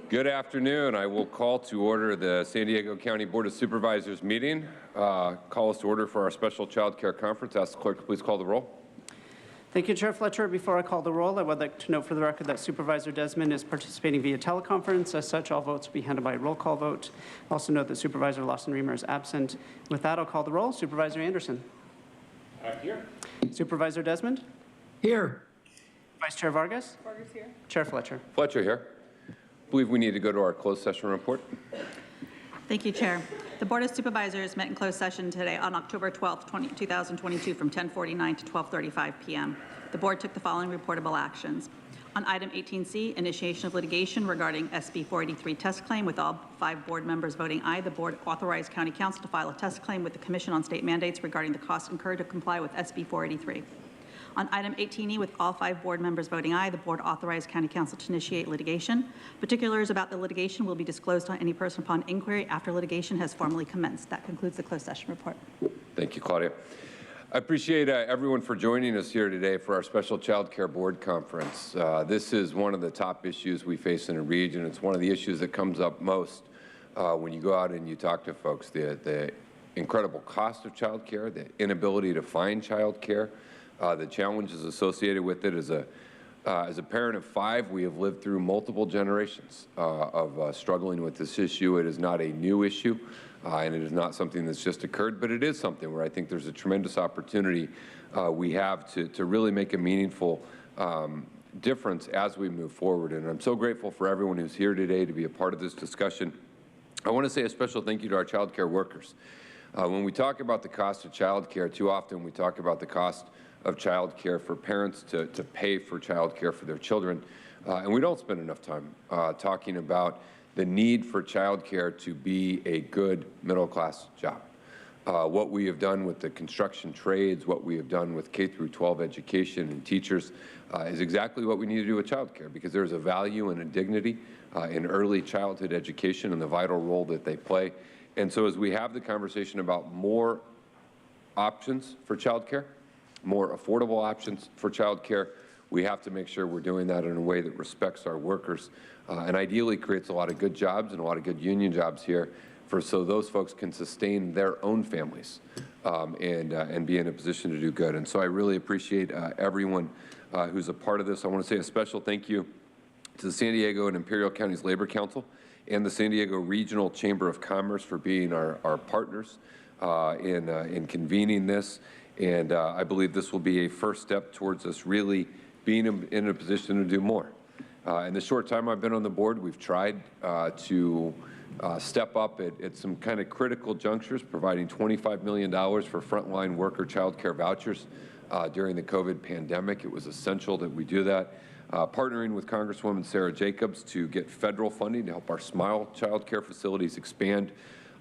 Good afternoon. I will call to order the San Diego County Board of Supervisors meeting. Call us to order for our special child care conference. Ask the clerk to please call the roll. Thank you, Chair Fletcher. Before I call the roll, I would like to note for the record that Supervisor Desmond is participating via teleconference. As such, all votes will be handled by roll call vote. Also note that Supervisor Lawson-Remer is absent. With that, I'll call the roll. Supervisor Anderson. Here. Supervisor Desmond. Here. Vice Chair Vargas. Vargas here. Chair Fletcher. Fletcher here. I believe we need to go to our closed session report. Thank you, Chair. The Board of Supervisors met in closed session today on October 12, 2022 from 10:49 to 12:35 p.m. The Board took the following reportable actions. On item 18C, initiation of litigation regarding SB 483 test claim, with all 5 board members voting aye, the Board authorized County Council to file a test claim with the Commission on State Mandates regarding the costs incurred to comply with SB 483. On item 18E, with all 5 board members voting aye, the Board authorized County Council to initiate litigation. Particulars about the litigation will be disclosed to any person upon inquiry after litigation has formally commenced. That concludes the closed session report. Thank you, Claudia. I appreciate everyone for joining us here today for our special child care board conference. This is one of the top issues we face in the region. It's one of the issues that comes up most when you go out and you talk to folks. The incredible cost of child care, the inability to find child care, the challenges associated with it. As a parent of 5, we have lived through multiple generations of struggling with this issue. It is not a new issue, and it is not something that's just occurred, but it is something where I think there's a tremendous opportunity we have to really make a meaningful difference as we move forward. And I'm so grateful for everyone who's here today to be a part of this discussion. I want to say a special thank you to our child care workers. When we talk about the cost of child care, too often we talk about the cost of child care for parents to pay for child care for their children. And we don't spend enough time talking about the need for child care to be a good middle-class job. What we have done with the construction trades, what we have done with K-12 education and teachers is exactly what we need to do with child care, because there's a value and a dignity in early childhood education and the vital role that they play. And so as we have the conversation about more options for child care, more affordable options for child care, we have to make sure we're doing that in a way that respects our workers and ideally creates a lot of good jobs and a lot of good union jobs here so those folks can sustain their own families and be in a position to do good. And so I really appreciate everyone who's a part of this. I want to say a special thank you to the San Diego and Imperial Counties Labor Council and the San Diego Regional Chamber of Commerce for being our partners in convening this. And I believe this will be a first step towards us really being in a position to do more. In the short time I've been on the board, we've tried to step up at some kind of critical junctures, providing $25 million for frontline worker child care vouchers during the COVID pandemic. It was essential that we do that. Partnering with Congresswoman Sarah Jacobs to get federal funding to help our Smile child care facilities expand,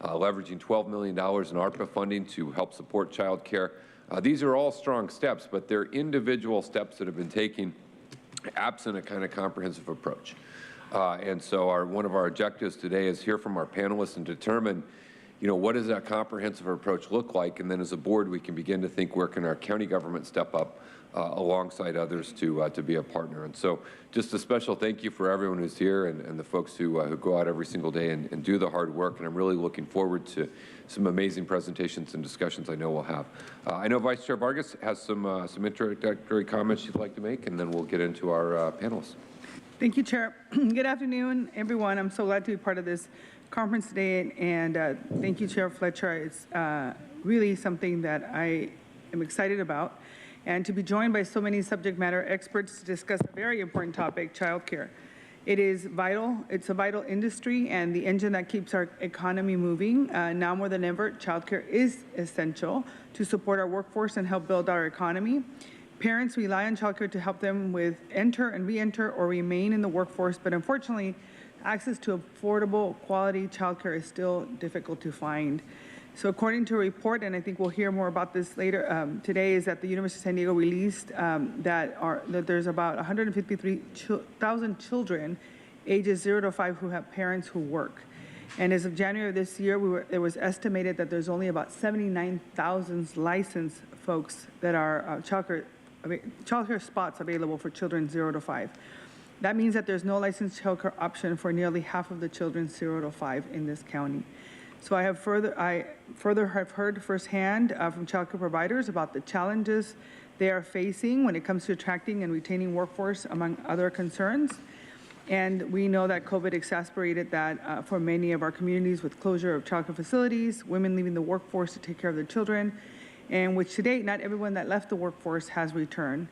leveraging $12 million in ARPA funding to help support child care. These are all strong steps, but they're individual steps that have been taken absent a kind of comprehensive approach. And so one of our objectives today is hear from our panelists and determine, what does that comprehensive approach look like? And then as a board, we can begin to think, where can our county government step up alongside others to be a partner? And so just a special thank you for everyone who's here and the folks who go out every single day and do the hard work. And I'm really looking forward to some amazing presentations and discussions I know we'll have. I know Vice Chair Vargas has some introductory comments she'd like to make, and then we'll get into our panelists. Thank you, Chair. Good afternoon, everyone. I'm so glad to be part of this conference today, and thank you, Chair Fletcher. It's really something that I am excited about, and to be joined by so many subject matter experts to discuss a very important topic, childcare. It is vital. It's a vital industry and the engine that keeps our economy moving. Now more than ever, childcare is essential to support our workforce and help build our economy. Parents rely on childcare to help them with enter and re-enter or remain in the workforce, but unfortunately, access to affordable, quality childcare is still difficult to find. So according to a report, and I think we'll hear more about this later today, is that the University of San Diego released that there's about 153,000 children ages 0 to 5 who have parents who work. And as of January of this year, it was estimated that there's only about 79,000 licensed folks that are childcare spots available for children 0 to 5. That means that there's no licensed childcare option for nearly half of the children 0 to 5 in this county. So I further have heard firsthand from childcare providers about the challenges they are facing when it comes to attracting and retaining workforce, among other concerns. And we know that COVID exacerbated that for many of our communities with closure of childcare facilities, women leaving the workforce to take care of their children, and which to date, not everyone that left the workforce has returned.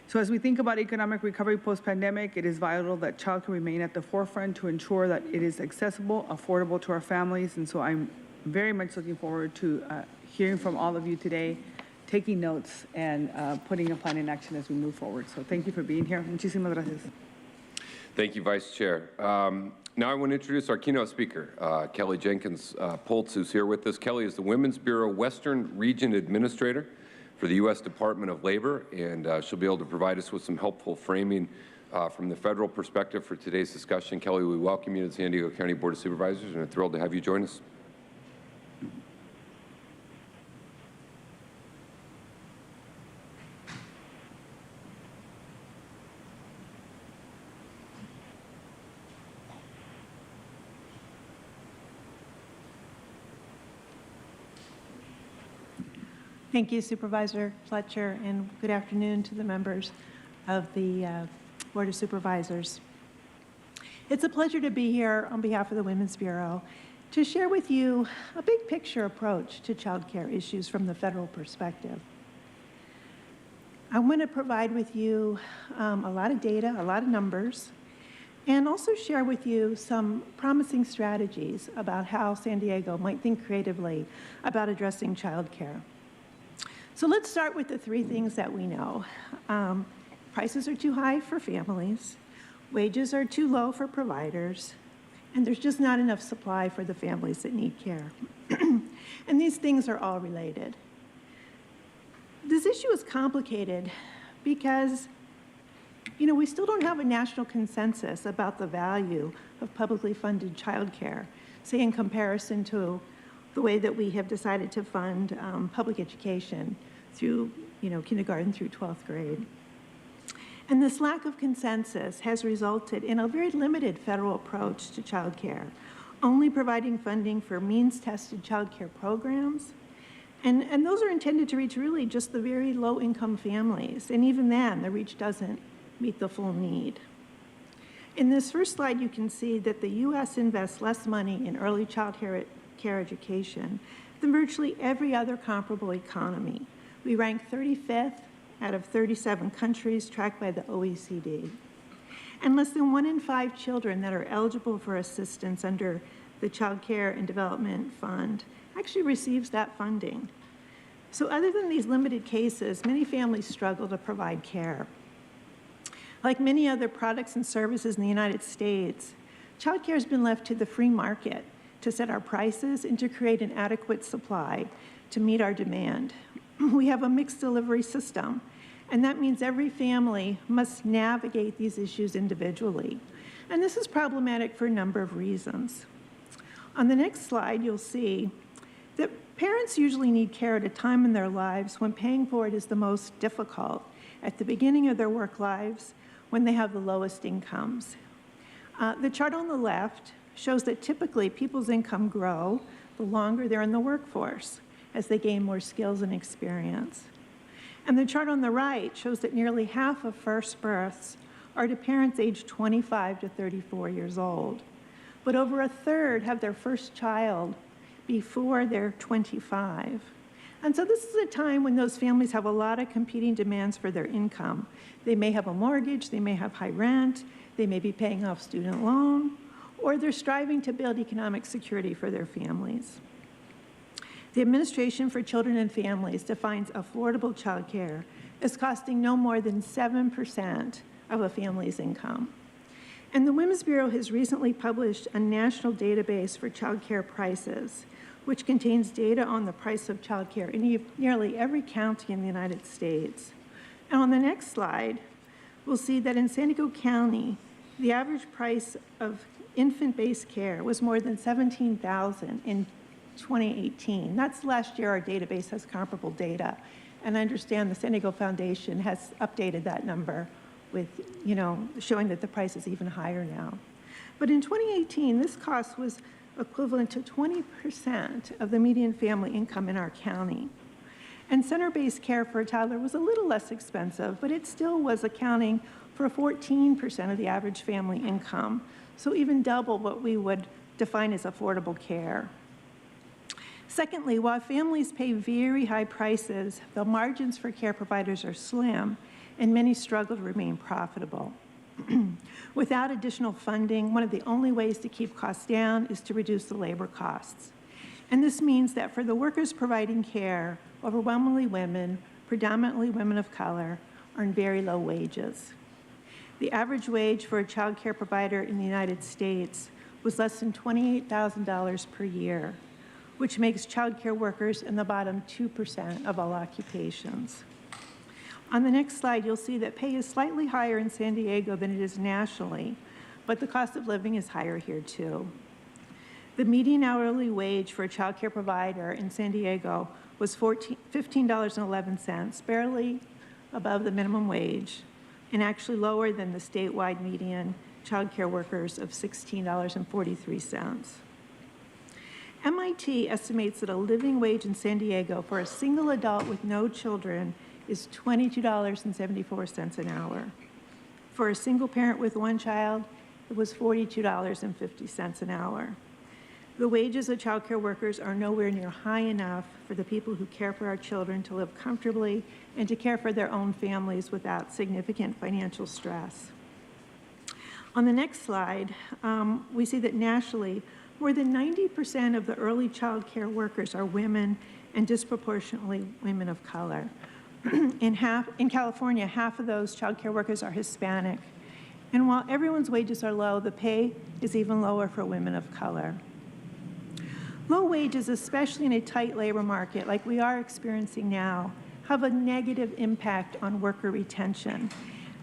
So as we think about economic recovery post-pandemic, it is vital that childcare remain at the forefront to ensure that it is accessible, affordable to our families. And so I'm very much looking forward to hearing from all of you today, taking notes and putting a plan in action as we move forward. So thank you for being here. Muchísimas gracias. Thank you, Vice Chair. Now I want to introduce our keynote speaker, Kelly Jenkins Poltz, who's here with us. Kelly is the Women's Bureau Western Region Administrator for the U.S. Department of Labor, and she'll be able to provide us with some helpful framing from the federal perspective for today's discussion. Kelly, we welcome you to the San Diego County Board of Supervisors, and we're thrilled to have you join us. Thank you, Supervisor Fletcher, and good afternoon to the members of the Board of Supervisors. It's a pleasure to be here on behalf of the Women's Bureau to share with you a big picture approach to child care issues from the federal perspective. I'm going to provide with you a lot of data, a lot of numbers, and also share with you some promising strategies about how San Diego might think creatively about addressing child care. So let's start with the three things that we know. Prices are too high for families, wages are too low for providers, and there's just not enough supply for the families that need care. And these things are all related. This issue is complicated because, we still don't have a national consensus about the value of publicly funded childcare, say in comparison to the way that we have decided to fund public education through, kindergarten through 12th grade. And this lack of consensus has resulted in a very limited federal approach to child care, only providing funding for means-tested child care programs. And those are intended to reach really just the very low-income families. And even then, the reach doesn't meet the full need. In this first slide, you can see that the U.S. invests less money in early child care education than virtually every other comparable economy. We rank 35th out of 37 countries tracked by the OECD. And less than 1 in 5 children that are eligible for assistance under the Child Care and Development Fund actually receives that funding. So other than these limited cases, many families struggle to provide care. Like many other products and services in the United States, child care has been left to the free market to set our prices and to create an adequate supply to meet our demand. We have a mixed delivery system, and that means every family must navigate these issues individually. And this is problematic for a number of reasons. On the next slide, you'll see that parents usually need care at a time in their lives when paying for it is the most difficult, at the beginning of their work lives, when they have the lowest incomes. The chart on the left shows that typically people's income grow the longer they're in the workforce as they gain more skills and experience. And the chart on the right shows that nearly half of first births are to parents aged 25 to 34 years old. But over a third have their first child before they're 25. And so this is a time when those families have a lot of competing demands for their income. They may have a mortgage, they may have high rent, they may be paying off student loan, or they're striving to build economic security for their families. The Administration for Children and Families defines affordable childcare as costing no more than 7% of a family's income. And the Women's Bureau has recently published a national database for childcare prices, which contains data on the price of childcare in nearly every county in the United States. And on the next slide, we'll see that in San Diego County, the average price of infant-based care was more than $17,000 in 2018. That's last year. Our database has comparable data. And I understand the San Diego Foundation has updated that number with, showing that the price is even higher now. But in 2018, this cost was equivalent to 20% of the median family income in our county. And center-based care for a toddler was a little less expensive, but it still was accounting for 14% of the average family income, so even double what we would define as affordable care. Secondly, while families pay very high prices, the margins for care providers are slim, and many struggle to remain profitable. Without additional funding, one of the only ways to keep costs down is to reduce the labor costs. And this means that for the workers providing care, overwhelmingly women, predominantly women of color, earn very low wages. The average wage for a child care provider in the United States was less than $28,000 per year, which makes child care workers in the bottom 2% of all occupations. On the next slide, you'll see that pay is slightly higher in San Diego than it is nationally, but the cost of living is higher here too. The median hourly wage for a child care provider in San Diego was $15.11, barely above the minimum wage, and actually lower than the statewide median child care workers of $16.43. MIT estimates that a living wage in San Diego for a single adult with no children is $22.74 an hour. For a single parent with one child, it was $42.50 an hour. The wages of child care workers are nowhere near high enough for the people who care for our children to live comfortably and to care for their own families without significant financial stress. On the next slide, we see that nationally, more than 90% of the early child care workers are women and disproportionately women of color. In California, half of those child care workers are Hispanic. And while everyone's wages are low, the pay is even lower for women of color. Low wages, especially in a tight labor market like we are experiencing now, have a negative impact on worker retention.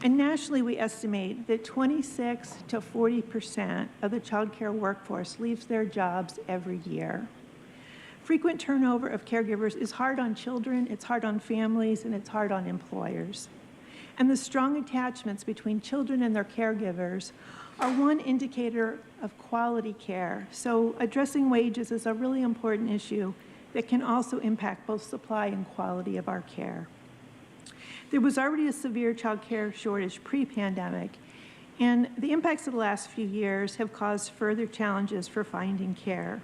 And nationally, we estimate that 26 to 40% of the child care workforce leaves their jobs every year. Frequent turnover of caregivers is hard on children, it's hard on families, and it's hard on employers. And the strong attachments between children and their caregivers are one indicator of quality care. So addressing wages is a really important issue that can also impact both supply and quality of our care. There was already a severe child care shortage pre-pandemic, and the impacts of the last few years have caused further challenges for finding care.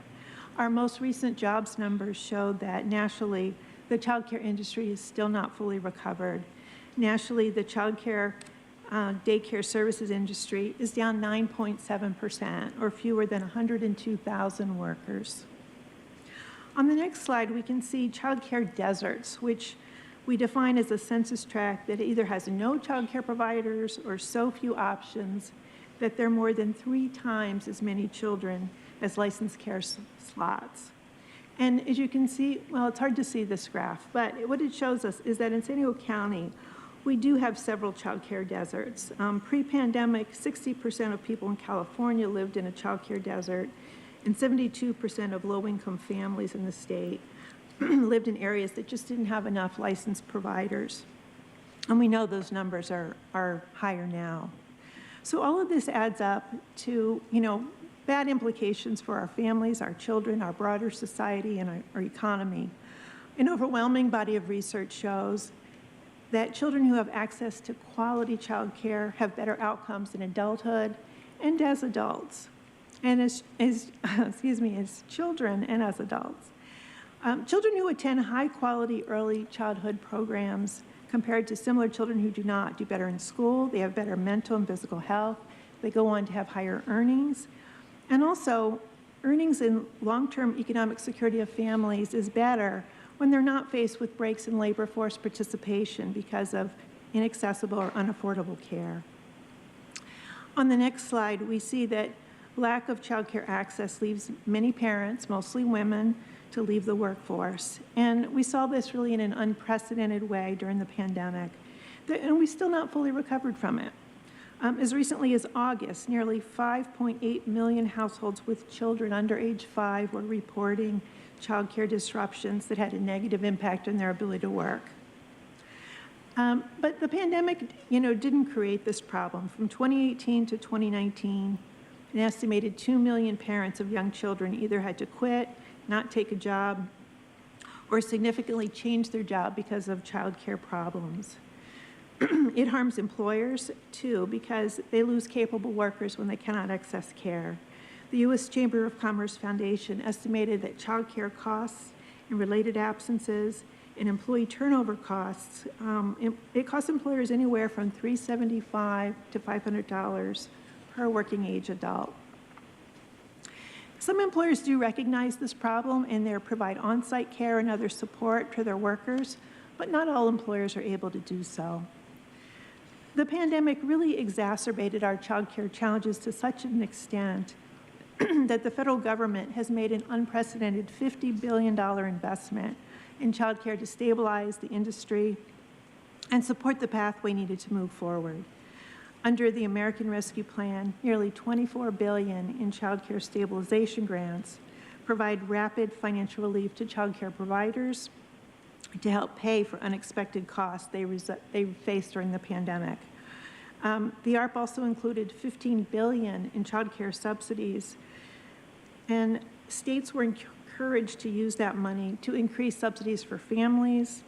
Our most recent jobs numbers showed that nationally, the child care industry is still not fully recovered. Nationally, the child care daycare services industry is down 9.7%, or fewer than 102,000 workers. On the next slide, we can see child care deserts, which we define as a census tract that either has no child care providers or so few options that there are more than 3 times as many children as licensed care slots. And as you can see, well, it's hard to see this graph, but what it shows us is that in San Diego County, we do have several child care deserts. Pre-pandemic, 60% of people in California lived in a child care desert, and 72% of low-income families in the state lived in areas that just didn't have enough licensed providers. And we know those numbers are higher now. So all of this adds up to, bad implications for our families, our children, our broader society, and our economy. An overwhelming body of research shows that children who have access to quality child care have better outcomes in adulthood and as adults, and as children and as adults. Children who attend high-quality early childhood programs compared to similar children who do not do better in school. They have better mental and physical health. They go on to have higher earnings. And also, earnings in long-term economic security of families is better when they're not faced with breaks in labor force participation because of inaccessible or unaffordable care. On the next slide, we see that lack of child care access leaves many parents, mostly women, to leave the workforce. And we saw this really in an unprecedented way during the pandemic. And we've still not fully recovered from it. As recently as August, nearly 5.8 million households with children under age 5 were reporting child care disruptions that had a negative impact on their ability to work. But the pandemic, didn't create this problem. From 2018 to 2019, an estimated 2 million parents of young children either had to quit, not take a job, or significantly change their job because of child care problems. It harms employers, too, because they lose capable workers when they cannot access care. The U.S. Chamber of Commerce Foundation estimated that child care costs and related absences and employee turnover costs, it costs employers anywhere from $375 to $500 per working age adult. Some employers do recognize this problem and they provide on-site care and other support to their workers, but not all employers are able to do so. The pandemic really exacerbated our child care challenges to such an extent that the federal government has made an unprecedented $50 billion investment in child care to stabilize the industry and support the pathway needed to move forward. Under the American Rescue Plan, nearly $24 billion in child care stabilization grants provide rapid financial relief to child care providers to help pay for unexpected costs they faced during the pandemic. The ARP also included $15 billion in child care subsidies, and states were encouraged to use that money to increase subsidies for families,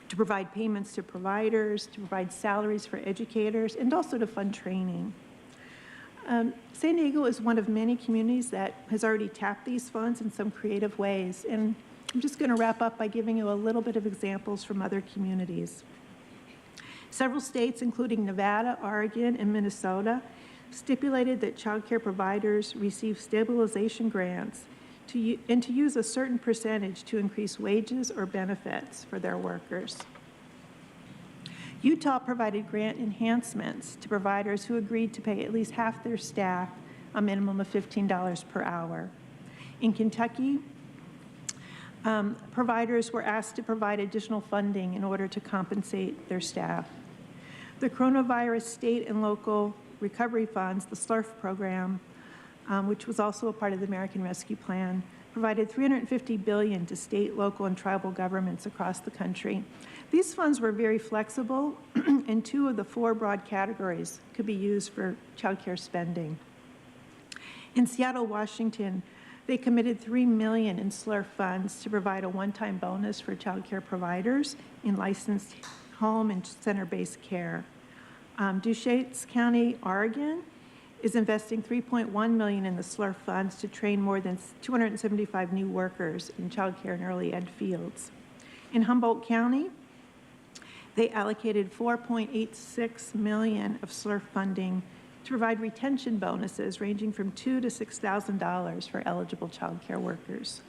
to provide payments to providers, to provide salaries for educators, and also to fund training. San Diego is one of many communities that has already tapped these funds in some creative ways, and I'm just going to wrap up by giving you a little bit of examples from other communities. Several states, including Nevada, Oregon, and Minnesota, stipulated that child care providers receive stabilization grants and to use a certain percentage to increase wages or benefits for their workers. Utah provided grant enhancements to providers who agreed to pay at least half their staff a minimum of $15 per hour. In Kentucky, providers were asked to provide additional funding in order to compensate their staff. The Coronavirus State and Local Recovery Funds, the SLRF program, which was also a part of the American Rescue Plan, provided $350 billion to state, local, and tribal governments across the country. These funds were very flexible, and 2 of the 4 broad categories could be used for child care spending. In Seattle, Washington, they committed $3 million in SLRF funds to provide a one-time bonus for child care providers in licensed home and center-based care. Deschutes County, Oregon, is investing $3.1 million in the SLRF funds to train more than 275 new workers in child care and early ed fields. In Humboldt County, they allocated $4.86 million of SLRF funding to provide retention bonuses ranging from $2,000 to $6,000 for eligible child care workers.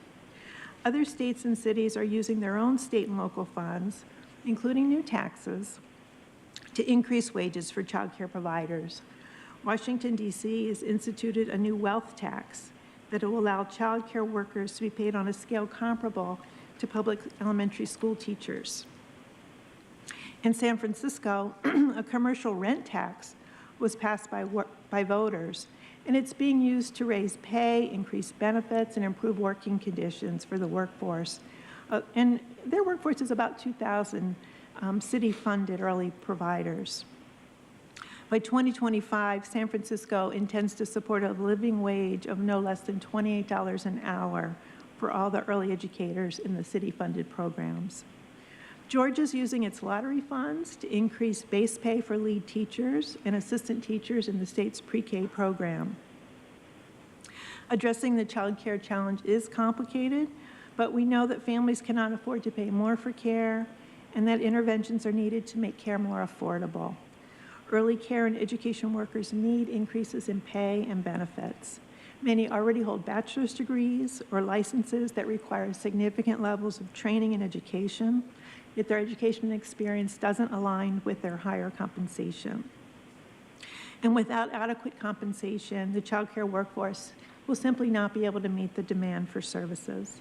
Other states and cities are using their own state and local funds, including new taxes, to increase wages for child care providers. Washington, D.C. has instituted a new wealth tax that will allow child care workers to be paid on a scale comparable to public elementary school teachers. In San Francisco, a commercial rent tax was passed by voters, and it's being used to raise pay, increase benefits, and improve working conditions for the workforce. And their workforce is about 2,000 city-funded early providers. By 2025, San Francisco intends to support a living wage of no less than $28 an hour for all the early educators in the city-funded programs. Georgia's using its lottery funds to increase base pay for lead teachers and assistant teachers in the state's pre-K program. Addressing the child care challenge is complicated, but we know that families cannot afford to pay more for care and that interventions are needed to make care more affordable. Early care and education workers need increases in pay and benefits. Many already hold bachelor's degrees or licenses that require significant levels of training and education, yet their education experience doesn't align with their higher compensation. And without adequate compensation, the child care workforce will simply not be able to meet the demand for services.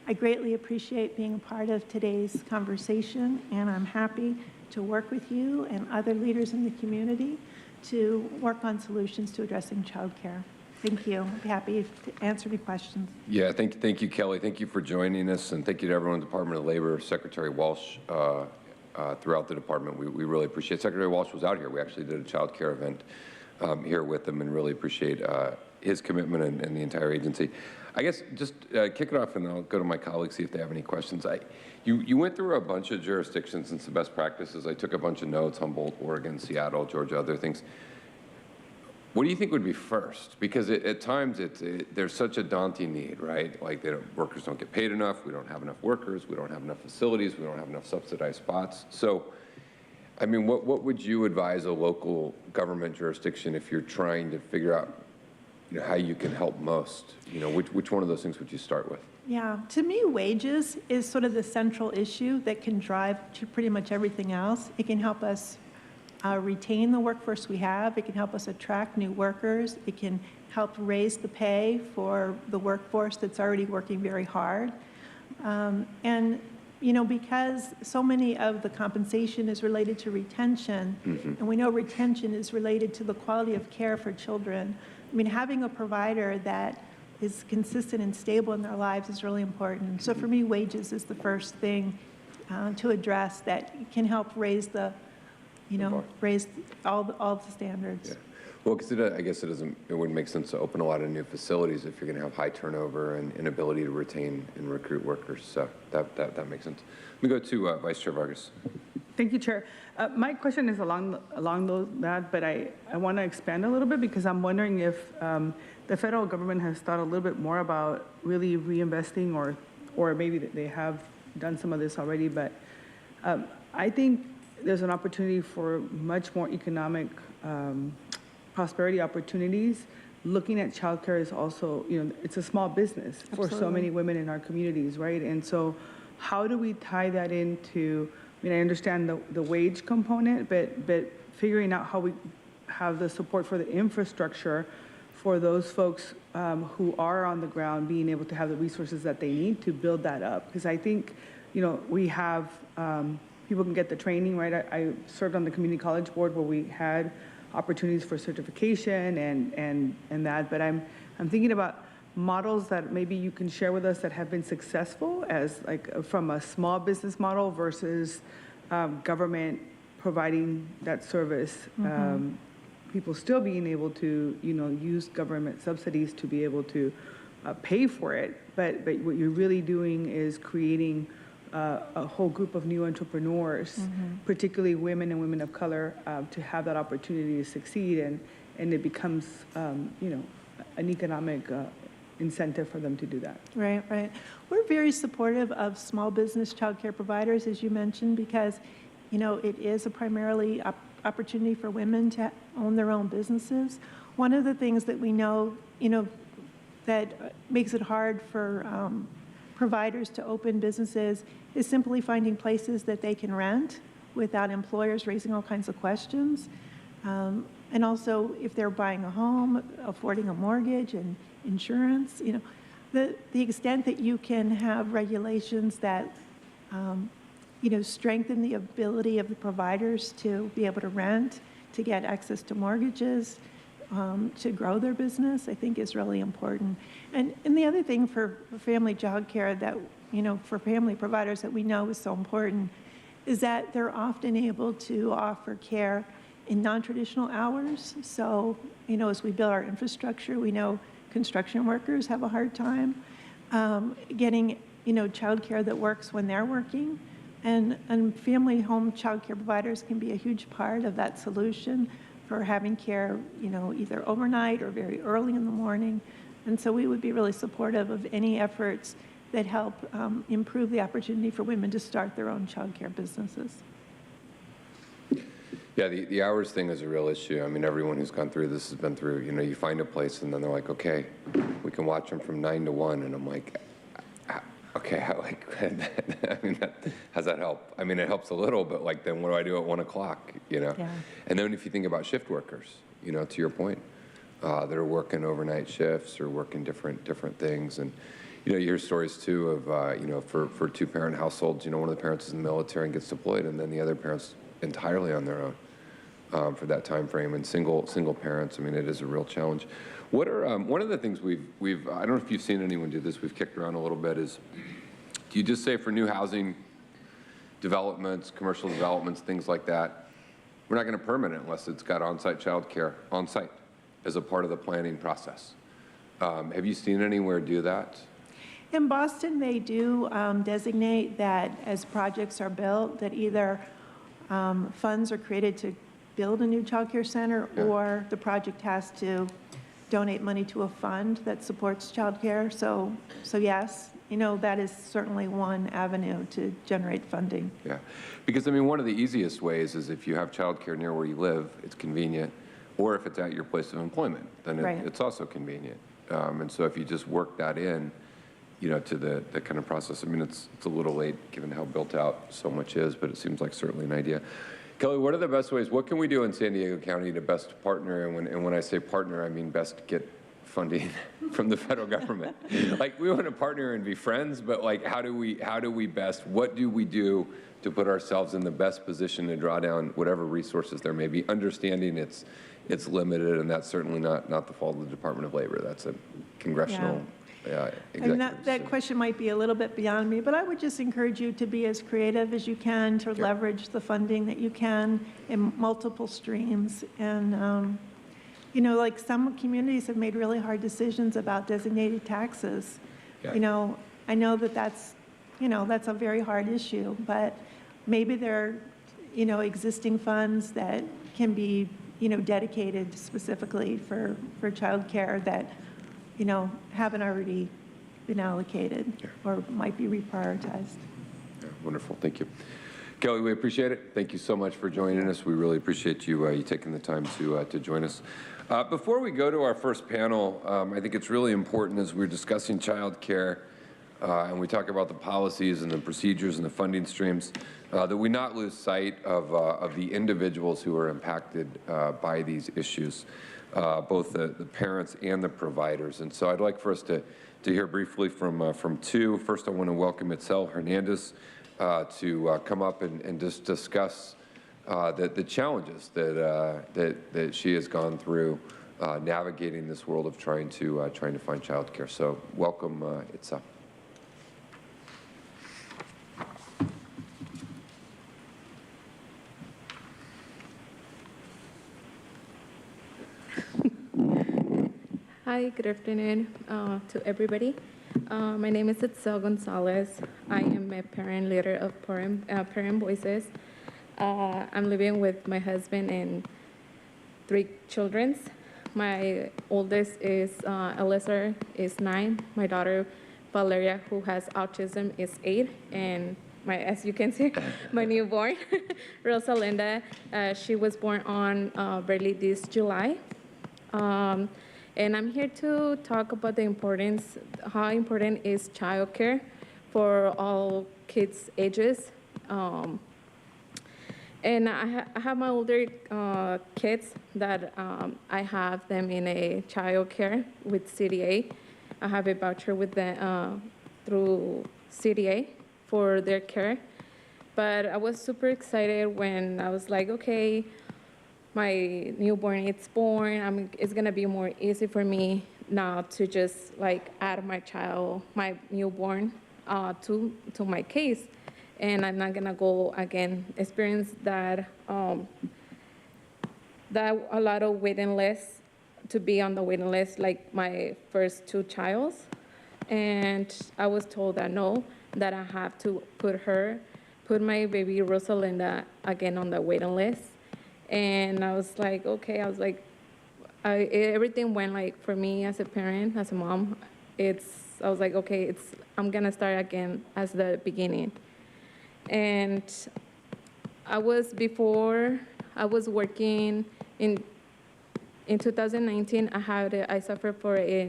I greatly appreciate being a part of today's conversation, and I'm happy to work with you and other leaders in the community to work on solutions to addressing child care. Thank you. I'd be happy to answer any questions. Yeah, thank you, Kelly. Thank you for joining us, and thank you to everyone in the Department of Labor, Secretary Walsh, throughout the department. We really appreciate it. Secretary Walsh was out here. We actually did a child care event here with him, and really appreciate his commitment and the entire agency. I guess just kick it off, and I'll go to my colleagues, see if they have any questions. You went through a bunch of jurisdictions and some best practices. I took a bunch of notes: Humboldt, Oregon, Seattle, Georgia, other things. What do you think would be first? Because at times there's such a daunting need, right? Like workers don't get paid enough, we don't have enough workers, we don't have enough facilities, we don't have enough subsidized spots. So, I mean, what would you advise a local government jurisdiction if you're trying to figure out, you know, how you can help most? You know, which one of those things would you start with? Yeah, to me, wages is sort of the central issue that can drive to pretty much everything else. It can help us retain the workforce we have. It can help us attract new workers. It can help raise the pay for the workforce that's already working very hard. And, you know, because so many of the compensation is related to retention, and we know retention is related to the quality of care for children. I mean, having a provider that is consistent and stable in their lives is really important. So for me, wages is the first thing to address that can help raise the raise all the standards. Yeah. Well, because I guess it wouldn't make sense to open a lot of new facilities if you're going to have high turnover and inability to retain and recruit workers. So that makes sense. Let me go to Vice Chair Vargas. Thank you, Chair. My question is along that, but I want to expand a little bit because I'm wondering if the federal government has thought a little bit more about really reinvesting, or maybe they have done some of this already, but I think there's an opportunity for much more economic prosperity opportunities. Looking at childcare is also, you know, it's a small business for so many women in our communities, right? And so how do we tie that into, I mean, I understand the wage component, but figuring out how we have the support for the infrastructure for those folks who are on the ground, being able to have the resources that they need to build that up. Because I think, you know, we have, people can get the training, right? I served on the community college board where we had opportunities for certification and that, but I'm thinking about models that maybe you can share with us that have been successful as like from a small business model versus government providing that service. People still being able to, you know, use government subsidies to be able to pay for it, but what you're really doing is creating a whole group of new entrepreneurs, particularly women and women of color, to have that opportunity to succeed, and it becomes, you know, an economic incentive for them to do that. Right, right. We're very supportive of small business child care providers, as you mentioned, because, you know, it is a primarily opportunity for women to own their own businesses. One of the things that we know, you know, that makes it hard for providers to open businesses is simply finding places that they can rent without employers raising all kinds of questions. And also, if they're buying a home, affording a mortgage and insurance, you know, the extent that you can have regulations that, you know, strengthen the ability of the providers to be able to rent, to get access to mortgages, to grow their business, I think is really important. And the other thing for family child care that, you know, for family providers that we know is so important is that they're often able to offer care in non-traditional hours. So, you know, as we build our infrastructure, we know construction workers have a hard time getting, you know, child care that works when they're working. And family home child care providers can be a huge part of that solution for having care, you know, either overnight or very early in the morning. And so we would be really supportive of any efforts that help improve the opportunity for women to start their own child care businesses. Yeah, the hours thing is a real issue. I mean, everyone who's gone through this has been through, you know, you find a place and then they're like, okay, we can watch them from 9 to 1. And I'm like, okay, I mean, how's that help? I mean, it helps a little, but like, then what do I do at 1 o'clock, you know? Yeah. And then if you think about shift workers, you know, to your point, that are working overnight shifts or working different things. And, you know, you hear stories too of, you know, for two-parent households, you know, one of the parents is in the military and gets deployed, and then the other parent's entirely on their own. For that time frame, and single parents. I mean, it is a real challenge. What are one of the things we've I don't know if you've seen anyone do this. We've kicked around a little bit. Is do you just say for new housing developments, commercial developments, things like that, we're not going to permit it unless it's got on-site childcare on site as a part of the planning process. Have you seen anywhere do that? In Boston, they do designate that as projects are built, that either funds are created to build a new child care center, Yeah. or the project has to donate money to a fund that supports child care. So yes, you know, that is certainly one avenue to generate funding. Yeah, because I mean, one of the easiest ways is if you have childcare near where you live, it's convenient, or if it's at your place of employment, then Right. it's also convenient. And so if you just work that in, you know, to the kind of process, I mean, it's a little late given how built out so much is, but it seems like certainly an idea. Kelly, what are the best ways, what can we do in San Diego County to best partner? And when I say partner, I mean best get funding from the federal government. Like, we want to partner and be friends, but like, how do we best, what do we do to put ourselves in the best position to draw down whatever resources there may be, understanding it's limited, and that's certainly not the fault of the Department of Labor. That's a congressional And executive that decision. question might be a little bit beyond me, but I would just encourage you to be as creative as you can, to leverage the funding that you can in multiple streams. And, you know, like some communities have made really hard decisions about designated taxes. Yeah. You know, I know that that's a very hard issue, but maybe there are, you know, existing funds that can be, you know, dedicated specifically for childcare that, you know, haven't already been allocated or might be reprioritized. Yeah, wonderful, thank you. Kelly, we appreciate it. Thank you so much for joining us. We really appreciate you taking the time to join us. Before we go to our first panel, I think it's really important as we're discussing child care and we talk about the policies and the procedures and the funding streams, that we not lose sight of the individuals who are impacted by these issues, both the parents and the providers. And so I'd like for us to hear briefly from two. First, I want to welcome Itzel Hernandez to come up and just discuss the challenges that she has gone through navigating this world of trying to find childcare. So welcome, Itzel. Hi, good afternoon to everybody. My name is Itzel Gonzalez. I am a parent leader of Parent Voices. I'm living with my husband and 3 children. My oldest is Elizar, is 9. My daughter Valeria, who has autism, is 8, and as you can see, my newborn Rosalinda. She was born on barely this July. And I'm here to talk about the importance, how important is childcare for all kids' ages. And I have my older kids that I have them in a childcare with CDA. I have a voucher with them through CDA for their care. But I was super excited when I was like, okay, my newborn is born. It's gonna be more easy for me now to just like add my newborn to my case, and I'm not gonna go again experience that a lot of waiting lists to be on the waiting list like my first 2 childs, and I was told that no, that I have to put my baby Rosalinda again on the waiting list. And I was like, okay, everything went like, for me as a parent, as a mom, I was like, okay, I'm gonna start again as the beginning. And before I was working in 2019. I suffered for a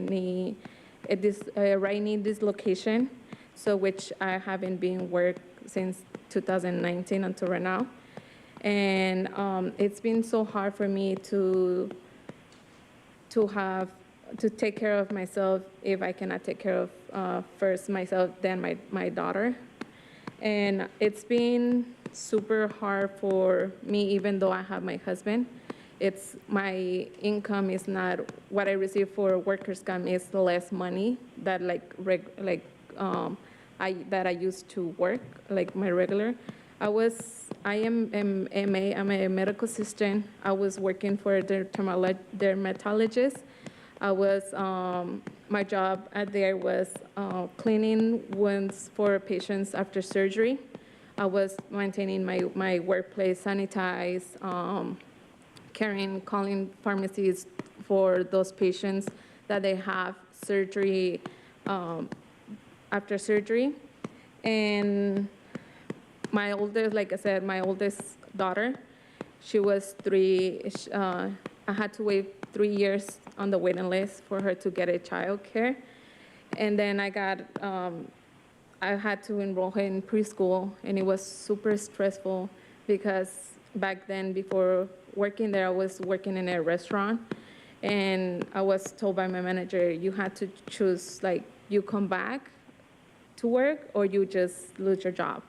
right knee dislocation, so which I haven't been work since 2019 until right now. And it's been so hard for me to take care of myself if I cannot take care of first myself, then my daughter. And it's been super hard for me, even though I have my husband. It's my income is not what I receive for workers' comp is less money that I used to work, like my regular. I am MA, I'm a medical assistant. I was working for a dermatologist. My job there was cleaning wounds for patients after surgery. I was maintaining my workplace, sanitize, calling pharmacies for those patients that they have surgery after surgery. And my oldest, like I said, my oldest daughter, she was 3. I had to wait 3 years on the waiting list for her to get a child care. And then I had to enroll her in preschool, and it was super stressful because back then, before working there, I was working in a restaurant, and I was told by my manager, you had to choose, like, you come back to work or you just lose your job.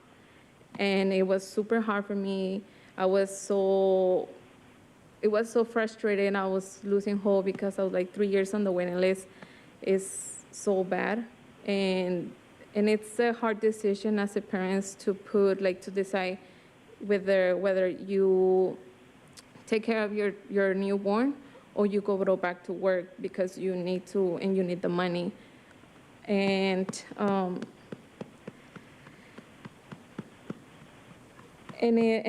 And it was super hard for me. It was so frustrating. I was losing hope because I was like 3 years on the waiting list. It's so bad. And it's a hard decision as a parent to decide whether you take care of your newborn or you go back to work because you need to and you need the money. And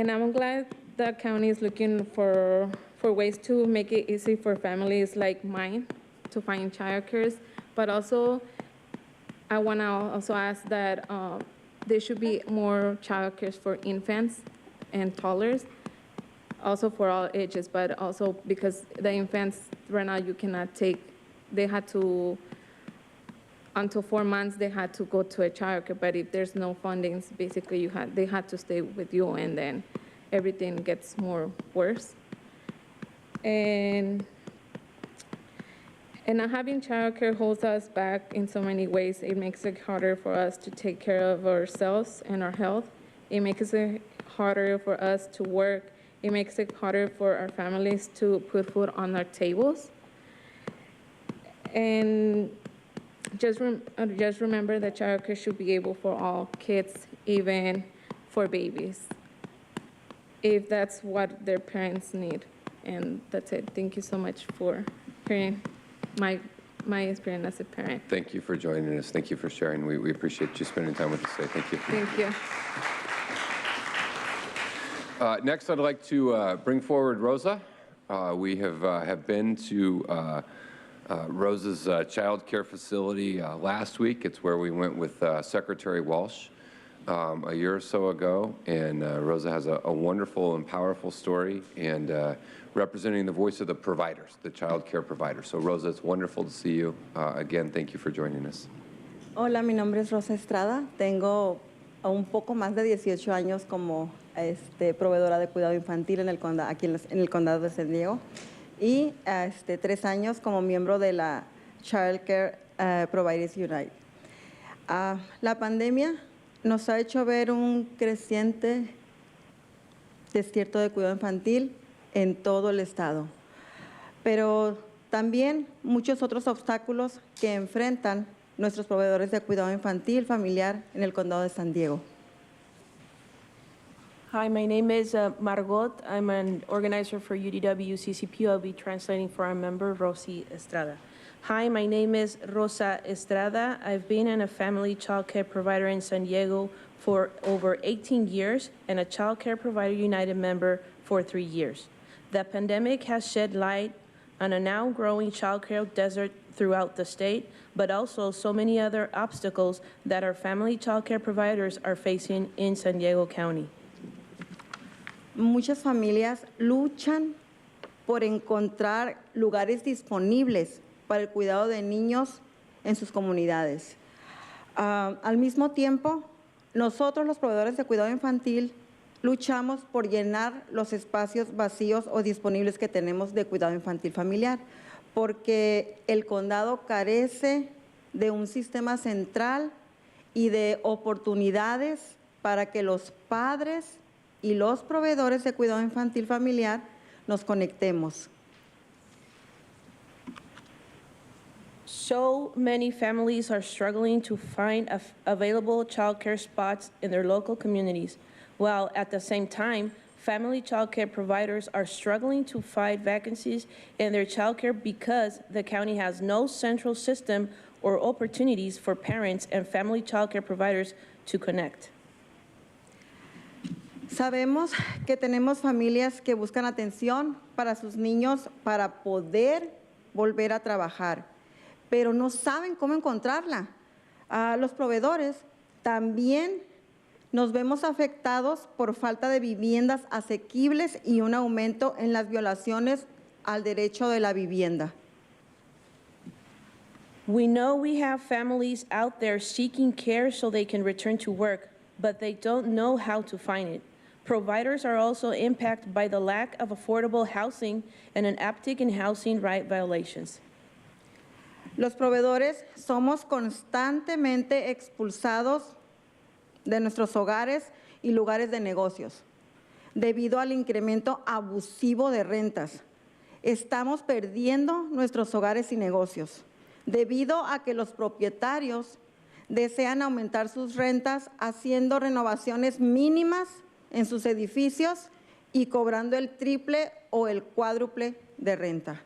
I'm glad the county is looking for ways to make it easy for families like mine to find childcare. But also, I want to also ask that there should be more childcare for infants and toddlers, also for all ages, but also because the infants right now you cannot take, they had to, until 4 months, they had to go to a childcare, but if there's no fundings, basically they had to stay with you, and then everything gets more worse. And not having childcare holds us back in so many ways. It makes it harder for us to take care of ourselves and our health. It makes it harder for us to work. It makes it harder for our families to put food on our tables. And just remember that childcare should be able for all kids, even for babies, if that's what their parents need. And that's it. Thank you so much for hearing my experience as a parent. Thank you for joining us. Thank you for sharing. We appreciate you spending time with us today. Thank you. Thank you. Next, I'd like to bring forward Rosa. We have been to Rosa's child care facility last week. It's where we went with Secretary Walsh a year or so ago. And Rosa has a wonderful and powerful story, and representing the voice of the providers, the child care providers. So Rosa, it's wonderful to see you. Again, thank you for joining us. Hola, mi nombre es Rosa Estrada. Tengo un poco más de 18 años como proveedora de cuidado infantil en el condado, aquí en el condado de San Diego, y 3 años como miembro de la Child Care Providers Unite. La pandemia nos ha hecho ver un creciente desierto de cuidado infantil en todo el estado, pero también muchos otros obstáculos que enfrentan nuestros proveedores de cuidado infantil familiar en el condado de San Diego. Hi, my name is Margot. I'm an organizer for UDW CCPU. I'll be translating for our member, Rosie Estrada. Hi, my name is Rosa Estrada. I've been a family child care provider in San Diego for over 18 years and a Child Care Provider United member for 3 years. The pandemic has shed light on a now growing child care desert throughout the state, but also so many other obstacles that our family child care providers are facing in San Diego County. muchas familias luchan por encontrar lugares disponibles para el cuidado de niños en sus comunidades. Al mismo tiempo, nosotros los proveedores de cuidado infantil luchamos por llenar los espacios vacíos o disponibles que tenemos de cuidado infantil familiar, porque el condado carece de un sistema central y de oportunidades para que los padres y los proveedores de cuidado infantil familiar nos conectemos. So many families are struggling to find available childcare spots in their local communities, while at the same time, family childcare providers are struggling to find vacancies in their childcare because the county has no central system or opportunities for parents and family childcare providers to connect. Sabemos que tenemos familias que buscan atención para sus niños para poder volver a trabajar, pero no saben cómo encontrarla. Los proveedores también nos vemos afectados por falta de viviendas asequibles y un aumento en las violaciones al derecho de la vivienda. We know we have families out there seeking care so they can return to work, but they don't know how to find it. Providers are also impacted by the lack of affordable housing and an uptick in housing right violations. Los proveedores somos constantemente expulsados de nuestros hogares y lugares de negocios debido al incremento abusivo de rentas. Estamos perdiendo nuestros hogares y negocios debido a que los propietarios desean aumentar sus rentas haciendo renovaciones mínimas en sus edificios y cobrando el triple o el cuádruple de renta.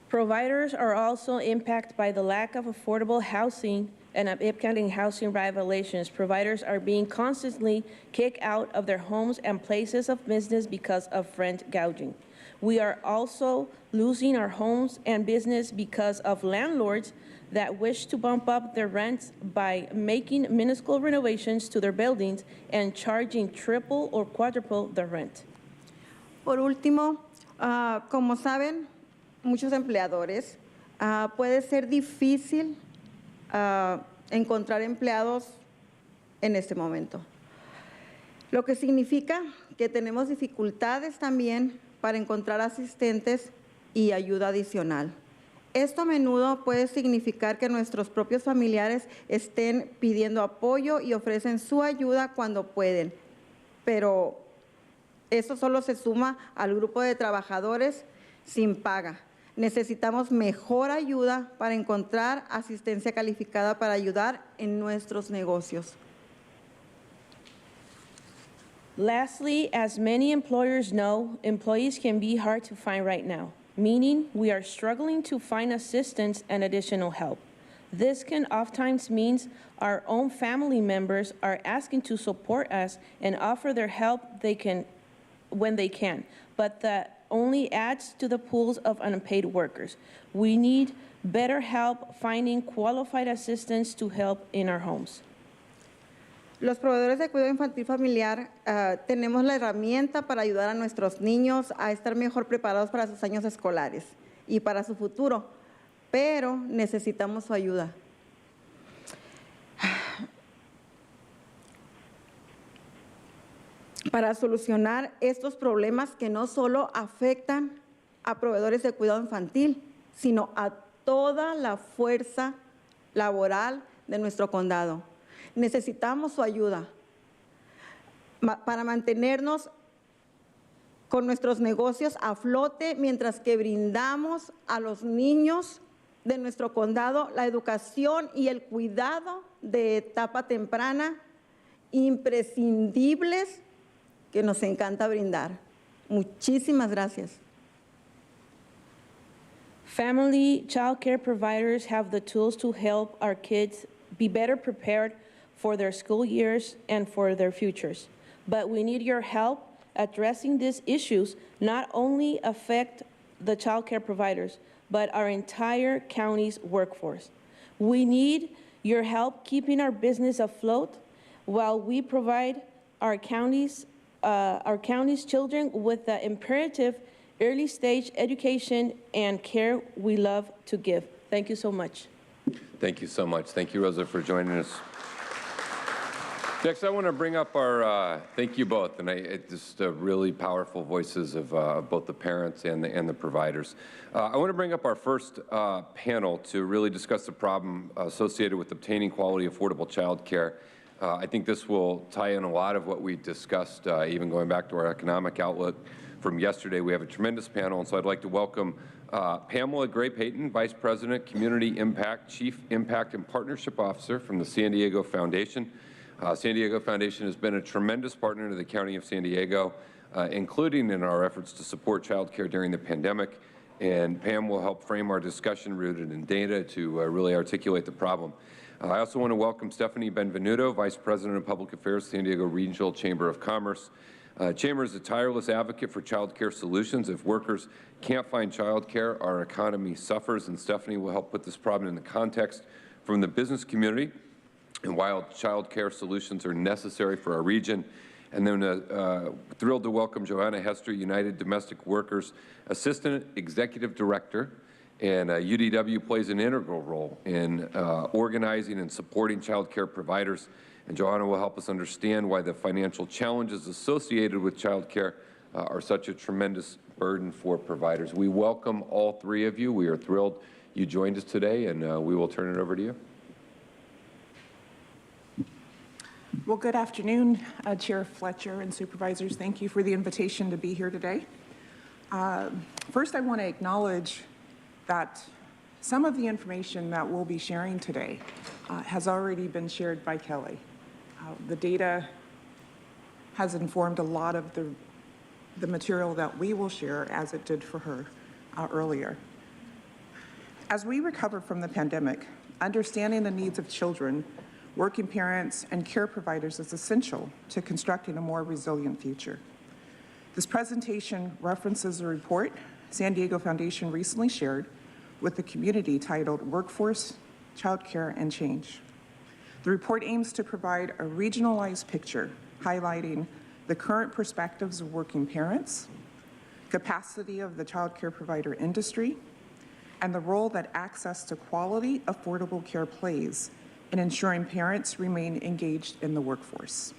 Providers are also impacted by the lack of affordable housing and upcoming housing violations. Providers are being constantly kicked out of their homes and places of business because of rent gouging. We are also losing our homes and business because of landlords that wish to bump up their rents by making minuscule renovations to their buildings and charging triple or quadruple the rent. Por último, como saben, muchos empleadores, puede ser difícil encontrar empleados en este momento, lo que significa que tenemos dificultades también para encontrar asistentes y ayuda adicional. Esto a menudo puede significar que nuestros propios familiares estén pidiendo apoyo y ofrecen su ayuda cuando pueden, pero eso solo se suma al grupo de trabajadores sin paga. Necesitamos mejor ayuda para encontrar asistencia calificada para ayudar en nuestros negocios. Lastly, as many employers know, employees can be hard to find right now, meaning we are struggling to find assistance and additional help. This can oftentimes mean our own family members are asking to support us and offer their help when they can, but that only adds to the pools of unpaid workers. We need better help finding qualified assistance to help in our homes. Los proveedores de cuidado infantil familiar tenemos la herramienta para ayudar a nuestros niños a estar mejor preparados para sus años escolares y para su futuro, pero necesitamos su ayuda. Para solucionar estos problemas que no solo afectan a proveedores de cuidado infantil, sino a toda la fuerza laboral de nuestro condado. Necesitamos su ayuda para mantenernos con nuestros negocios a flote mientras que brindamos a los niños de nuestro condado la educación y el cuidado de etapa temprana imprescindibles que nos encanta brindar. Muchísimas gracias. Family child care providers have the tools to help our kids be better prepared for their school years and for their futures. But we need your help addressing these issues not only affect the child care providers, but our entire county's workforce. We need your help keeping our business afloat while we provide our county's our county's children with the imperative early stage education and care we love to give. Thank you so much. Thank you so much. Thank you, Rosa, for joining us. Next, I want to bring up our, thank you both, and just really powerful voices of both the parents and the providers. I want to bring up our first panel to really discuss the problem associated with obtaining quality, affordable child care. I think this will tie in a lot of what we discussed, even going back to our economic outlook from yesterday. We have a tremendous panel, and so I'd like to welcome Pamela Gray-Payton, Vice President, Community Impact, Chief Impact and Partnership Officer from the San Diego Foundation. San Diego Foundation has been a tremendous partner to the County of San Diego, including in our efforts to support child care during the pandemic. And Pam will help frame our discussion rooted in data to really articulate the problem. I also want to welcome Stephanie Benvenuto, Vice President of Public Affairs, San Diego Regional Chamber of Commerce. Chamber is a tireless advocate for child care solutions. If workers can't find child care, our economy suffers, and Stephanie will help put this problem in the context from the business community and why child care solutions are necessary for our region. And then thrilled to welcome Joanna Hester, United Domestic Workers Assistant Executive Director. And UDW plays an integral role in organizing and supporting child care providers. And Joanna will help us understand why the financial challenges associated with child care are such a tremendous burden for providers. We welcome all three of you. We are thrilled you joined us today, and we will turn it over to you. Well, good afternoon, Chair Fletcher and Supervisors. Thank you for the invitation to be here today. First, I want to acknowledge that some of the information that we'll be sharing today has already been shared by Kelly. The data has informed a lot of the material that we will share, as it did for her earlier. As we recover from the pandemic, understanding the needs of children, working parents, and care providers is essential to constructing a more resilient future. This presentation references a report San Diego Foundation recently shared with the community titled Workforce, Childcare, and Change. The report aims to provide a regionalized picture highlighting the current perspectives of working parents, capacity of the childcare provider industry, and the role that access to quality, affordable care plays in ensuring parents remain engaged in the workforce.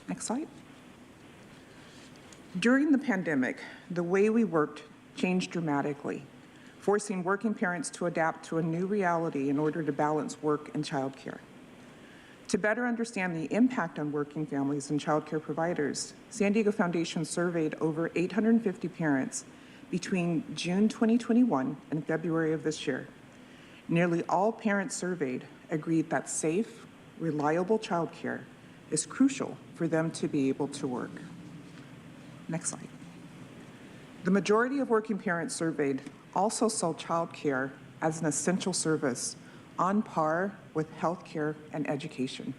Next slide. During the pandemic, the way we worked changed dramatically, forcing working parents to adapt to a new reality in order to balance work and childcare. To better understand the impact on working families and childcare providers, San Diego Foundation surveyed over 850 parents between June 2021 and February of this year. Nearly all parents surveyed agreed that safe, reliable childcare is crucial for them to be able to work. Next slide. The majority of working parents surveyed also saw childcare as an essential service on par with healthcare and education.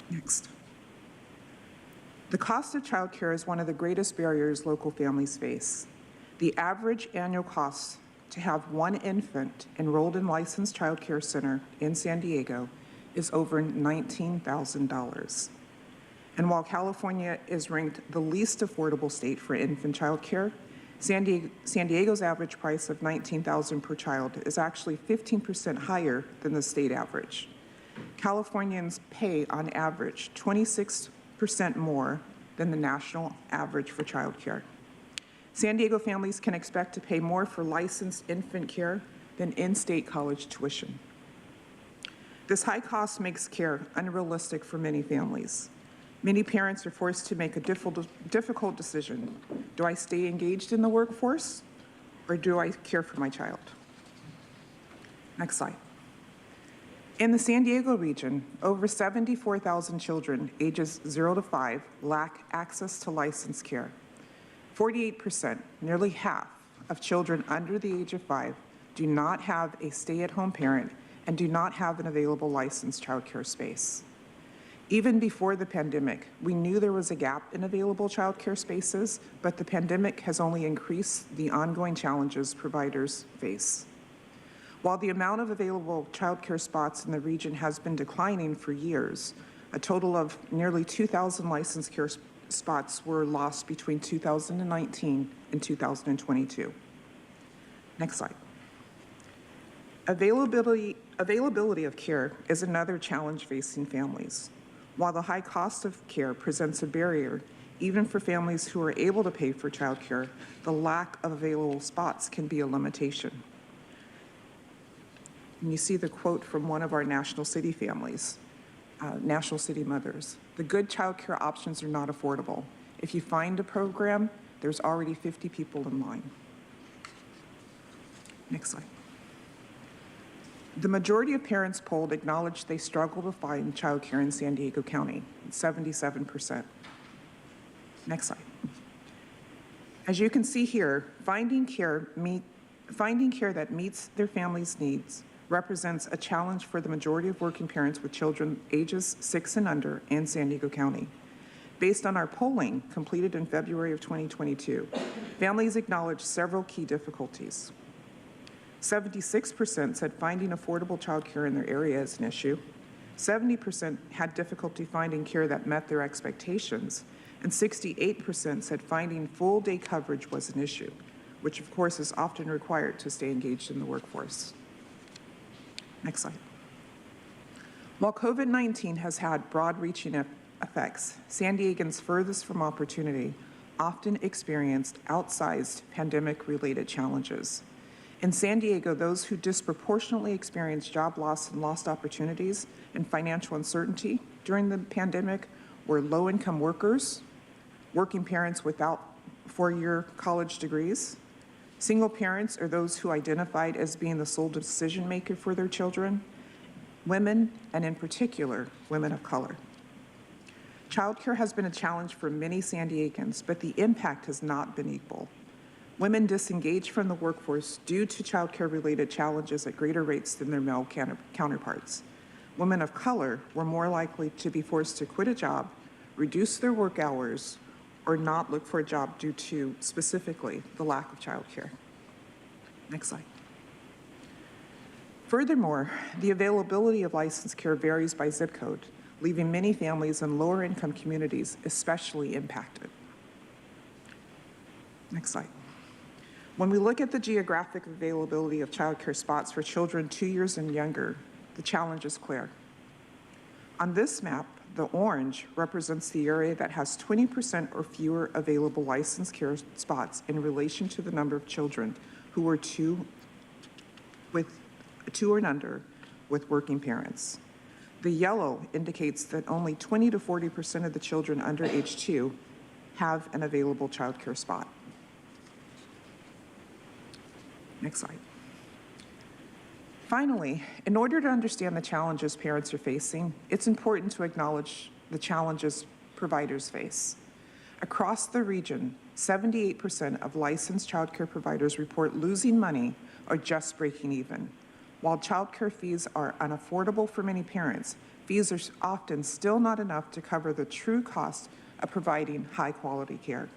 Next. The cost of childcare is one of the greatest barriers local families face. The average annual cost to have one infant enrolled in licensed child care center in San Diego is over $19,000. And while California is ranked the least affordable state for infant child care, San Diego's average price of $19,000 per child is actually 15% higher than the state average. Californians pay on average 26% more than the national average for child care. San Diego families can expect to pay more for licensed infant care than in-state college tuition. This high cost makes care unrealistic for many families. Many parents are forced to make a difficult decision. Do I stay engaged in the workforce, or do I care for my child? Next slide. In the San Diego region, over 74,000 children ages 0 to 5 lack access to licensed care. 48%, nearly half, of children under the age of 5 do not have a stay-at-home parent and do not have an available licensed child care space. Even before the pandemic, we knew there was a gap in available child care spaces, but the pandemic has only increased the ongoing challenges providers face. While the amount of available child care spots in the region has been declining for years, A total of nearly 2,000 licensed care spots were lost between 2019 and 2022. Next slide. Availability of care is another challenge facing families. While the high cost of care presents a barrier, even for families who are able to pay for childcare, the lack of available spots can be a limitation. And you see the quote from one of our National City families, National City mothers. "The good childcare options are not affordable. If you find a program, there's already 50 people in line." Next slide. The majority of parents polled acknowledged they struggle to find childcare in San Diego County, 77%. Next slide. As you can see here, finding care that meets their family's needs represents a challenge for the majority of working parents with children ages 6 and under in San Diego County. Based on our polling completed in February of 2022, families acknowledged several key difficulties. 76% said finding affordable childcare in their area is an issue. 70% had difficulty finding care that met their expectations. And 68% said finding full day coverage was an issue, which of course is often required to stay engaged in the workforce. Next slide. While COVID-19 has had broad-reaching effects, San Diegans furthest from opportunity often experienced outsized pandemic-related challenges. In San Diego, those who disproportionately experienced job loss and lost opportunities and financial uncertainty during the pandemic were low-income workers, working parents without four-year college degrees, single parents or those who identified as being the sole decision maker for their children, women, and in particular, women of color. Childcare has been a challenge for many San Diegans, but the impact has not been equal. Women disengage from the workforce due to childcare-related challenges at greater rates than their male counterparts. Women of color were more likely to be forced to quit a job, reduce their work hours, or not look for a job due to, specifically, the lack of childcare. Next slide. Furthermore, the availability of licensed care varies by zip code, leaving many families in lower income communities especially impacted. Next slide. When we look at the geographic availability of childcare spots for children 2 years and younger, the challenge is clear. On this map, the orange represents the area that has 20% or fewer available licensed care spots in relation to the number of children who are two and under with working parents. The yellow indicates that only 20 to 40% of the children under age 2 have an available childcare spot. Next slide. Finally, in order to understand the challenges parents are facing, it's important to acknowledge the challenges providers face. Across the region, 78% of licensed childcare providers report losing money or just breaking even. While childcare fees are unaffordable for many parents, fees are often still not enough to cover the true cost of providing high-quality care.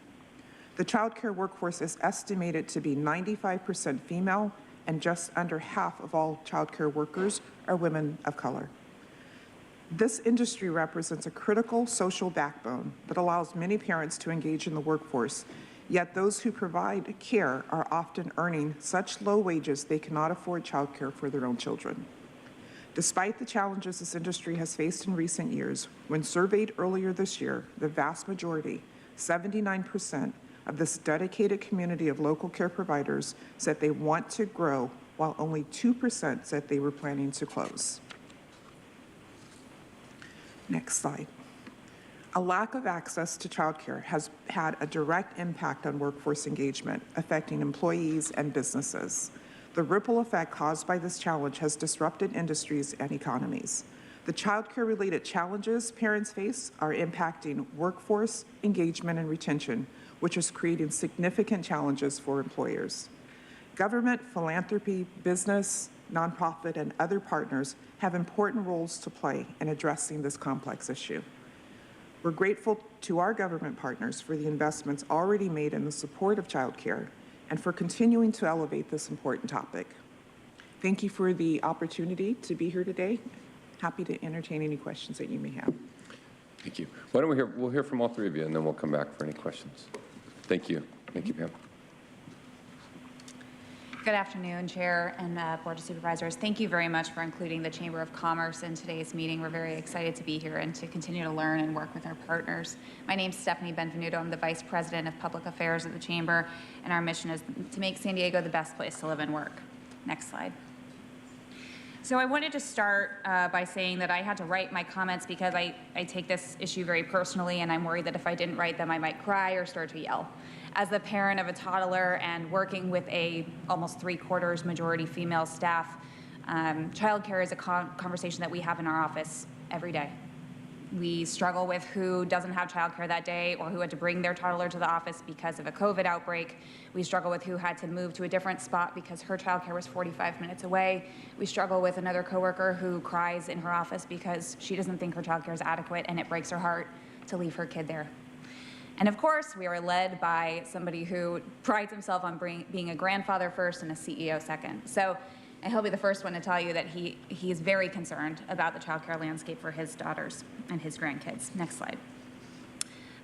The childcare workforce is estimated to be 95% female, and just under half of all childcare workers are women of color. This industry represents a critical social backbone that allows many parents to engage in the workforce, yet those who provide care are often earning such low wages they cannot afford childcare for their own children. Despite the challenges this industry has faced in recent years, when surveyed earlier this year, the vast majority, 79%, of this dedicated community of local care providers said they want to grow, while only 2% said they were planning to close. Next slide. A lack of access to childcare has had a direct impact on workforce engagement, affecting employees and businesses. The ripple effect caused by this challenge has disrupted industries and economies. The childcare-related challenges parents face are impacting workforce engagement and retention, which is creating significant challenges for employers. Government, philanthropy, business, nonprofit, and other partners have important roles to play in addressing this complex issue. We're grateful to our government partners for the investments already made in the support of childcare and for continuing to elevate this important topic. Thank you for the opportunity to be here today. Happy to entertain any questions that you may have. Thank you. Why don't we'll hear from all three of you, and then we'll come back for any questions. Thank you. Thank you, Pam. Good afternoon, Chair and Board of Supervisors. Thank you very much for including the Chamber of Commerce in today's meeting. We're very excited to be here and to continue to learn and work with our partners. My name is Stephanie Benvenuto. I'm the Vice President of Public Affairs at the Chamber, and our mission is to make San Diego the best place to live and work. Next slide. So I wanted to start by saying that I had to write my comments because I take this issue very personally, and I'm worried that if I didn't write them, I might cry or start to yell. As the parent of a toddler and working with a almost 3/4 majority female staff, childcare is a conversation that we have in our office every day. We struggle with who doesn't have childcare that day or who had to bring their toddler to the office because of a COVID outbreak. We struggle with who had to move to a different spot because her childcare was 45 minutes away. We struggle with another coworker who cries in her office because she doesn't think her childcare is adequate and it breaks her heart to leave her kid there. And of course, we are led by somebody who prides himself on being a grandfather first and a CEO second. So he'll be the first one to tell you that he is very concerned about the childcare landscape for his daughters and his grandkids. Next slide.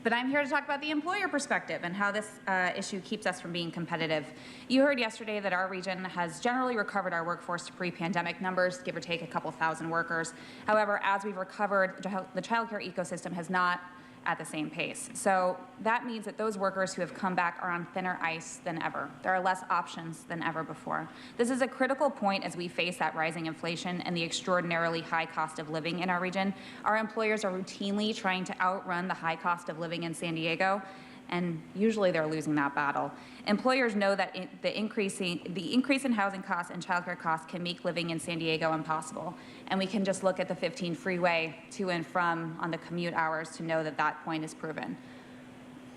But I'm here to talk about the employer perspective and how this issue keeps us from being competitive. You heard yesterday that our region has generally recovered our workforce to pre-pandemic numbers, give or take a couple thousand workers. However, as we've recovered, the childcare ecosystem has not at the same pace. So that means that those workers who have come back are on thinner ice than ever. There are less options than ever before. This is a critical point as we face that rising inflation and the extraordinarily high cost of living in our region. Our employers are routinely trying to outrun the high cost of living in San Diego, and usually they're losing that battle. Employers know that the increase in housing costs and childcare costs can make living in San Diego impossible. And we can just look at the 15 freeway to and from on the commute hours to know that that point is proven.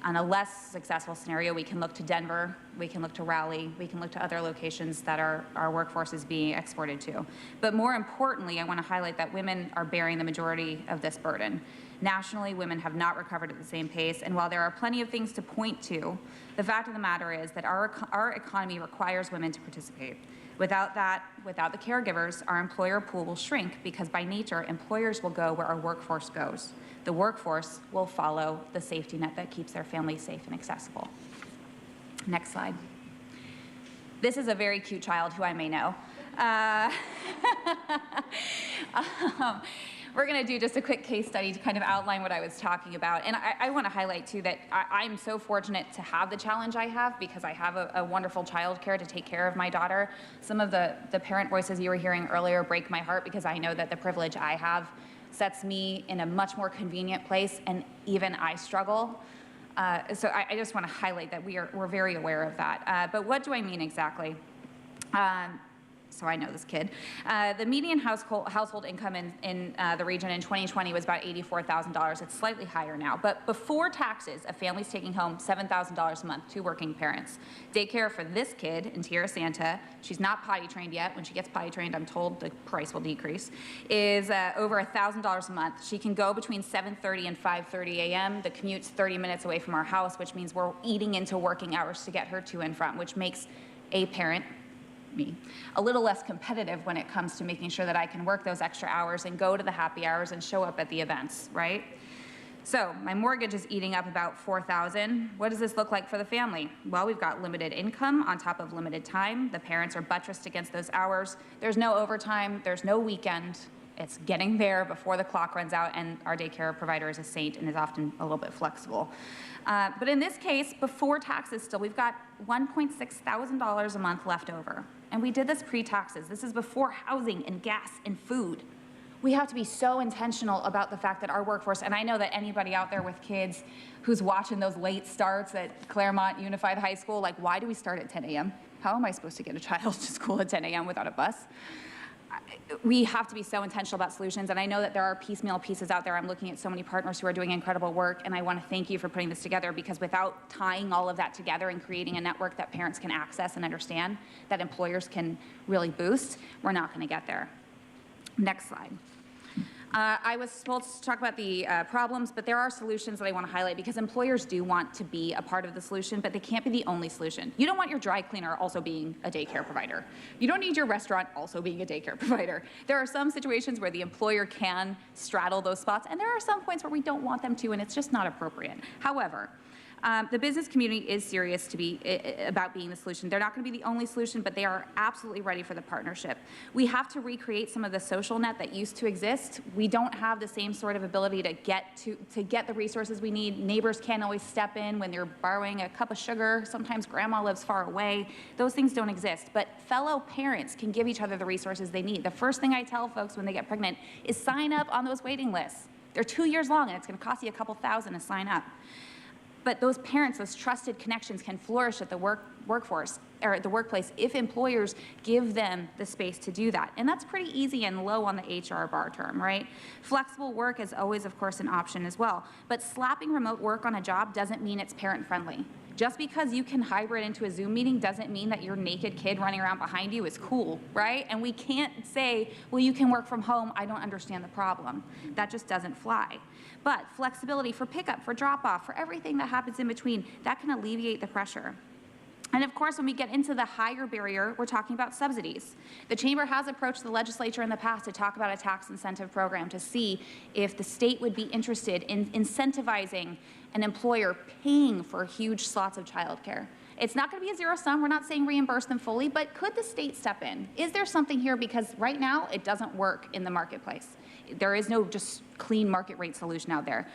On a less successful scenario, we can look to Denver, we can look to Raleigh, we can look to other locations that our workforce is being exported to. But more importantly, I want to highlight that women are bearing the majority of this burden. Nationally, women have not recovered at the same pace, and while there are plenty of things to point to, the fact of the matter is that our economy requires women to participate. Without that, without the caregivers, our employer pool will shrink because by nature, employers will go where our workforce goes. The workforce will follow the safety net that keeps their families safe and accessible. Next slide. This is a very cute child who I may know. We're going to do just a quick case study to kind of outline what I was talking about. And I want to highlight, too, that I'm so fortunate to have the challenge I have because I have a wonderful childcare to take care of my daughter. Some of the parent voices you were hearing earlier break my heart because I know that the privilege I have sets me in a much more convenient place, and even I struggle. So I just want to highlight that we're very aware of that. But what do I mean exactly? So I know this kid. The median household income in the region in 2020 was about $84,000. It's slightly higher now. But before taxes, a family's taking home $7,000 a month, 2 working parents. Daycare for this kid in Tierra Santa, she's not potty trained yet. When she gets potty trained, I'm told the price will decrease, is over $1,000 a month. She can go between 7:30 and 5:30 a.m. The commute's 30 minutes away from our house, which means we're eating into working hours to get her to and from, which makes a parent, me, a little less competitive when it comes to making sure that I can work those extra hours and go to the happy hours and show up at the events, right? So my mortgage is eating up about $4,000. What does this look like for the family? Well, we've got limited income on top of limited time. The parents are buttressed against those hours. There's no overtime. There's no weekend. It's getting there before the clock runs out, and our daycare provider is a saint and is often a little bit flexible. But in this case, before taxes still, we've got $1,600 a month left over. And we did this pre-taxes. This is before housing and gas and food. We have to be so intentional about the fact that our workforce, and I know that anybody out there with kids who's watching those late starts at Claremont Unified High School, like, why do we start at 10 a.m.? How am I supposed to get a child to school at 10 a.m. without a bus? We have to be so intentional about solutions, and I know that there are piecemeal pieces out there. I'm looking at so many partners who are doing incredible work, and I want to thank you for putting this together, because without tying all of that together and creating a network that parents can access and understand, that employers can really boost, we're not going to get there. Next slide. I was supposed to talk about the problems, but there are solutions that I want to highlight because employers do want to be a part of the solution, but they can't be the only solution. You don't want your dry cleaner also being a daycare provider. You don't need your restaurant also being a daycare provider. There are some situations where the employer can straddle those spots, and there are some points where we don't want them to, and it's just not appropriate. However, the business community is serious about being the solution. They're not going to be the only solution, but they are absolutely ready for the partnership. We have to recreate some of the social net that used to exist. We don't have the same sort of ability to get the resources we need. Neighbors can't always step in when they're borrowing a cup of sugar. Sometimes grandma lives far away. Those things don't exist, but fellow parents can give each other the resources they need. The first thing I tell folks when they get pregnant is sign up on those waiting lists. They're 2 years long, and it's going to cost you a couple thousand to sign up. But those parents, those trusted connections can flourish at the workforce or at the workplace if employers give them the space to do that. And that's pretty easy and low on the HR bar term, right? Flexible work is always, of course, an option as well. But slapping remote work on a job doesn't mean it's parent-friendly. Just because you can hybrid into a Zoom meeting doesn't mean that your naked kid running around behind you is cool, right? And we can't say, well, you can work from home. I don't understand the problem. That just doesn't fly. But flexibility for pickup, for drop-off, for everything that happens in between, that can alleviate the pressure. And of course, when we get into the higher barrier, we're talking about subsidies. The Chamber has approached the legislature in the past to talk about a tax incentive program to see if the state would be interested in incentivizing an employer paying for huge slots of childcare. It's not going to be a zero sum. We're not saying reimburse them fully, but could the state step in? Is there something here? Because right now, it doesn't work in the marketplace. There is no just clean market rate solution out there.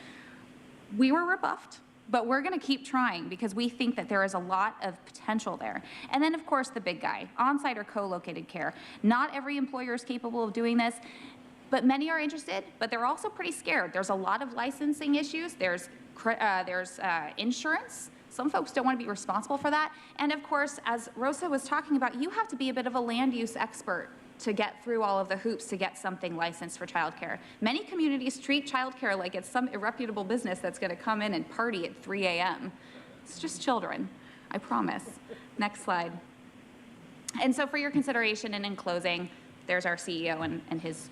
We were rebuffed, but we're going to keep trying because we think that there is a lot of potential there. And then, of course, the big guy, on-site or co-located care. Not every employer is capable of doing this, but many are interested, but they're also pretty scared. There's a lot of licensing issues. There's insurance. Some folks don't want to be responsible for that. And of course, as Rosa was talking about, you have to be a bit of a land use expert to get through all of the hoops to get something licensed for childcare. Many communities treat childcare like it's some irreputable business that's going to come in and party at 3 a.m. It's just children, I promise. Next slide. And so for your consideration and in closing, there's our CEO and his,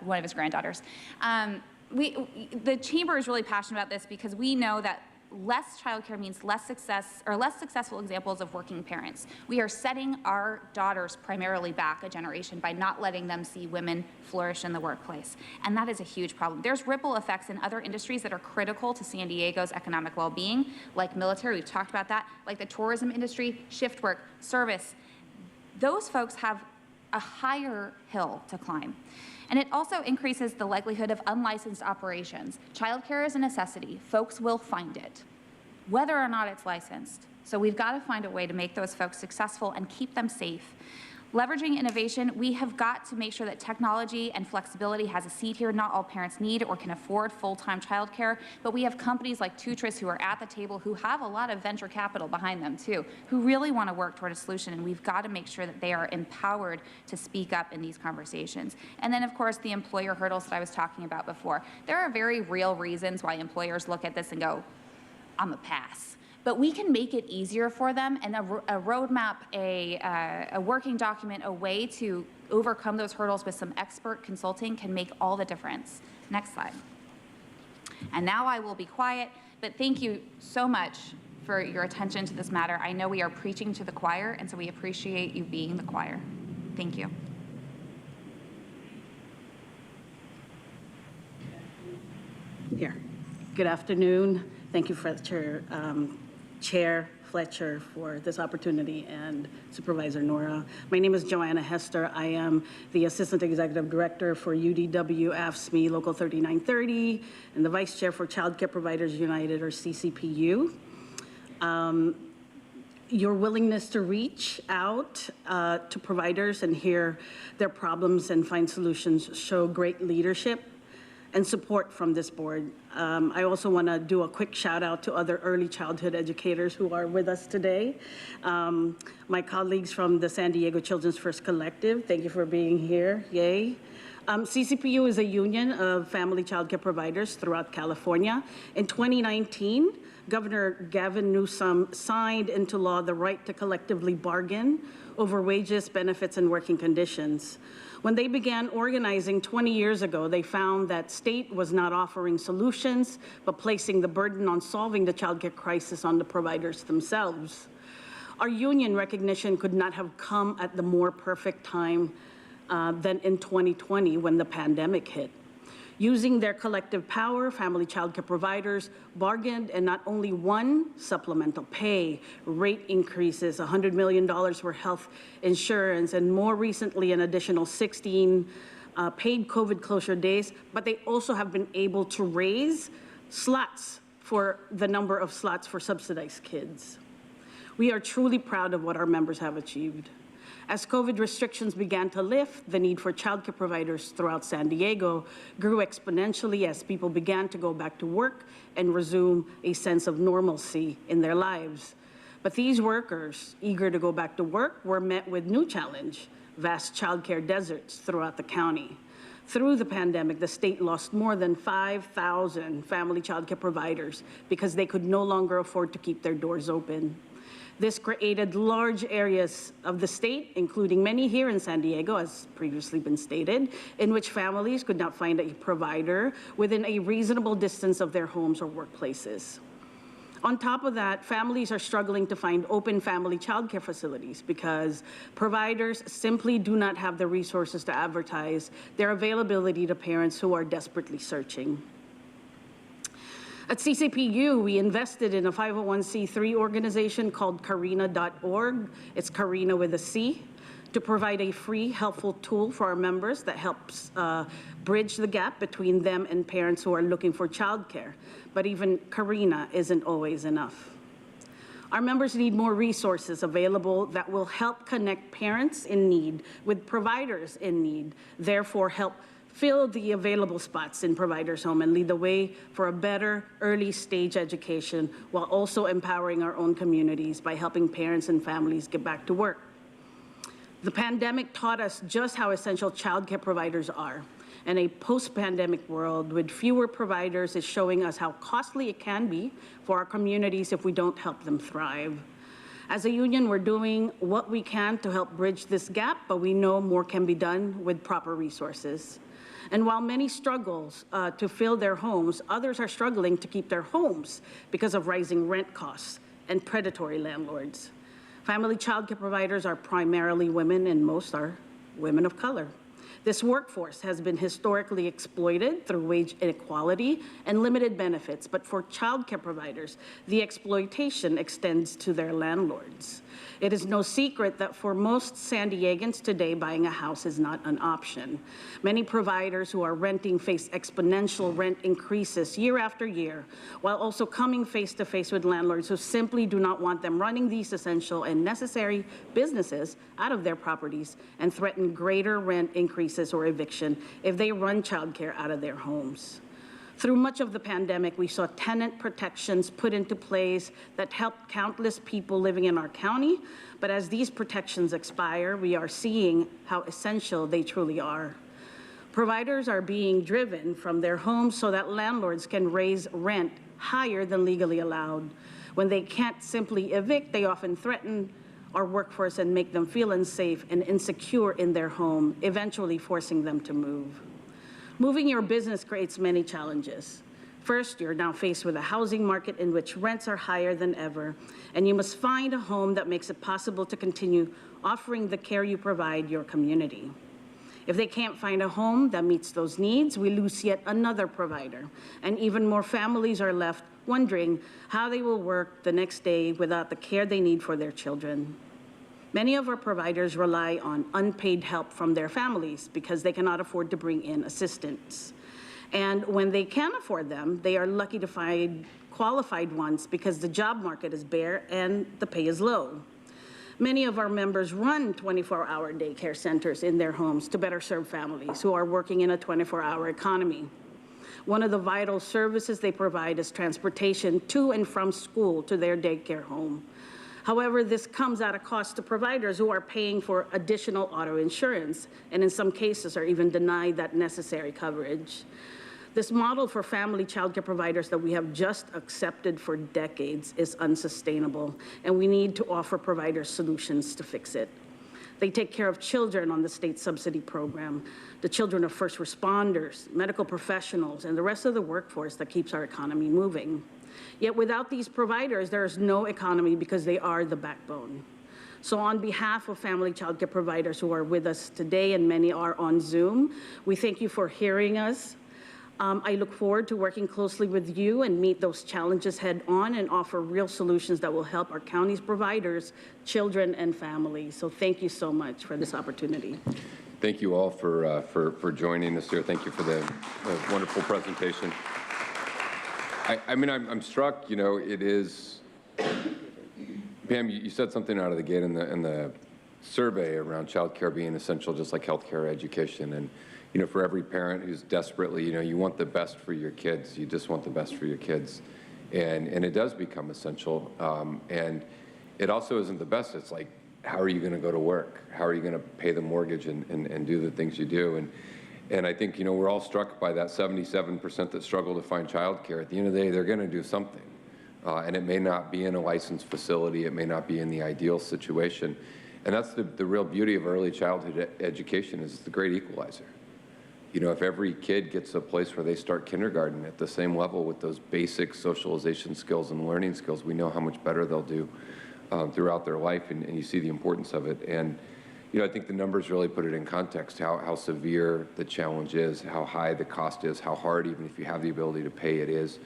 one of his granddaughters. The Chamber is really passionate about this because we know that less childcare means less success or less successful examples of working parents. We are setting our daughters primarily back a generation by not letting them see women flourish in the workplace. And that is a huge problem. There's ripple effects in other industries that are critical to San Diego's economic well-being, like military, we've talked about that, like the tourism industry, shift work, service. Those folks have a higher hill to climb. And it also increases the likelihood of unlicensed operations. Childcare is a necessity. Folks will find it, whether or not it's licensed. So we've got to find a way to make those folks successful and keep them safe. Leveraging innovation, we have got to make sure that technology and flexibility has a seat here. Not all parents need or can afford full-time childcare, but we have companies like Tutris who are at the table who have a lot of venture capital behind them too, who really want to work toward a solution, and we've got to make sure that they are empowered to speak up in these conversations. And then, of course, the employer hurdles that I was talking about before. There are very real reasons why employers look at this and go, I'm a pass. But we can make it easier for them, and a roadmap, a working document, a way to overcome those hurdles with some expert consulting can make all the difference. Next slide. And now I will be quiet, but thank you so much for your attention to this matter. I know we are preaching to the choir, and so we appreciate you being the choir. Thank you. Here. Good afternoon. Thank you, Chair Fletcher, for this opportunity, and Supervisor Nora. My name is Joanna Hester. I am the Assistant Executive Director for UDW AFSCME Local 3930 and the Vice Chair for Child Care Providers United, or CCPU. Your willingness to reach out to providers and hear their problems and find solutions show great leadership and support from this board. I also want to do a quick shout out to other early childhood educators who are with us today. My colleagues from the San Diego Children's First Collective, thank you for being here, yay. CCPU is a union of family child care providers throughout California. In 2019, Governor Gavin Newsom signed into law the right to collectively bargain over wages, benefits, and working conditions. When they began organizing 20 years ago, they found that state was not offering solutions, but placing the burden on solving the childcare crisis on the providers themselves. Our union recognition could not have come at the more perfect time than in 2020 when the pandemic hit. Using their collective power, family childcare providers bargained and not only won supplemental pay, rate increases, $100 million for health insurance, and more recently an additional 16 paid COVID closure days, but they also have been able to raise slots for the number of slots for subsidized kids. We are truly proud of what our members have achieved. As COVID restrictions began to lift, the need for childcare providers throughout San Diego grew exponentially as people began to go back to work and resume a sense of normalcy in their lives. But these workers, eager to go back to work, were met with new challenge, vast childcare deserts throughout the county. Through the pandemic, the state lost more than 5,000 family childcare providers because they could no longer afford to keep their doors open. This created large areas of the state, including many here in San Diego, as previously been stated, in which families could not find a provider within a reasonable distance of their homes or workplaces. On top of that, families are struggling to find open family childcare facilities because providers simply do not have the resources to advertise their availability to parents who are desperately searching. At CCPU, we invested in a 501c3 organization called Carina.org. It's Carina with a C, to provide a free, helpful tool for our members that helps bridge the gap between them and parents who are looking for childcare. But even Carina isn't always enough. Our members need more resources available that will help connect parents in need with providers in need, therefore help fill the available spots in providers' home and lead the way for a better early stage education while also empowering our own communities by helping parents and families get back to work. The pandemic taught us just how essential childcare providers are. And a post-pandemic world with fewer providers is showing us how costly it can be for our communities if we don't help them thrive. As a union, we're doing what we can to help bridge this gap, but we know more can be done with proper resources. And while many struggle to fill their homes, others are struggling to keep their homes because of rising rent costs and predatory landlords. Family childcare providers are primarily women, and most are women of color. This workforce has been historically exploited through wage inequality and limited benefits, but for childcare providers, the exploitation extends to their landlords. It is no secret that for most San Diegans today, buying a house is not an option. Many providers who are renting face exponential rent increases year after year, while also coming face to face with landlords who simply do not want them running these essential and necessary businesses out of their properties and threaten greater rent increases or eviction if they run childcare out of their homes. Through much of the pandemic, we saw tenant protections put into place that helped countless people living in our county, but as these protections expire, we are seeing how essential they truly are. Providers are being driven from their homes so that landlords can raise rent higher than legally allowed. When they can't simply evict, they often threaten our workforce and make them feel unsafe and insecure in their home, eventually forcing them to move. Moving your business creates many challenges. First, you're now faced with a housing market in which rents are higher than ever, and you must find a home that makes it possible to continue offering the care you provide your community. If they can't find a home that meets those needs, we lose yet another provider, and even more families are left wondering how they will work the next day without the care they need for their children. Many of our providers rely on unpaid help from their families because they cannot afford to bring in assistants. And when they can afford them, they are lucky to find qualified ones because the job market is bare and the pay is low. Many of our members run 24-hour daycare centers in their homes to better serve families who are working in a 24-hour economy. One of the vital services they provide is transportation to and from school to their daycare home. However, this comes at a cost to providers who are paying for additional auto insurance, and in some cases are even denied that necessary coverage. This model for family childcare providers that we have just accepted for decades is unsustainable, and we need to offer providers solutions to fix it. They take care of children on the state subsidy program, the children of first responders, medical professionals, and the rest of the workforce that keeps our economy moving. Yet without these providers, there is no economy because they are the backbone. So on behalf of family child care providers who are with us today, and many are on Zoom, we thank you for hearing us. I look forward to working closely with you and meet those challenges head on and offer real solutions that will help our county's providers, children, and families. So thank you so much for this opportunity. Thank you all for joining us here. Thank you for the wonderful presentation. I mean, I'm struck, you know, it is, Pam, you said something out of the gate in the survey around child care being essential, just like healthcare, education, and, you know, for every parent who's desperately, you know, you want the best for your kids. You just want the best for your kids. And it does become essential. And it also isn't the best. It's like, how are you going to go to work? How are you going to pay the mortgage and do the things you do? And I think, you know, we're all struck by that 77% that struggle to find child care. At the end of the day, they're going to do something. And it may not be in a licensed facility. It may not be in the ideal situation. And that's the real beauty of early childhood education, is it's the great equalizer. You know, if every kid gets a place where they start kindergarten at the same level with those basic socialization skills and learning skills, we know how much better they'll do throughout their life, and you see the importance of it. And, you know, I think the numbers really put it in context, how severe the challenge is, how high the cost is, how hard, even if you have the ability to pay, it is,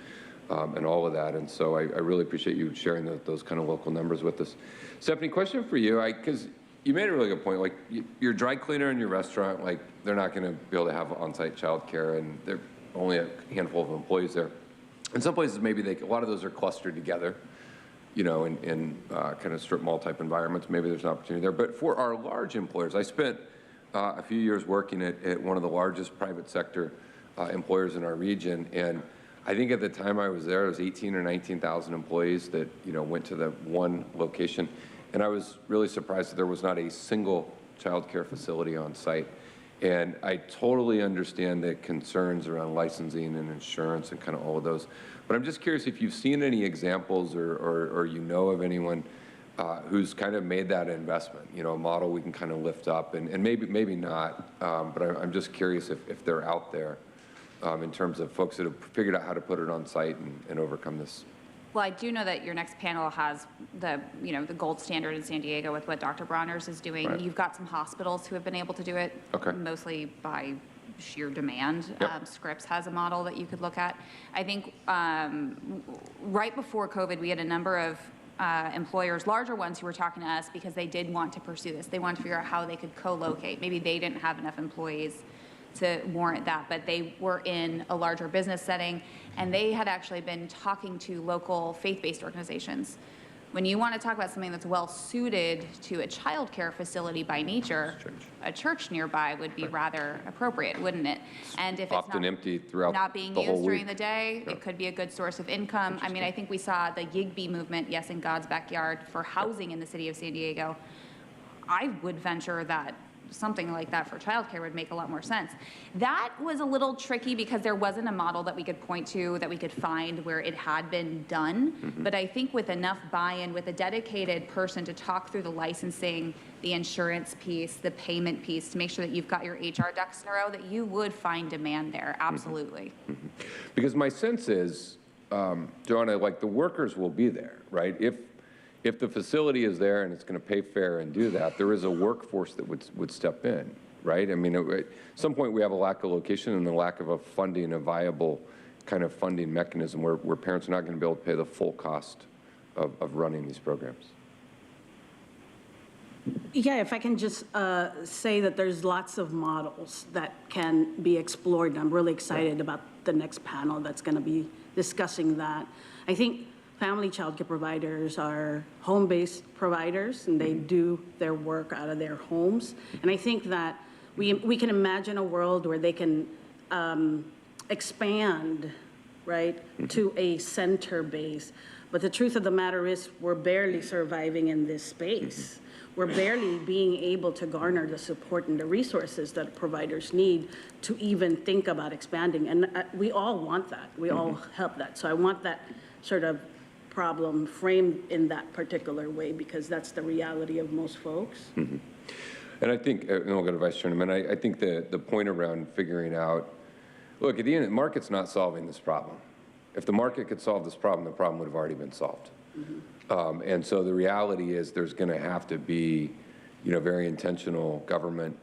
and all of that. And so I really appreciate you sharing those kind of local numbers with us. Stephanie, question for you, because you made a really good point. Like, your dry cleaner in your restaurant, like, they're not going to be able to have on-site child care, and there are only a handful of employees there. In some places, maybe a lot of those are clustered together, you know, in kind of strip mall type environments. Maybe there's an opportunity there. But for our large employers, I spent a few years working at one of the largest private sector employers in our region, and I think at the time I was there, it was 18 or 19,000 employees that, you know, went to the one location. And I was really surprised that there was not a single child care facility on site. And I totally understand the concerns around licensing and insurance and kind of all of those. But I'm just curious if you've seen any examples or you know of anyone who's kind of made that investment, you know, a model we can kind of lift up, and maybe not, but I'm just curious if they're out there in terms of folks that have figured out how to put it on site and overcome this. Well, I do know that your next panel has the gold standard in San Diego with what Dr. Bronner's is doing. Right. You've got some hospitals who have been able to do it, mostly by sheer demand. Yep. Scripps has a model that you could look at. I think right before COVID, we had a number of employers, larger ones, who were talking to us because they did want to pursue this. They wanted to figure out how they could co-locate. Maybe they didn't have enough employees to warrant that, but they were in a larger business setting, and they had actually been talking to local faith-based organizations. When you want to talk about something that's well suited to a child care facility by nature, a church nearby would be rather appropriate, wouldn't it? And if often it's empty throughout not being the whole used during week. the day, it could be a good source of income. I mean, I think we saw the Yigby movement, Yes in God's Backyard, for housing in the city of San Diego. I would venture that something like that for childcare would make a lot more sense. That was a little tricky because there wasn't a model that we could point to, that we could find where it had been done. But I think with enough buy-in, with a dedicated person to talk through the licensing, the insurance piece, the payment piece, to make sure that you've got your HR ducks in a row, that you would find demand there, absolutely. Because my sense is, Joanna, like, the workers will be there, right? If the facility is there and it's going to pay fair and do that, there is a workforce that would step in, right? I mean, at some point we have a lack of location and the lack of a viable kind of funding mechanism where parents are not going to be able to pay the full cost of running these programs. Yeah, if I can just say that there's lots of models that can be explored, and I'm really excited about the next panel that's going to be discussing that. I think family child care providers are home-based providers, and they do their work out of their homes. And I think that we can imagine a world where they can expand, right, to a center base. But the truth of the matter is we're barely surviving in this space. We're barely being able to garner the support and the resources that providers need to even think about expanding. And we all want that. We all help that. So I want that sort of problem framed in that particular way, because that's the reality of most folks. And I think, and we'll go to Vice Chairman, I think the point around figuring out, look, at the end, the market's not solving this problem. If the market could solve this problem, the problem would have already been solved. And so the reality is there's going to have to be, very intentional government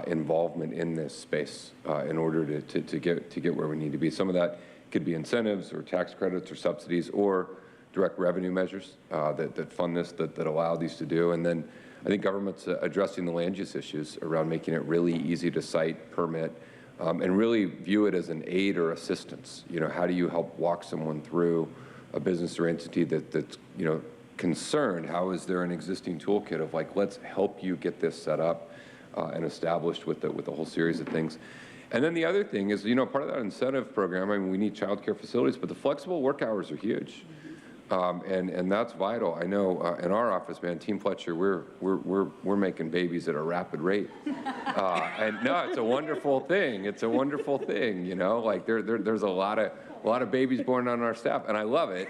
involvement in this space in order to get where we need to be. Some of that could be incentives or tax credits or subsidies or direct revenue measures that fund this, that allow these to do. And then I think government's addressing the land use issues around making it really easy to site, permit, and really view it as an aid or assistance. How do you help walk someone through a business or entity that's concerned? How is there an existing toolkit of like, let's help you get this set up and established with a whole series of things. And then the other thing is, part of that incentive program, I mean, we need child care facilities, but the flexible work hours are huge. And that's vital. I know in our office, man, Team Fletcher, we're making babies at a rapid rate. And no, it's a wonderful thing. It's a wonderful thing, like there's a lot of babies born on our staff, and I love it.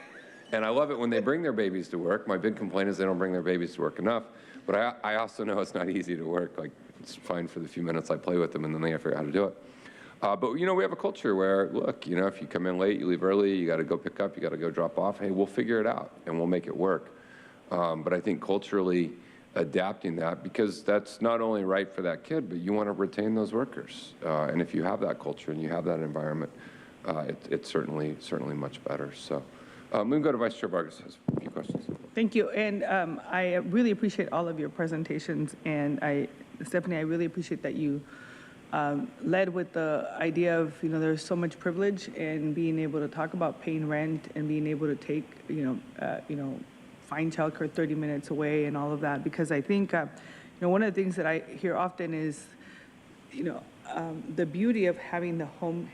And I love it when they bring their babies to work. My big complaint is they don't bring their babies to work enough. But I also know it's not easy to work. Like, it's fine for the few minutes I play with them, and then they have to figure out how to do it. But, we have a culture where, look, if you come in late, you leave early, you got to go pick up, you got to go drop off. Hey, we'll figure it out, and we'll make it work. But I think culturally adapting that, because that's not only right for that kid, but you want to retain those workers. And if you have that culture and you have that environment, it's certainly much better. So we can go to Vice Chair Vargas, has a few questions. Thank you. And I really appreciate all of your presentations. And Stephanie, I really appreciate that you led with the idea of, there's so much privilege in being able to talk about paying rent and being able to take, find childcare 30 minutes away and all of that. Because I think, one of the things that I hear often is, the beauty of having the home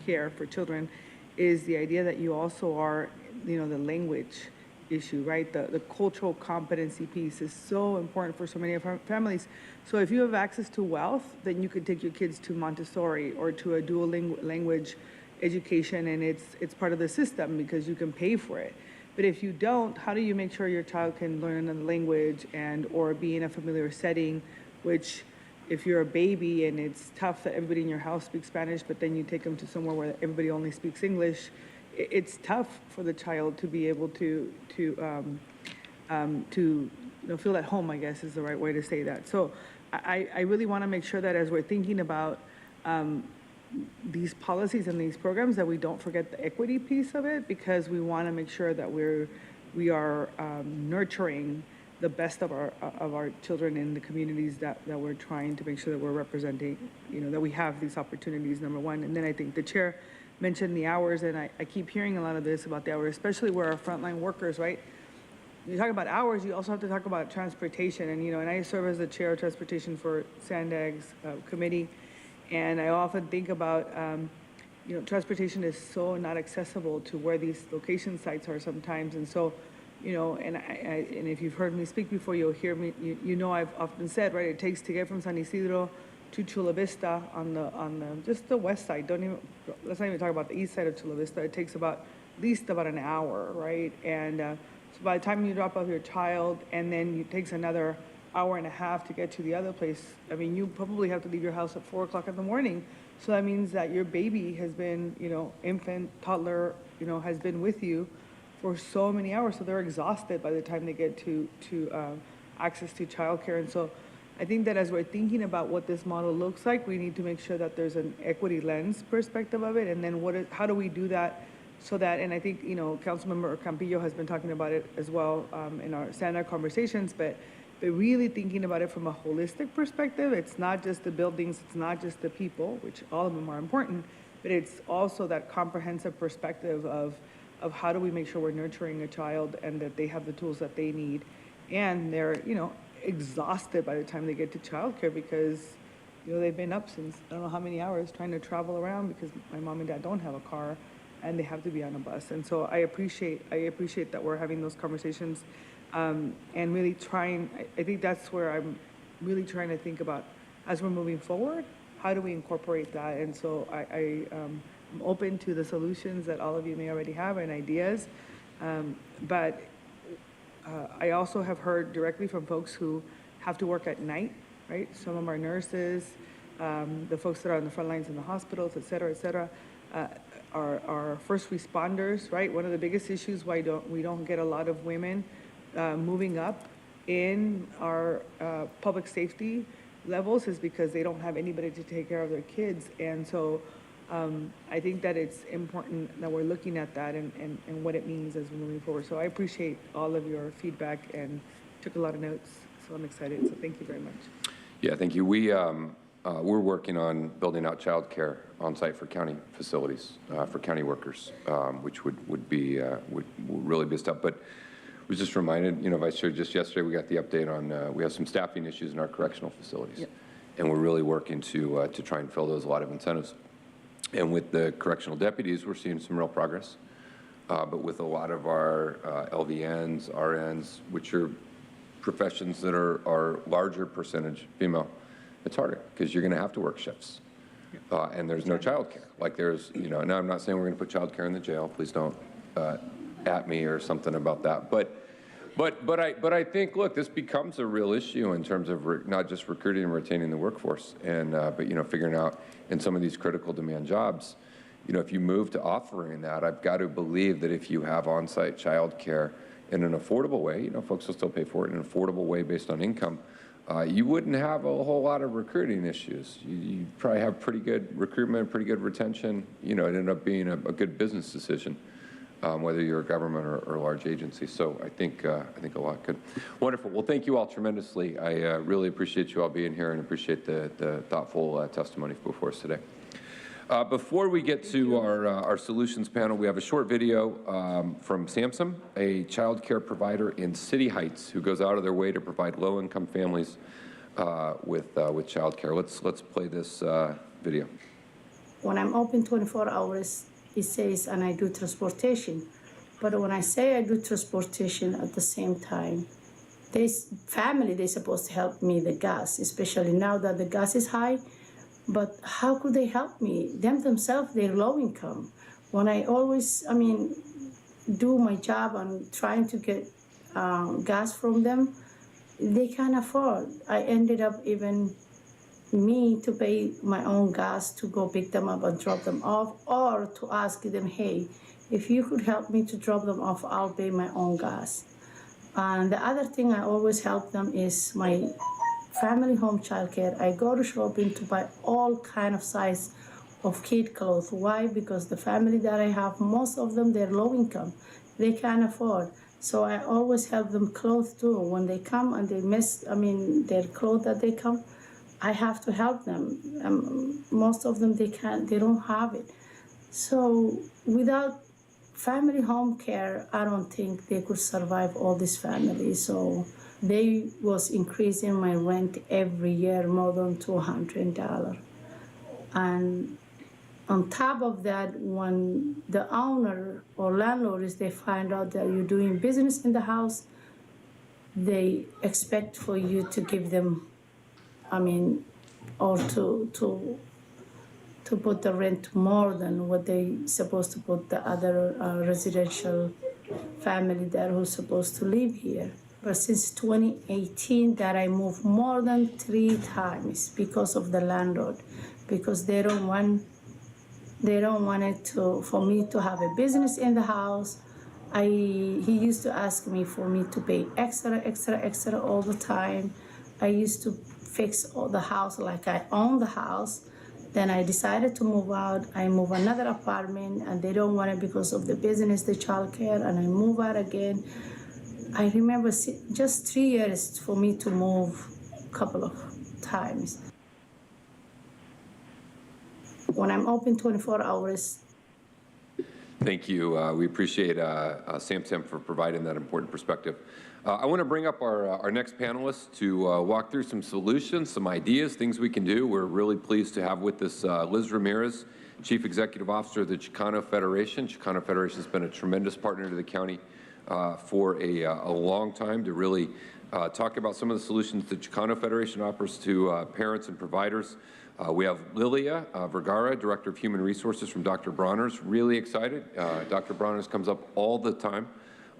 care for children is the idea that you also are, the language issue, right? The cultural competency piece is so important for so many of our families. So if you have access to wealth, then you could take your kids to Montessori or to a dual language education, and it's part of the system because you can pay for it. But if you don't, how do you make sure your child can learn another language or be in a familiar setting, which if you're a baby and it's tough that everybody in your house speaks Spanish, but then you take them to somewhere where everybody only speaks English, it's tough for the child to be able to feel at home, I guess is the right way to say that. So I really want to make sure that as we're thinking about these policies and these programs, that we don't forget the equity piece of it, because we want to make sure that we are nurturing the best of our children in the communities that we're trying to make sure that we're representing, that we have these opportunities, number one. And then I think the chair mentioned the hours, and I keep hearing a lot of this about the hours, especially where our frontline workers, right? You talk about hours, you also have to talk about transportation. And, and I serve as the chair of transportation for Sandag's committee. And I often think about, transportation is so not accessible to where these location sites are sometimes. And so, and if you've heard me speak before, you'll hear me, I've often said, right, it takes to get from San Isidro to Chula Vista on the just the west side. Let's not even talk about the east side of Chula Vista. It takes at least about an hour, right? And so by the time you drop off your child, and then it takes another hour and a half to get to the other place, I mean, you probably have to leave your house at 4 o'clock in the morning. So that means that your baby has been, infant, toddler, has been with you for so many hours. So they're exhausted by the time they get to access to childcare. And so I think that as we're thinking about what this model looks like, we need to make sure that there's an equity lens perspective of it. And then how do we do that so that, and I think, Councilmember Campillo has been talking about it as well in our standard conversations, but really thinking about it from a holistic perspective. It's not just the buildings, it's not just the people, which all of them are important, but it's also that comprehensive perspective of how do we make sure we're nurturing a child and that they have the tools that they need. And they're, exhausted by the time they get to childcare because, they've been up since I don't know how many hours trying to travel around because my mom and dad don't have a car and they have to be on a bus. And so I appreciate that we're having those conversations and really trying, I think that's where I'm really trying to think about as we're moving forward, how do we incorporate that? And so I'm open to the solutions that all of you may already have and ideas, but I also have heard directly from folks who have to work at night, right? Some of our nurses, the folks that are on the front lines in the hospitals, et cetera, our first responders, right? One of the biggest issues why we don't get a lot of women moving up in our public safety levels is because they don't have anybody to take care of their kids. And so I think that it's important that we're looking at that and what it means as we're moving forward. So I appreciate all of your feedback and took a lot of notes. So I'm excited. So thank you very much. Yeah, thank you. We're working on building out childcare on site for county facilities, for county workers, which would really be a step. But I was just reminded, Vice Chair, just yesterday we got the update on, we have some staffing issues in our correctional facilities. Yep. And we're really working to try and fill those, a lot of incentives. And with the correctional deputies, we're seeing some real progress. But with a lot of our LVNs, RNs, which are professions that are larger percentage female, it's harder because you're going to have to work shifts. And there's no childcare. Like there's, now I'm not saying we're going to put childcare in the jail. Please don't at me or something about that. But I think, look, this becomes a real issue in terms of not just recruiting and retaining the workforce, and but figuring out in some of these critical demand jobs, if you move to offering that, I've got to believe that if you have on-site childcare in an affordable way, folks will still pay for it in an affordable way based on income. You wouldn't have a whole lot of recruiting issues. You probably have pretty good recruitment, pretty good retention. It ended up being a good business decision. Whether you're a government or a large agency. So I think a lot could. Wonderful. Well, thank you all tremendously. I really appreciate you all being here and appreciate the thoughtful testimony before us today. Before we get to our solutions panel, we have a short video from Samsung, a child care provider in City Heights who goes out of their way to provide low-income families with child care. Let's play this video. When I'm open 24 hours, it says, and I do transportation. But when I say I do transportation at the same time, this family, they're supposed to help me the gas, especially now that the gas is high. But how could they help me? Themselves, they're low income. When I always, do my job and trying to get gas from them, they can't afford. I ended up even me to pay my own gas to go pick them up and drop them off, or to ask them, hey, if you could help me to drop them off, I'll pay my own gas. And the other thing I always help them is my family home childcare. I go to shopping to buy all kind of size of kid clothes. Why? Because the family that I have, most of them, they're low income. They can't afford. So I always help them clothes too. When they come and they miss, their clothes that they come, I have to help them. Most of them, they don't have it. So without family home care, I don't think they could survive all these families. So they was increasing my rent every year more than $200. And on top of that, when the owner or landlord is, they find out that you're doing business in the house, they expect for you to give them, or to put the rent more than what they supposed to put the other residential family there who's supposed to live here. But since 2018 that I moved more than 3 times because of the landlord, because they don't want it for me to have a business in the house. He used to ask me for me to pay extra all the time. I used to fix all the house like I own the house. Then I decided to move out. I move another apartment, and they don't want it because of the business, the childcare, and I move out again. I remember just 3 years for me to move a couple of times. When I'm open 24 hours. Thank you. We appreciate Samsung for providing that important perspective. I want to bring up our next panelists to walk through some solutions, some ideas, things we can do. We're really pleased to have with us Liz Ramirez, Chief Executive Officer of the Chicano Federation. Chicano Federation has been a tremendous partner to the county for a long time to really talk about some of the solutions the Chicano Federation offers to parents and providers. We have Lilia Vergara, Director of Human Resources from Dr. Bronner's. Really excited. Dr. Bronner's comes up all the time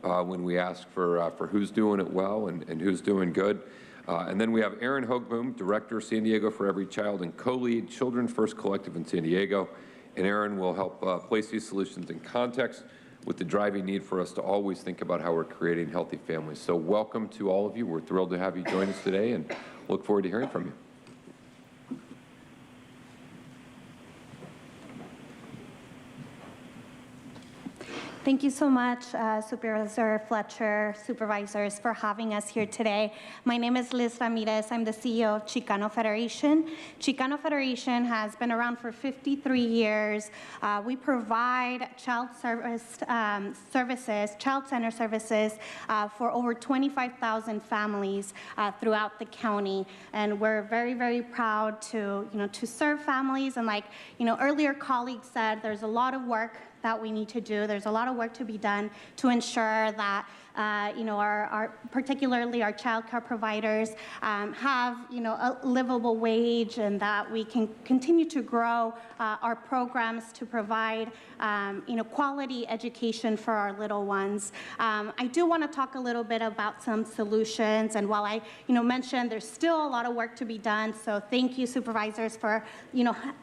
when we ask for who's doing it well and who's doing good. And then we have Aaron Hoagboom, Director, San Diego for Every Child, and co-lead Children First Collective in San Diego. And Aaron will help place these solutions in context with the driving need for us to always think about how we're creating healthy families. So welcome to all of you. We're thrilled to have you join us today and look forward to hearing from you. Thank you so much, Supervisor Fletcher, supervisors, for having us here today. My name is Liz Ramirez. I'm the CEO of Chicano Federation. Chicano Federation has been around for 53 years. We provide child-centered services for over 25,000 families throughout the county, and we're very, very proud to serve families. And like earlier colleagues said, there's a lot of work that we need to do. There's a lot of work to be done to ensure that particularly our child care providers have a livable wage, and that we can continue to grow our programs to provide quality education for our little ones. I do want to talk a little bit about some solutions, and while I mentioned there's still a lot of work to be done, so thank you, supervisors, for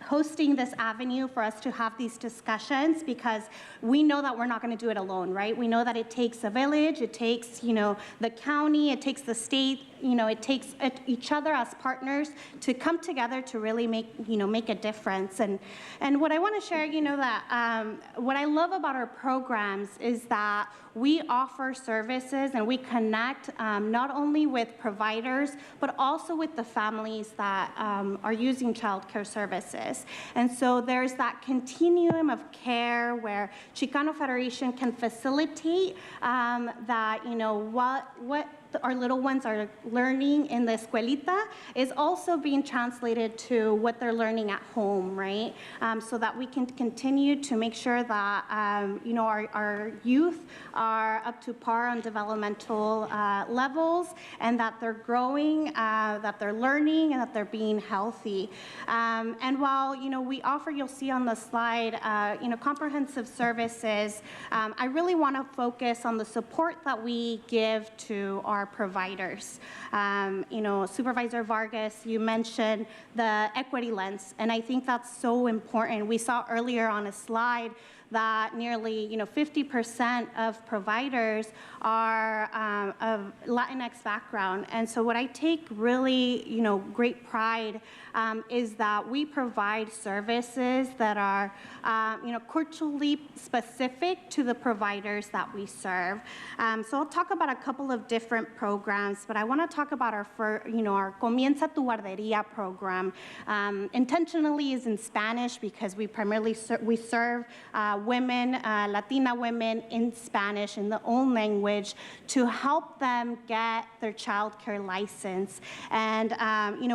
hosting this avenue for us to have these discussions, because we know that we're not going to do it alone, right? We know that it takes a village. It takes, the county, it takes the state, it takes each other as partners to come together to really make a difference. And what I want to share, that what I love about our programs is that we offer services and we connect not only with providers, but also with the families that are using child care services. And so there's that continuum of care where Chicano Federation can facilitate that, what our little ones are learning in the escuelita is also being translated to what they're learning at home, right? So that we can continue to make sure that our youth are up to par on developmental levels, and that they're growing, that they're learning, and that they're being healthy. And while we offer, you'll see on the slide, comprehensive services, I really want to focus on the support that we give to our providers. Supervisor Vargas, you mentioned the equity lens, and I think that's so important. We saw earlier on a slide that nearly 50% of providers are of Latinx background. And so what I take really great pride is that we provide services that are culturally specific to the providers that we serve. So I'll talk about a couple of different programs, but I want to talk about our Comienza tu Guardería program. Intentionally is in Spanish because we primarily serve women, Latina women in Spanish in their own language to help them get their child care license. And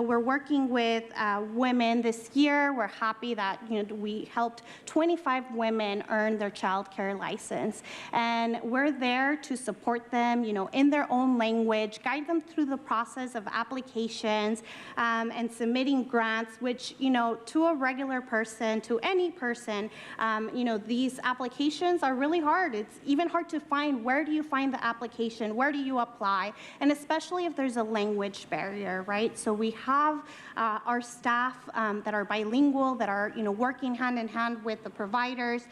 we're working with women this year. We're happy that we helped 25 women earn their child care license. And we're there to support them in their own language, guide them through the process of applications and submitting grants, which to a regular person, to any person, these applications are really hard. It's even hard to find, where do you find the application? Where do you apply? And especially if there's a language barrier, right? So we have our staff that are bilingual, that are working hand in hand with the providers,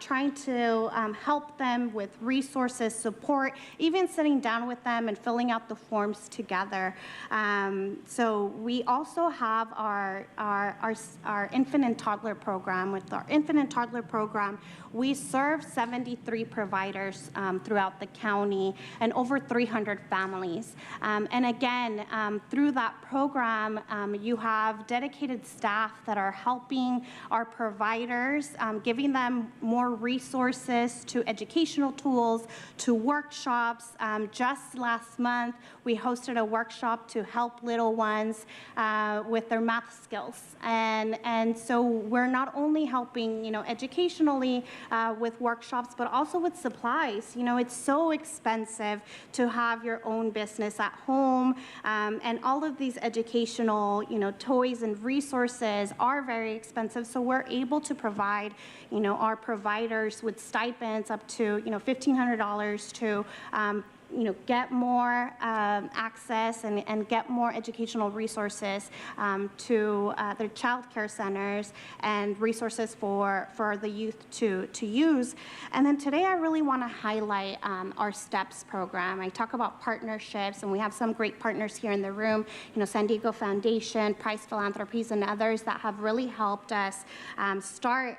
trying to help them with resources, support, even sitting down with them and filling out the forms together. So we also have our infant and toddler program. With our infant and toddler program, we serve 73 providers throughout the county and over 300 families. And again, through that program, you have dedicated staff that are helping our providers, giving them more resources to educational tools, to workshops. Just last month, we hosted a workshop to help little ones with their math skills. And so we're not only helping, educationally only with workshops, but also with supplies. You know, it's so expensive to have your own business at home, and all of these educational, you know, toys and resources are very expensive. So we're able to provide, you know, our providers with stipends up to, you know, $1,500 to you know, get more access and get more educational resources to their child care centers and resources for the youth to use. And then today I really want to highlight our STEPS program. I talk about partnerships, and we have some great partners here in the room, you know, San Diego Foundation, Price Philanthropies, and others that have really helped us start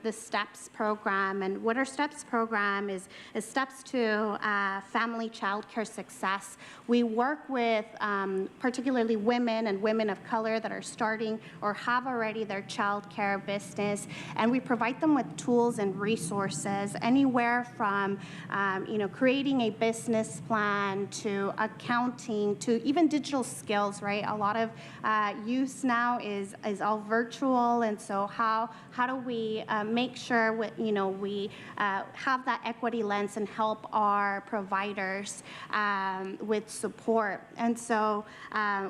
the STEPS program. And what our STEPS program is steps to family child care success. We work with particularly women and women of color that are starting or have already their child care business, and we provide them with tools and resources, anywhere from you know, creating a business plan to accounting to even digital skills, right? A lot of use now is all virtual, and so how do we make sure you know, we have that equity lens and help our providers with support. And so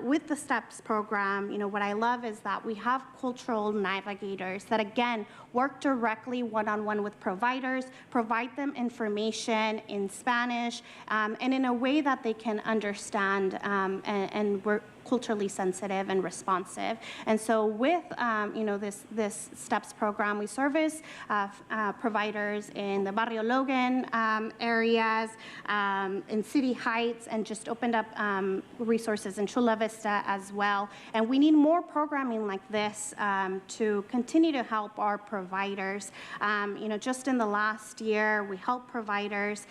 with the STEPS program, you know, what I love is that we have cultural navigators that, again, work directly one-on-one with providers, provide them information in Spanish, and in a way that they can understand, and we're culturally sensitive and responsive. And so with you know, this STEPS program, we service providers in the Barrio Logan areas, in City Heights, and just opened up resources in Chula Vista as well. And we need more programming like this to continue to help our providers. You know, just in the last year, we helped providers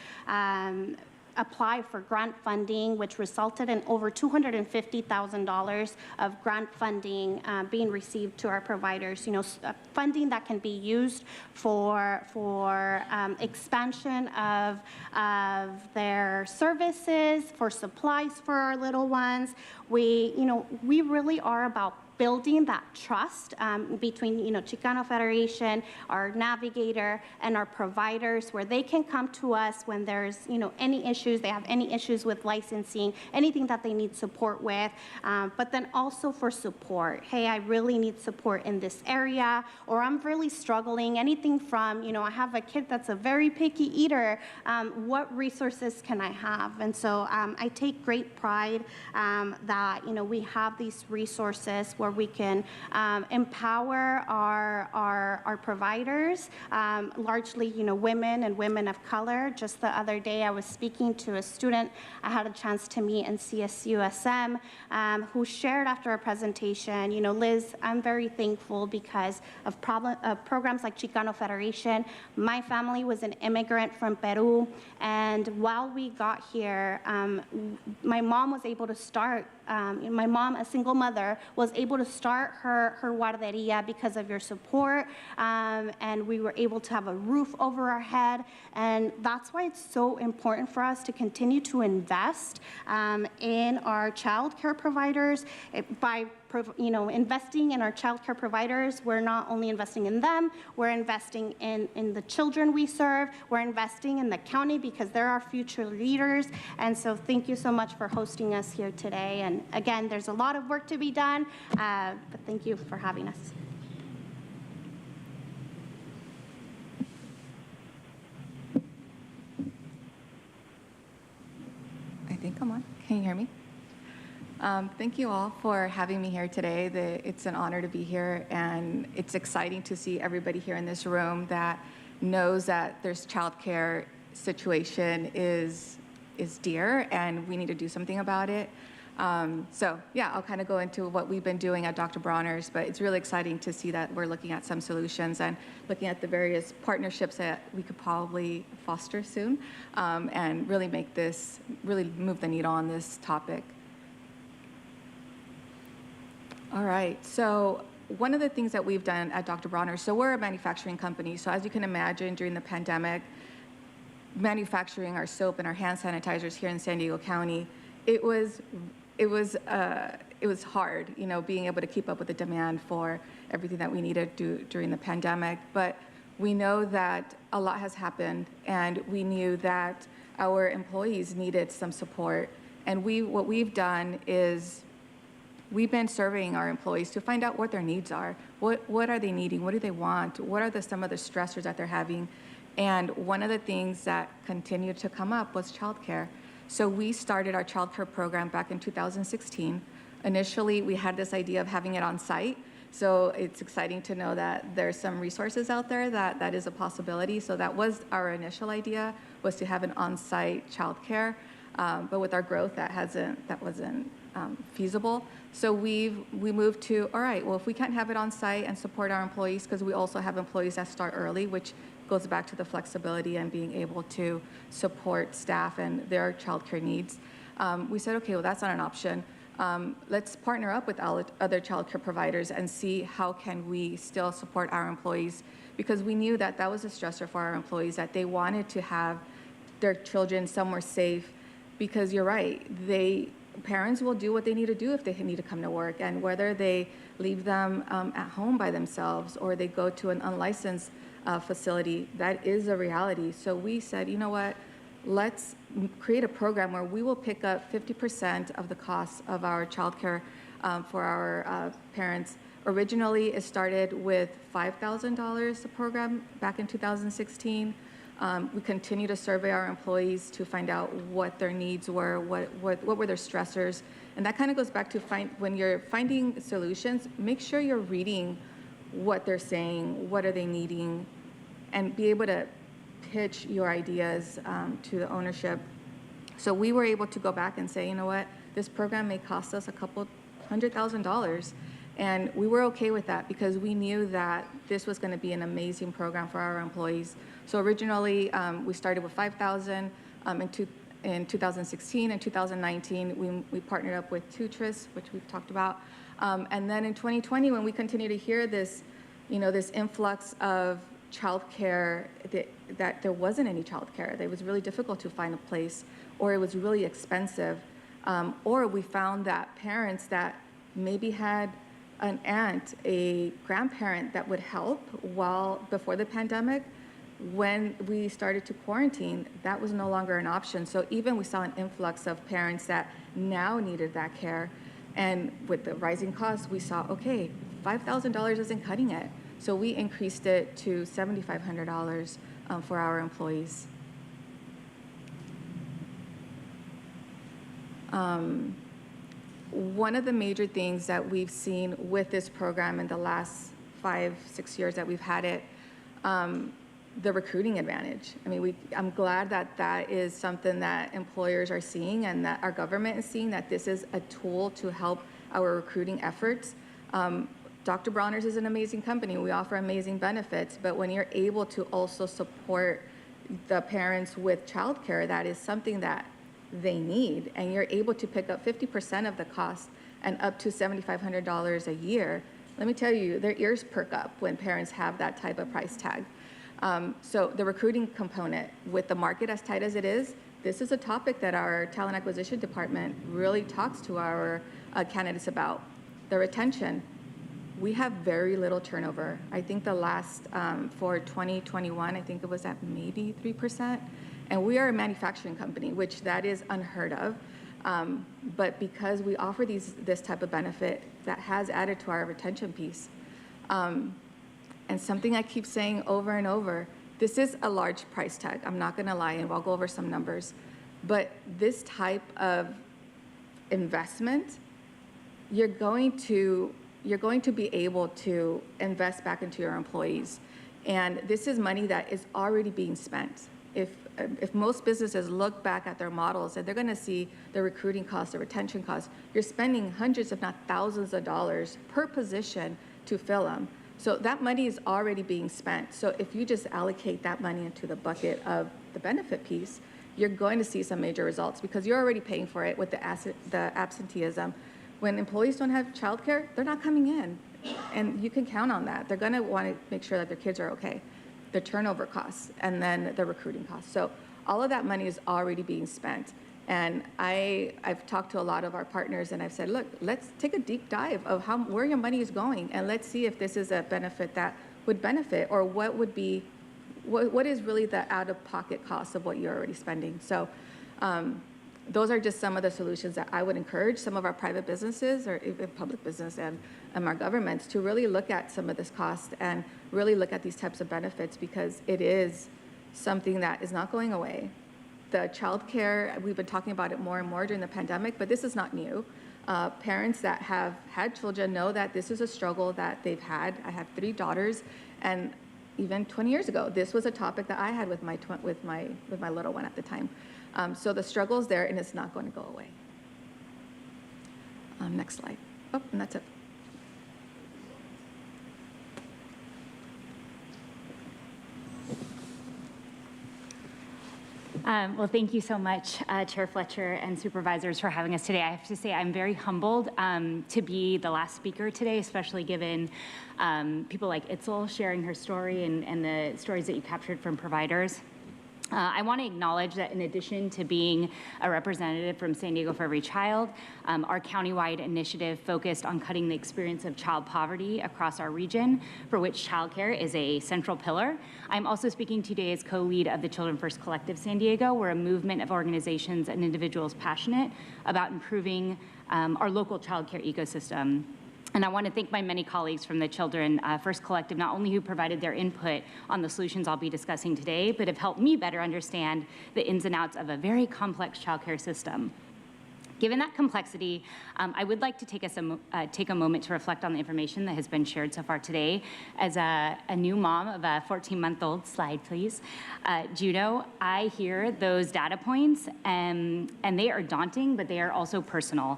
apply for grant funding, which resulted in over $250,000 of grant funding being received to our providers. You know, funding that can be used for expansion of their services, for supplies for our little ones. We really are about building that trust between, you know, Chicano Federation, our navigator, and our providers, where they can come to us when there's, you know, any issues, they have any issues with licensing, anything that they need support with, but then also for support. Hey, I really need support in this area, or I'm really struggling, anything from, you know, I have a kid that's a very picky eater, what resources can I have? And so I take great pride that, you know, we have these resources where we can empower our providers, largely, you know, women and women of color. Just the other day, I was speaking to a student I had a chance to meet in CSUSM, who shared after a presentation, you know, Liz, I'm very thankful because of programs like Chicano Federation. My family was an immigrant from Peru, and while we got here, my mom was able to start, my mom, a single mother, was able to start her guarderia because of your support, and we were able to have a roof over our head. And that's why it's so important for us to continue to invest in our child care providers. By investing in our child care providers, we're not only investing in them, we're investing in the children we serve, we're investing in the county because they're our future leaders. And so thank you so much for hosting us here today. And again, there's a lot of work to be done, but thank you for having us. I think I'm on. Can you hear me? Thank you all for having me here today. It's an honor to be here, and it's exciting to see everybody here in this room that knows that there's childcare situation is dear, and we need to do something about it. So yeah, I'll kind of go into what we've been doing at Dr. Bronner's, but it's really exciting to see that we're looking at some solutions and looking at the various partnerships that we could probably foster soon, and really really move the needle on this topic. All right, so one of the things that we've done at Dr. Bronner's, so we're a manufacturing company, so as you can imagine, during the pandemic, manufacturing our soap and our hand sanitizers here in San Diego County, it was hard, you know, being able to keep up with the demand for everything that we needed to do during the pandemic. But We know that a lot has happened, and we knew that our employees needed some support. And what we've done is we've been surveying our employees to find out what their needs are. What are they needing? What do they want? What are some of the stressors that they're having? And one of the things that continued to come up was childcare. So we started our childcare program back in 2016. Initially, we had this idea of having it on site. So it's exciting to know that there's some resources out there that is a possibility. So that was our initial idea, was to have an on-site childcare. But with our growth, that wasn't feasible. So we moved to, all right, well, if we can't have it on site and support our employees, because we also have employees that start early, which goes back to the flexibility and being able to support staff and their childcare needs. We said, okay, well, that's not an option. Let's partner up with other childcare providers and see how can we still support our employees, because we knew that that was a stressor for our employees, that they wanted to have their children somewhere safe, because you're right, parents will do what they need to do if they need to come to work, and whether they leave them at home by themselves or they go to an unlicensed facility, that is a reality. So we said, you know what, let's create a program where we will pick up 50% of the cost of our childcare for our parents. Originally, it started with $5,000 a program back in 2016. We continue to survey our employees to find out what their needs were, what were their stressors. And that kind of goes back to when you're finding solutions, make sure you're reading what they're saying, what are they needing, and be able to pitch your ideas to the ownership. So we were able to go back and say, you know what, this program may cost us a couple $100,000. And we were okay with that because we knew that this was going to be an amazing program for our employees. So originally, we started with $5,000 in 2016. In 2019, we partnered up with Tutris, which we've talked about. And then in 2020, when we continue to hear this, this influx of childcare, that there wasn't any childcare, it was really difficult to find a place, or it was really expensive, or we found that parents that maybe had an aunt, a grandparent that would help before the pandemic, when we started to quarantine, that was no longer an option. So even we saw an influx of parents that now needed that care. And with the rising costs, we saw, okay, $5,000 isn't cutting it. So we increased it to $7,500 for our employees. One of the major things that we've seen with this program in the last 5-6 years that we've had it, the recruiting advantage. I mean, I'm glad that that is something that employers are seeing and that our government is seeing, that this is a tool to help our recruiting efforts. Dr. Bronner's is an amazing company. We offer amazing benefits, but when you're able to also support the parents with childcare, that is something that they need, and you're able to pick up 50% of the cost and up to $7,500 a year, let me tell you, their ears perk up when parents have that type of price tag. So the recruiting component, with the market as tight as it is, this is a topic that our talent acquisition department really talks to our candidates about. The retention, we have very little turnover. I think the last, for 2021, I think it was at maybe 3%. And we are a manufacturing company, which that is unheard of. But because we offer this type of benefit, that has added to our retention piece. And something I keep saying over and over, this is a large price tag. I'm not going to lie, and I'll go over some numbers. But this type of investment, you're going to be able to invest back into your employees. And this is money that is already being spent. If most businesses look back at their models, and they're going to see the recruiting costs, the retention costs, you're spending hundreds, if not thousands of dollars per position to fill them. So that money is already being spent. So if you just allocate that money into the bucket of the benefit piece, you're going to see some major results because you're already paying for it with the absenteeism. When employees don't have childcare, they're not coming in. And you can count on that. They're going to want to make sure that their kids are okay. The turnover costs, and then the recruiting costs. So all of that money is already being spent. And I've talked to a lot of our partners, and I've said, look, let's take a deep dive of where your money is going, and let's see if this is a benefit that would benefit, or what would be, what is really the out-of-pocket cost of what you're already spending. So those are just some of the solutions that I would encourage some of our private businesses or even public business and our governments to really look at some of this cost and really look at these types of benefits, because it is something that is not going away. The childcare, we've been talking about it more and more during the pandemic, but this is not new. Parents that have had children know that this is a struggle that they've had. I have 3 daughters, and even 20 years ago, this was a topic that I had with my little one at the time. So the struggle's there, and it's not going to go away. Next slide. Oh, and that's it. Well, thank you so much, Chair Fletcher and supervisors, for having us today. I have to say I'm very humbled to be the last speaker today, especially given people like Itzel sharing her story and the stories that you captured from providers. I want to acknowledge that in addition to being a representative from San Diego for Every Child, our countywide initiative focused on cutting the experience of child poverty across our region, for which childcare is a central pillar. I'm also speaking today as co-lead of the Children First Collective San Diego. We're a movement of organizations and individuals passionate about improving our local childcare ecosystem. And I want to thank my many colleagues from the Children First Collective, not only who provided their input on the solutions I'll be discussing today, but have helped me better understand the ins and outs of a very complex childcare system. Given that complexity, I would like to take a moment to reflect on the information that has been shared so far today. As a new mom of a 14-month-old, slide please, Juno, I hear those data points, and they are daunting, but they are also personal.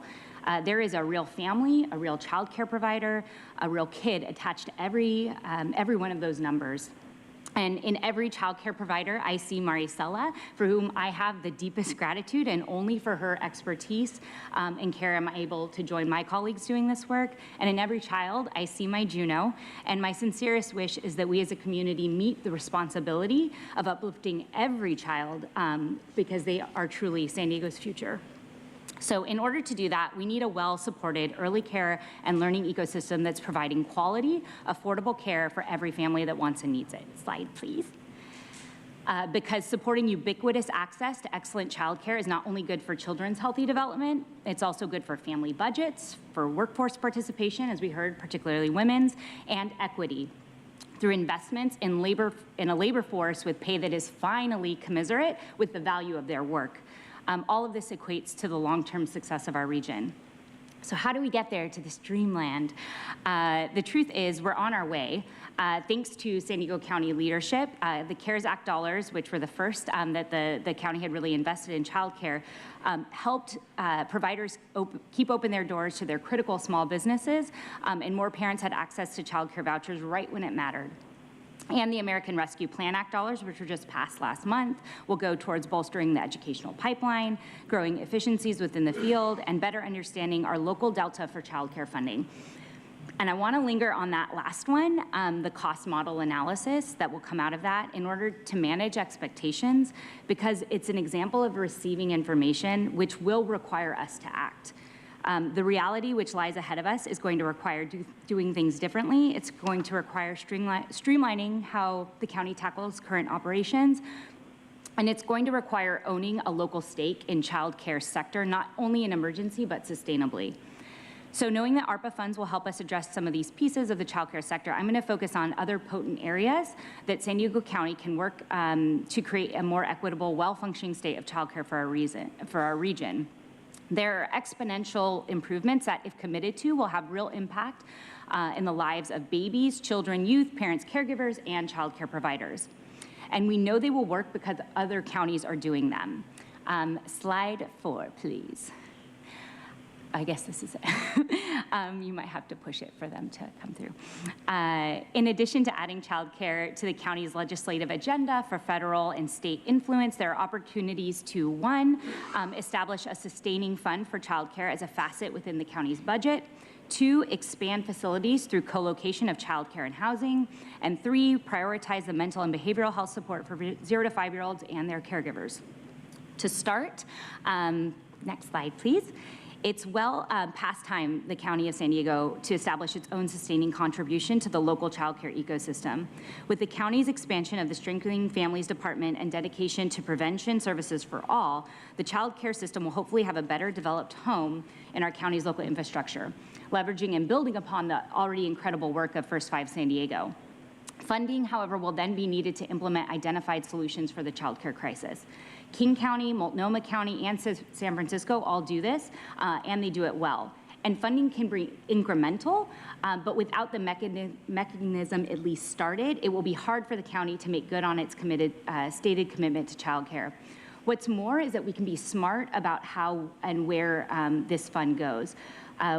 There is a real family, a real child care provider, a real kid attached to every one of those numbers. And in every child care provider, I see Maricela, for whom I have the deepest gratitude, and only for her expertise and care am I able to join my colleagues doing this work. And in every child, I see my Juno, and my sincerest wish is that we as a community meet the responsibility of uplifting every child because they are truly San Diego's future. So in order to do that, we need a well-supported early care and learning ecosystem that's providing quality, affordable care for every family that wants and needs it. Slide, please. Because supporting ubiquitous access to excellent childcare is not only good for children's healthy development, it's also good for family budgets, for workforce participation, as we heard, particularly women's, and equity through investments in a labor force with pay that is finally commensurate with the value of their work. All of this equates to the long-term success of our region. So how do we get there to this dreamland? The truth is we're on our way. Thanks to San Diego County leadership, the CARES Act dollars, which were the first that the county had really invested in childcare, helped providers keep open their doors to their critical small businesses, and more parents had access to childcare vouchers right when it mattered. And the American Rescue Plan Act dollars, which were just passed last month, will go towards bolstering the educational pipeline, growing efficiencies within the field, and better understanding our local delta for childcare funding. And I want to linger on that last one, the cost model analysis that will come out of that in order to manage expectations, because it's an example of receiving information which will require us to act. The reality which lies ahead of us is going to require doing things differently. It's going to require streamlining how the county tackles current operations. And it's going to require owning a local stake in child care sector, not only in emergency, but sustainably. So knowing that ARPA funds will help us address some of these pieces of the child care sector, I'm going to focus on other potent areas that San Diego County can work to create a more equitable, well-functioning state of child care for our region. There are exponential improvements that, if committed to, will have real impact in the lives of babies, children, youth, parents, caregivers, and child care providers. And we know they will work because other counties are doing them. Slide 4, please. I guess this is it. You might have to push it for them to come through. In addition to adding childcare to the county's legislative agenda for federal and state influence, there are opportunities to, 1, establish a sustaining fund for childcare as a facet within the county's budget, 2, expand facilities through co-location of childcare and housing, and 3, prioritize the mental and behavioral health support for 0 to 5-year-olds and their caregivers. To start, next slide, please. It's well past time, the County of San Diego, to establish its own sustaining contribution to the local childcare ecosystem. With the county's expansion of the Strengthening Families Department and dedication to prevention services for all, the child care system will hopefully have a better developed home in our county's local infrastructure, leveraging and building upon the already incredible work of First 5 San Diego. Funding, however, will then be needed to implement identified solutions for the child care crisis. King County, Multnomah County, and San Francisco all do this, and they do it well. And funding can be incremental, but without the mechanism at least started, it will be hard for the county to make good on its stated commitment to child care. What's more is that we can be smart about how and where this fund goes.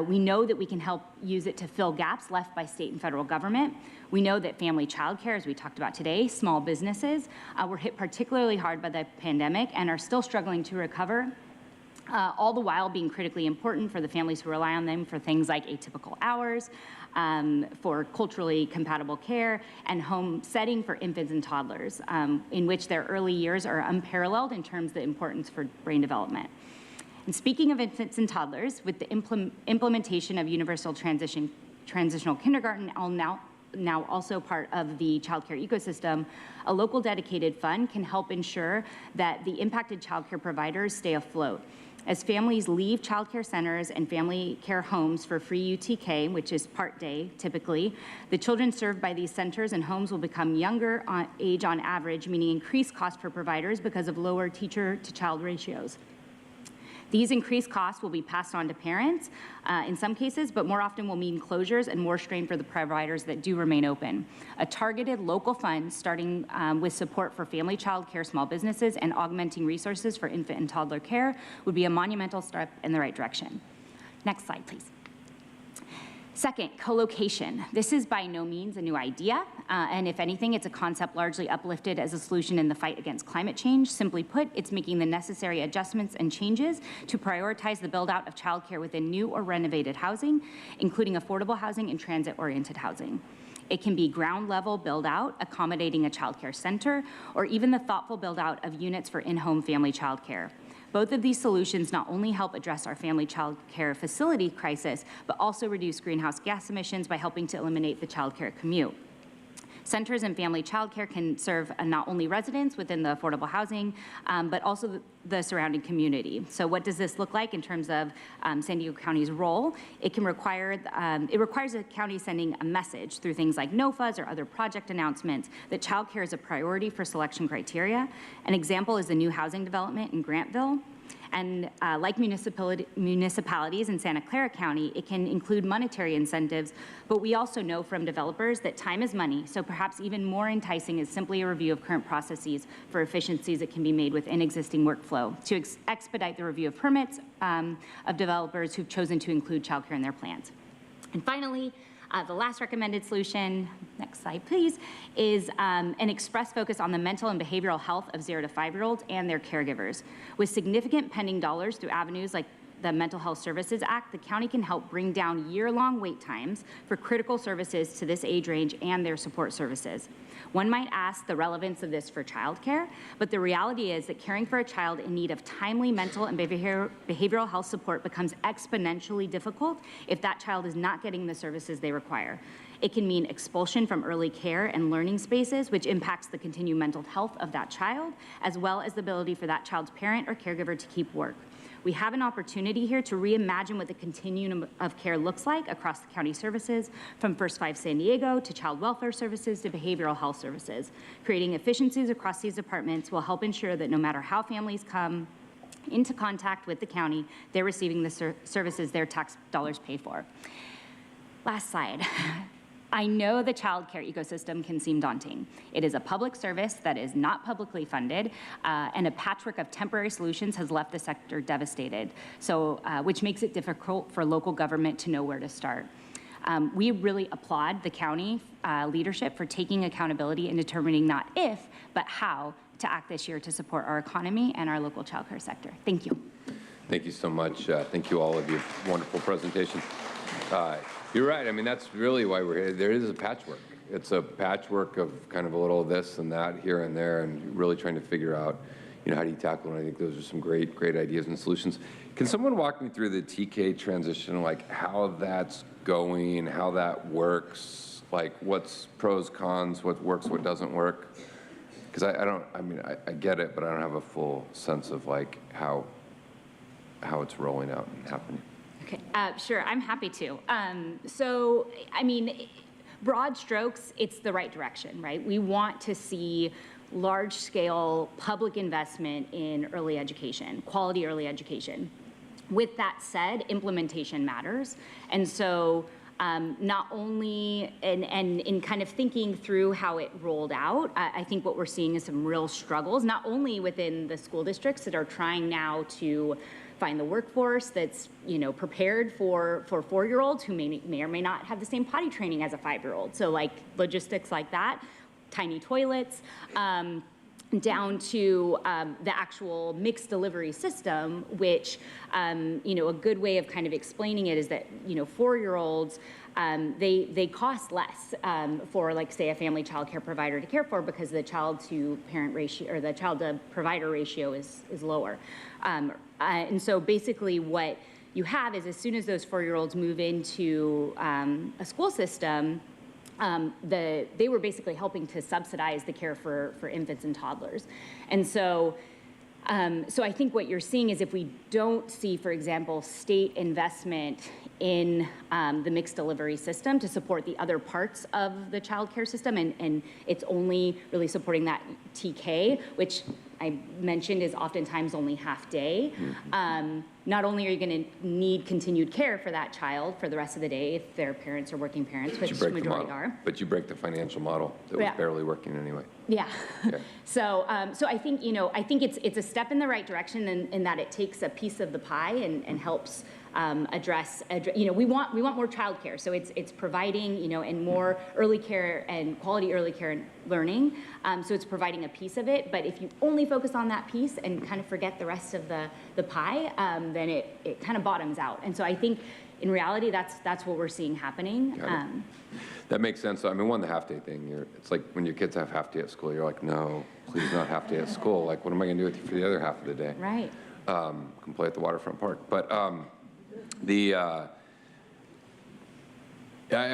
We know that we can help use it to fill gaps left by state and federal government. We know that family childcare, as we talked about today, small businesses were hit particularly hard by the pandemic and are still struggling to recover, all the while being critically important for the families who rely on them for things like atypical hours, for culturally compatible care, and home setting for infants and toddlers, in which their early years are unparalleled in terms of the importance for brain development. And speaking of infants and toddlers, with the implementation of universal transitional kindergarten, now also part of the child care ecosystem, a local dedicated fund can help ensure that the impacted child care providers stay afloat. As families leave child care centers and family care homes for free UTK, which is part day typically, the children served by these centers and homes will become younger age on average, meaning increased cost for providers because of lower teacher to child ratios. These increased costs will be passed on to parents in some cases, but more often will mean closures and more strain for the providers that do remain open. A targeted local fund starting with support for family child care small businesses and augmenting resources for infant and toddler care would be a monumental step in the right direction. Next slide, please. Second, co-location. This is by no means a new idea, and if anything, it's a concept largely uplifted as a solution in the fight against climate change. Simply put, it's making the necessary adjustments and changes to prioritize the build-out of childcare within new or renovated housing, including affordable housing and transit-oriented housing. It can be ground-level build-out, accommodating a childcare center, or even the thoughtful build-out of units for in-home family childcare. Both of these solutions not only help address our family child care facility crisis, but also reduce greenhouse gas emissions by helping to eliminate the child care commute. Centers and family child care can serve not only residents within the affordable housing, but also the surrounding community. So what does this look like in terms of San Diego County's role? It requires a county sending a message through things like NOFAs or other project announcements that child care is a priority for selection criteria. An example is the new housing development in Grantville. And like municipalities in Santa Clara County, it can include monetary incentives, but we also know from developers that time is money, so perhaps even more enticing is simply a review of current processes for efficiencies that can be made within existing workflow to expedite the review of permits of developers who've chosen to include childcare in their plans. And finally, the last recommended solution, next slide please, is an express focus on the mental and behavioral health of 0 to 5-year-olds and their caregivers. With significant pending dollars through avenues like the Mental Health Services Act, the county can help bring down year-long wait times for critical services to this age range and their support services. One might ask the relevance of this for childcare, but the reality is that caring for a child in need of timely mental and behavioral health support becomes exponentially difficult if that child is not getting the services they require. It can mean expulsion from early care and learning spaces, which impacts the continued mental health of that child, as well as the ability for that child's parent or caregiver to keep work. We have an opportunity here to reimagine what the continuum of care looks like across the county services, from First 5 San Diego to child welfare services to behavioral health services. Creating efficiencies across these departments will help ensure that no matter how families come into contact with the county, they're receiving the services their tax dollars pay for. Last slide. I know the child care ecosystem can seem daunting. It is a public service that is not publicly funded, and a patchwork of temporary solutions has left the sector devastated, so which makes it difficult for local government to know where to start. We really applaud the county leadership for taking accountability and determining not if, but how to act this year to support our economy and our local child care sector. Thank you. Thank you so much. Thank you all of you. Wonderful presentation. You're right. I mean, that's really why we're here. There is a patchwork. It's a patchwork of kind of a little of this and that here and there, and really trying to figure out, how do you tackle it? I think those are some great ideas and solutions. Can someone walk me through the TK transition, like how that's going, how that works, like what's pros, cons, what works, what doesn't work? Because I get it, but I don't have a full sense of like how it's rolling out and happening. Okay, sure, I'm happy to. So, I mean, broad strokes, it's the right direction, right? We want to see large-scale public investment in early education, quality early education. With that said, implementation matters. And so not only, and in kind of thinking through how it rolled out, I think what we're seeing is some real struggles, not only within the school districts that are trying now to find the workforce that's prepared for 4-year-olds who may or may not have the same potty training as a 5-year-old. So like logistics like that, tiny toilets, down to the actual mixed delivery system, which a good way of kind of explaining it is that 4-year-olds they cost less for, like, say, a family child care provider to care for because the child to parent ratio or the child to provider ratio is lower. And so basically what you have is as soon as those 4-year-olds move into a school system, they were basically helping to subsidize the care for infants and toddlers. And so I think what you're seeing is if we don't see, for example, state investment in the mixed delivery system to support the other parts of the child care system, and it's only really supporting that TK, which I mentioned is oftentimes only half day. Not only are you going to need continued care for that child for the rest of the day if their parents are working parents, which the majority are. But you break the financial model that was barely working anyway. Yeah. So I think it's a step in the right direction in that it takes a piece of the pie and helps address. We want more child care, so it's providing and more early care and quality early care and learning. So it's providing a piece of it. But if you only focus on that piece and kind of forget the rest of the pie, then it kind of bottoms out. And so I think in reality that's what we're seeing happening. That makes sense. I mean, the half-day thing, it's like when your kids have half-day at school, you're like, no, please not half-day at school. Like, what am I going to do with you for the other half of the day? Right. Can play at the waterfront park. But I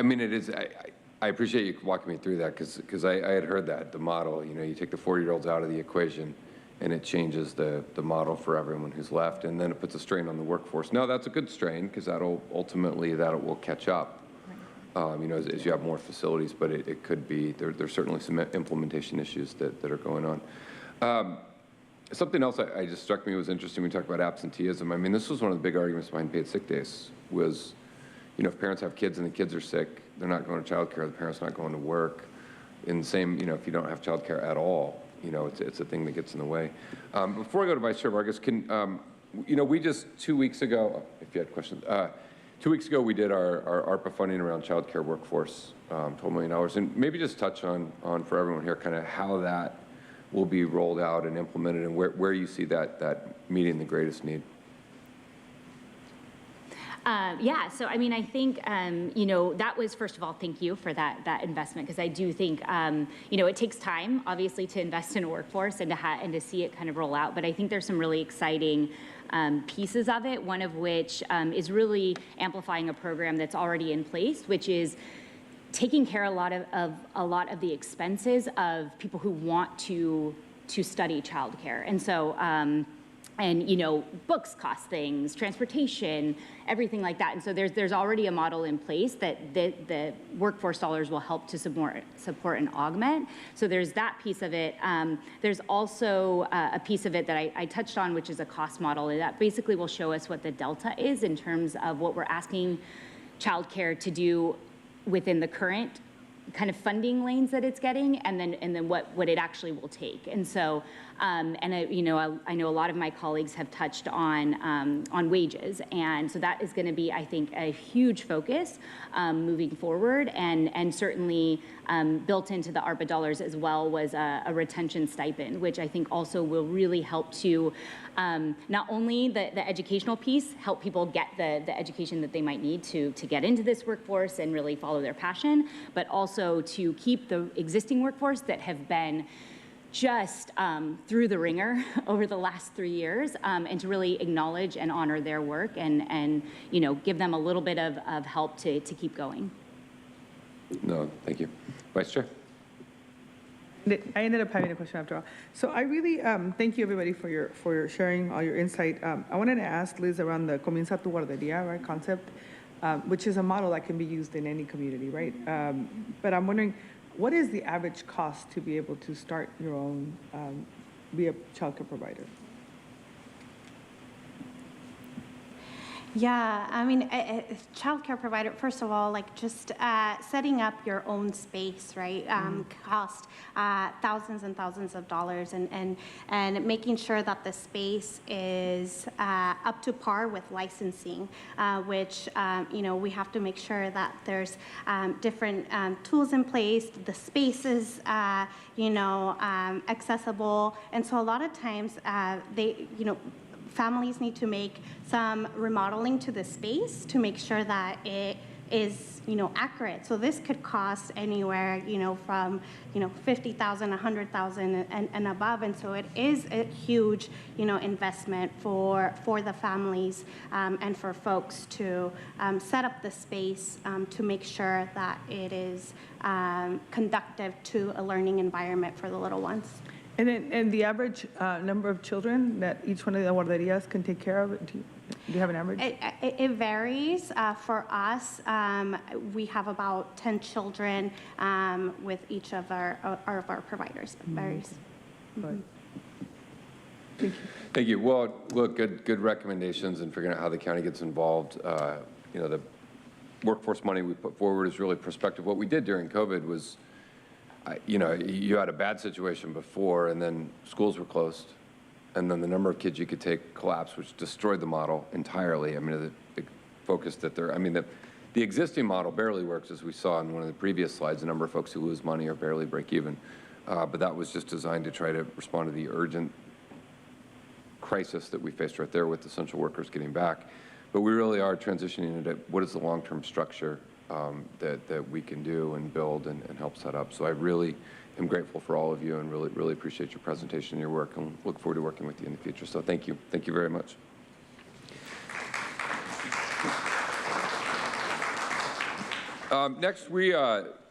mean, it is, I appreciate you walking me through that because I had heard that, the model, you take the 4-year-olds out of the equation and it changes the model for everyone who's left, and then it puts a strain on the workforce. Now, that's a good strain because ultimately that will catch up. As you have more facilities, but it could be, there's certainly some implementation issues that are going on. Something else I just struck me was interesting. We talked about absenteeism. I mean, this was one of the big arguments behind paid sick days was, if parents have kids and the kids are sick, they're not going to child care, the parent's not going to work. In the same, if you don't have child care at all, it's a thing that gets in the way. Before I go to Vice Chair Vargas, we just 2 weeks ago, if you had questions, 2 weeks ago, we did our ARPA funding around child care workforce, $12 million. And maybe just touch on for everyone here kind of how that will be rolled out and implemented and where you see that meeting the greatest need. So I mean, I think, that was, first of all, thank you for that investment, because I do think, it takes time, obviously, to invest in a workforce and to see it kind of roll out. But I think there's some really exciting pieces of it, one of which is really amplifying a program that's already in place, which is taking care of a lot of the expenses of people who want to study childcare. And so, books cost things, transportation, everything like that. And so there's already a model in place that the workforce dollars will help to support and augment. So there's that piece of it. There's also a piece of it that I touched on, which is a cost model. And that basically will show us what the delta is in terms of what we're asking childcare to do within the current kind of funding lanes that it's getting, and then what it actually will take. And so, I know a lot of my colleagues have touched on wages, and so that is going to be, I think, a huge focus moving forward, and certainly built into the ARPA dollars as well was a retention stipend, which I think also will really help to not only the educational piece, help people get the education that they might need to get into this workforce and really follow their passion, but also to keep the existing workforce that have been just through the ringer over the last 3 years, and to really acknowledge and honor their work and give them a little bit of help to keep going. No, thank you. Vice Chair. I ended up having a question after all. So I really thank you everybody for your sharing all your insight. I wanted to ask Liz around the Comienza tu guardería, right, concept, which is a model that can be used in any community, right? But I'm wondering, what is the average cost to be able to start your own, be a childcare provider? Yeah, I mean, childcare provider, first of all, like just setting up your own space, right, cost thousands and thousands of dollars, and making sure that the space is up to par with licensing, which, we have to make sure that there's different tools in place, the space is, accessible. And so a lot of times families need to make some remodeling to the space to make sure that it is, accurate. So this could cost anywhere, from, 50,000, 100,000 and above. And so it is a huge, investment for the families and for folks to set up the space to make sure that it is conducive to a learning environment for the little ones. And the average number of children that each one of the guarderías can take care of, do you have an average? It varies. For us, we have about 10 children with each of our providers. It varies. Thank you. Thank you. Well, look, good recommendations in figuring out how the county gets involved. The workforce money we put forward is really prospective. What we did during COVID was, you had a bad situation before, and then schools were closed, and then the number of kids you could take collapsed, which destroyed the model entirely. I mean, the focus that the existing model barely works, as we saw in one of the previous slides, the number of folks who lose money or barely break even. But that was just designed to try to respond to the urgent crisis that we faced right there with essential workers getting back. But we really are transitioning into what is the long-term structure that we can do and build and help set up. So I really am grateful for all of you and really appreciate your presentation and your work, and look forward to working with you in the future. So thank you. Thank you very much. Next,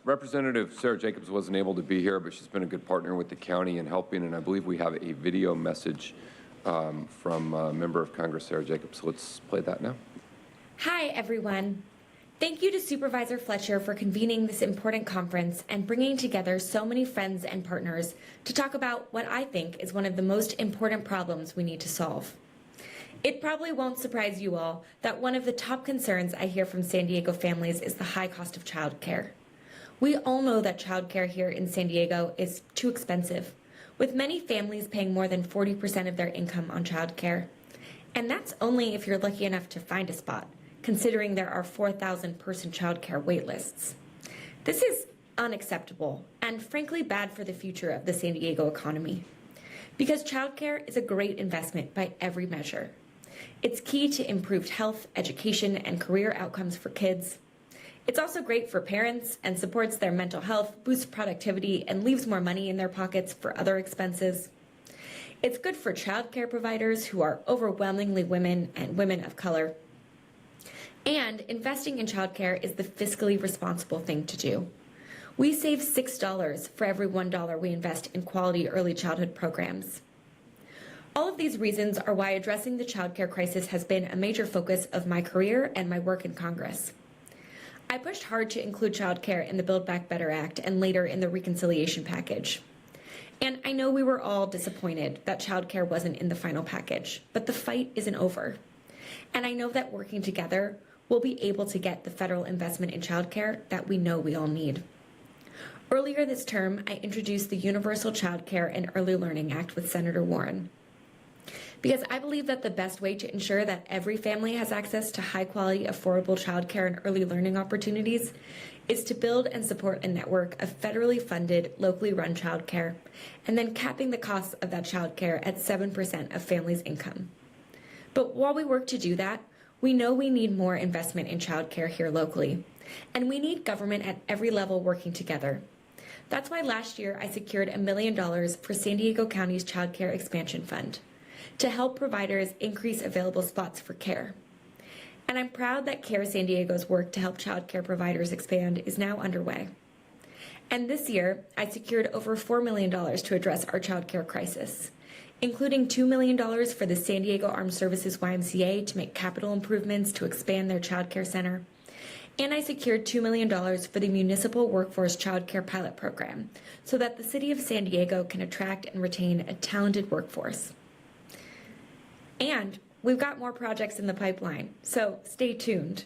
Representative Sarah Jacobs wasn't able to be here, but she's been a good partner with the county in helping, and I believe we have a video message from a member of Congress, Sarah Jacobs. So let's play that now. Hi, everyone. Thank you to Supervisor Fletcher for convening this important conference and bringing together so many friends and partners to talk about what I think is one of the most important problems we need to solve. It probably won't surprise you all that one of the top concerns I hear from San Diego families is the high cost of childcare. We all know that childcare here in San Diego is too expensive, with many families paying more than 40% of their income on childcare. And that's only if you're lucky enough to find a spot, considering there are 4,000-person childcare waitlists. This is unacceptable and frankly bad for the future of the San Diego economy. Because childcare is a great investment by every measure. It's key to improved health, education, and career outcomes for kids. It's also great for parents and supports their mental health, boosts productivity, and leaves more money in their pockets for other expenses. It's good for childcare providers who are overwhelmingly women and women of color. And investing in childcare is the fiscally responsible thing to do. We save $6 for every $1 we invest in quality early childhood programs. All of these reasons are why addressing the childcare crisis has been a major focus of my career and my work in Congress. I pushed hard to include childcare in the Build Back Better Act and later in the reconciliation package. And I know we were all disappointed that childcare wasn't in the final package, but the fight isn't over. And I know that working together, we'll be able to get the federal investment in childcare that we know we all need. Earlier this term, I introduced the Universal Child Care and Early Learning Act with Senator Warren. Because I believe that the best way to ensure that every family has access to high-quality, affordable childcare and early learning opportunities is to build and support a network of federally funded, locally run childcare, and then capping the costs of that childcare at 7% of families' income. But while we work to do that, we know we need more investment in childcare here locally, and we need government at every level working together. That's why last year I secured $1 million for San Diego County's Child Care Expansion Fund to help providers increase available spots for care. And I'm proud that CARE San Diego's work to help child care providers expand is now underway. And this year, I secured over $4 million to address our child care crisis, including $2 million for the San Diego Armed Services YMCA to make capital improvements to expand their child care center. And I secured $2 million for the Municipal Workforce Child Care Pilot Program so that the City of San Diego can attract and retain a talented workforce. And we've got more projects in the pipeline, so stay tuned.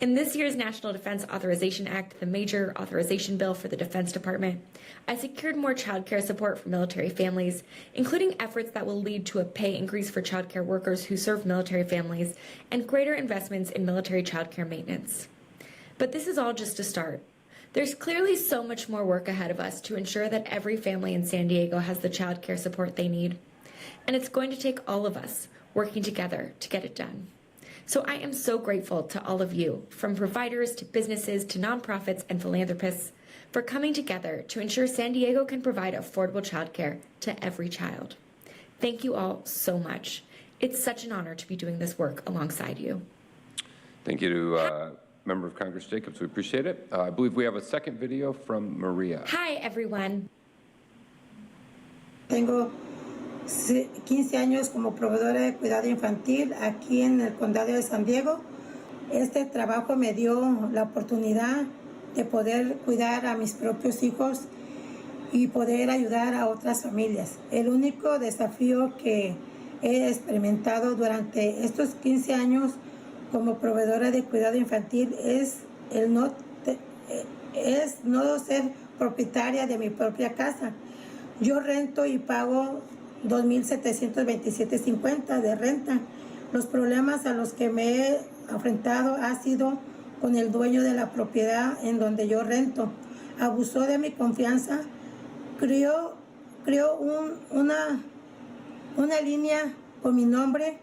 In this year's National Defense Authorization Act, the major authorization bill for the Defense Department, I secured more child care support for military families, including efforts that will lead to a pay increase for child care workers who serve military families and greater investments in military child care maintenance. But this is all just a start. There's clearly so much more work ahead of us to ensure that every family in San Diego has the child care support they need. And it's going to take all of us working together to get it done. So I am so grateful to all of you, from providers to businesses to nonprofits and philanthropists, for coming together to ensure San Diego can provide affordable childcare to every child. Thank you all so much. It's such an honor to be doing this work alongside you. Thank you to Member of Congress Jacobs. We appreciate it. I believe we have a second video from Maria. Hi, everyone. Tengo 15 años como proveedora de cuidado infantil aquí en el condado de San Diego. Este trabajo me dio la oportunidad de poder cuidar a mis propios hijos y poder ayudar a otras familias. El único desafío que he experimentado durante estos 15 años como proveedora de cuidado infantil es no ser propietaria de mi propia casa. Yo rento y pago $2,727.50 de renta. Los problemas a los que me he enfrentado ha sido con el dueño de la propiedad en donde yo rento. Abusó de mi confianza, creó una línea con mi nombre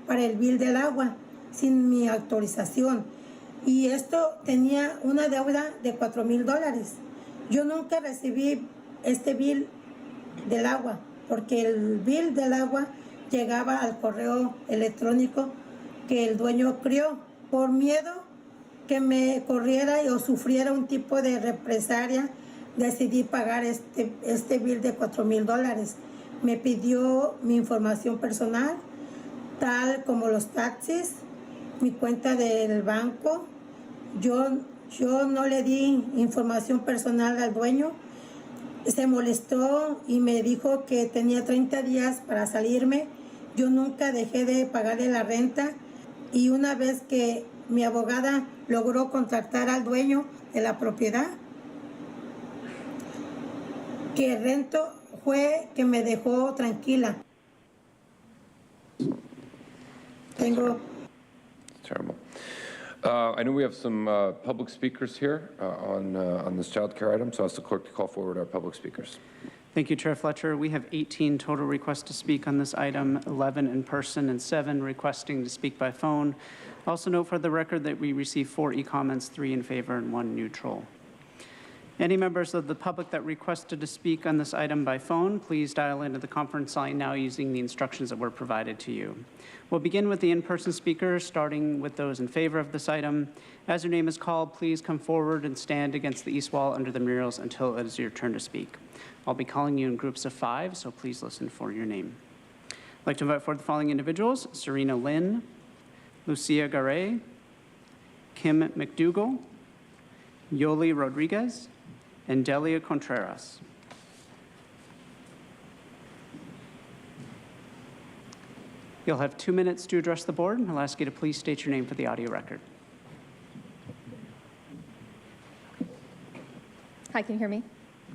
para el bill del agua sin mi autorización, y esto tenía una deuda de $4,000. Yo nunca recibí este bill del agua porque el bill del agua llegaba al correo electrónico que el dueño creó. Por miedo que me corriera o sufriera un tipo de represalia, decidí pagar este bill de $4,000. Me pidió mi información personal, tal como los taxis, mi cuenta del banco. Yo no le di información personal al dueño. Se molestó y me dijo que tenía 30 días para salirme. Yo nunca dejé de pagarle la renta, y una vez que mi abogada logró contactar al dueño de la propiedad que rento, fue que me dejó tranquila. Tengo... Terrible. I know we have some public speakers here on this child care item, so I'll ask the clerk to call forward our public speakers. Thank you, Chair Fletcher. We have 18 total requests to speak on this item, 11 in person and 7 requesting to speak by phone. Also note for the record that we received 4 e-comments, 3 in favor and 1 neutral. Any members of the public that requested to speak on this item by phone, please dial into the conference line now using the instructions that were provided to you. We'll begin with the in-person speakers, starting with those in favor of this item. As your name is called, please come forward and stand against the east wall under the murals until it is your turn to speak. I'll be calling you in groups of 5, so please listen for your name. I'd like to invite forward the following individuals: Serena Lynn, Lucia Garay, Kim McDougall, Yoli Rodriguez, and Delia Contreras. You'll have 2 minutes to address the board, and I'll ask you to please state your name for the audio record. Hi, can you hear me?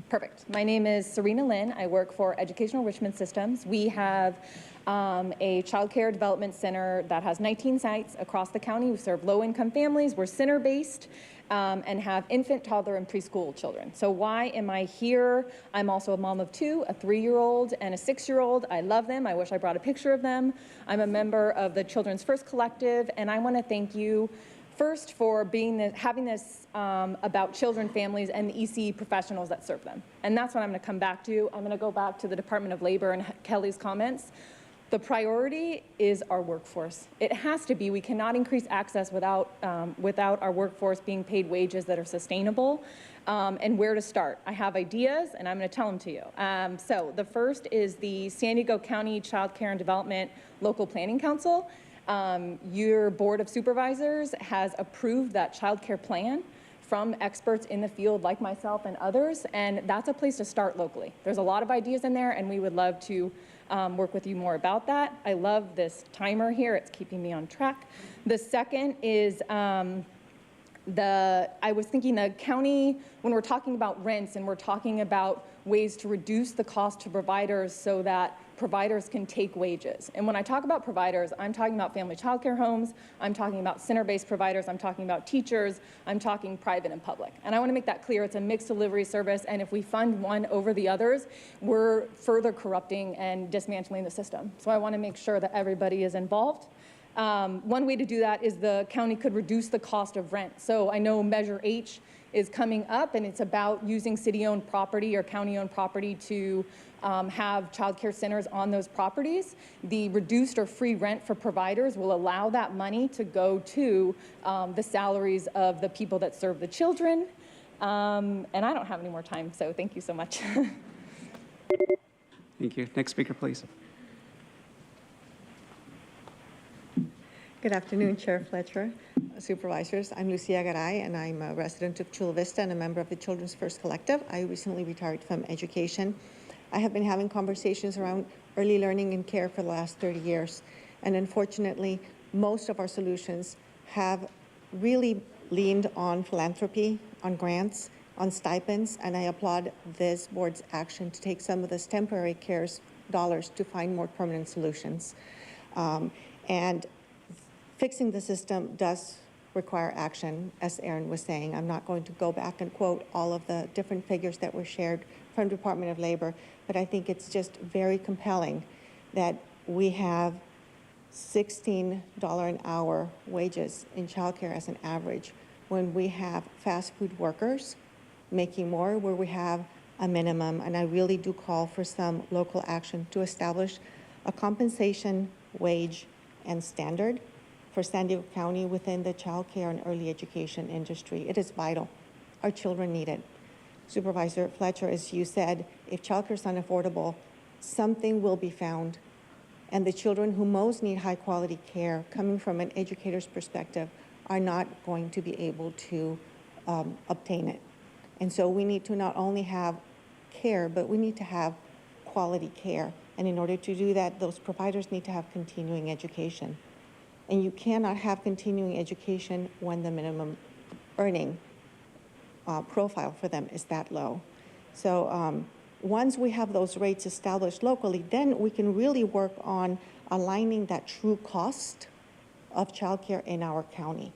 Perfect. My name is Serena Lynn. I work for Educational Enrichment Systems. We have a child care development center that has 19 sites across the county. We serve low-income families. We're center-based and have infant, toddler, and preschool children. So why am I here? I'm also a mom of 2, a 3-year-old and a 6-year-old. I love them. I wish I brought a picture of them. I'm a member of the Children's First Collective, and I want to thank you First, for having this about children, families, and the EC professionals that serve them. And that's what I'm going to come back to. I'm going to go back to the Department of Labor and Kelly's comments. The priority is our workforce. It has to be. We cannot increase access without our workforce being paid wages that are sustainable. And where to start. I have ideas, and I'm going to tell them to you. So the first is the San Diego County Child Care and Development Local Planning Council. Your Board of Supervisors has approved that child care plan from experts in the field like myself and others, and that's a place to start locally. There's a lot of ideas in there, and we would love to work with you more about that. I love this timer here. It's keeping me on track. The second is I was thinking the county, when we're talking about rents and we're talking about ways to reduce the cost to providers so that providers can take wages. And when I talk about providers, I'm talking about family child care homes, I'm talking about center-based providers, I'm talking about teachers, I'm talking private and public. And I want to make that clear. It's a mixed delivery service, and if we fund one over the others, we're further corrupting and dismantling the system. So I want to make sure that everybody is involved. One way to do that is the county could reduce the cost of rent. So I know Measure H is coming up, and it's about using city-owned property or county-owned property to have child care centers on those properties. The reduced or free rent for providers will allow that money to go to the salaries of the people that serve the children. And I don't have any more time, so thank you so much. Thank you. Next speaker, please. Good afternoon, Chair Fletcher, Supervisors. I'm Lucia Garay, and I'm a resident of Chula Vista and a member of the Children's First Collective. I recently retired from education. I have been having conversations around early learning and care for the last 30 years. And unfortunately, most of our solutions have really leaned on philanthropy, on grants, on stipends, and I applaud this board's action to take some of this temporary CARES dollars to find more permanent solutions. And fixing the system does require action, as Aaron was saying. I'm not going to go back and quote all of the different figures that were shared from Department of Labor, but I think it's just very compelling that we have $16 an hour wages in childcare as an average when we have fast food workers making more, where we have a minimum. And I really do call for some local action to establish a compensation, wage, and standard for San Diego County within the child care and early education industry. It is vital. Our children need it. Supervisor Fletcher, as you said, if childcare is unaffordable, something will be found. And the children who most need high quality care, coming from an educator's perspective, are not going to be able to obtain it. And so we need to not only have care, but we need to have quality care. And in order to do that, those providers need to have continuing education. And you cannot have continuing education when the minimum earning profile for them is that low. So once we have those rates established locally, then we can really work on aligning that true cost of childcare in our county.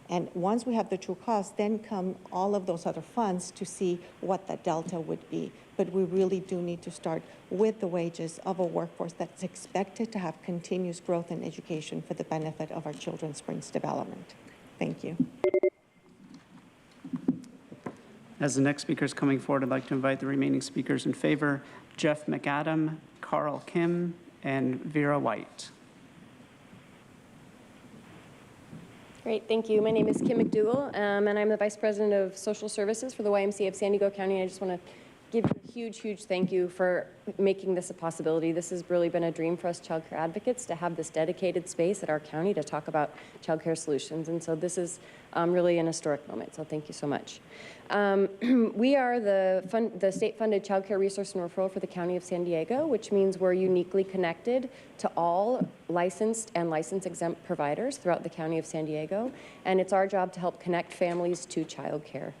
And once we have the true cost, then come all of those other funds to see what that delta would be. But we really do need to start with the wages of a workforce that's expected to have continuous growth in education for the benefit of our children's brains development. Thank you. As the next speaker is coming forward, I'd like to invite the remaining speakers in favor: Jeff McAdam, Carl Kim, and Vera White. Great, thank you. My name is Kim McDougall, and I'm the Vice President of Social Services for the YMCA of San Diego County. I just want to give you a huge, huge thank you for making this a possibility. This has really been a dream for us childcare advocates to have this dedicated space at our county to talk about childcare solutions, and so this is really an historic moment, so thank you so much. We are the state-funded childcare resource and referral for the County of San Diego, which means we're uniquely connected to all licensed and license-exempt providers throughout the County of San Diego, and it's our job to help connect families to childcare.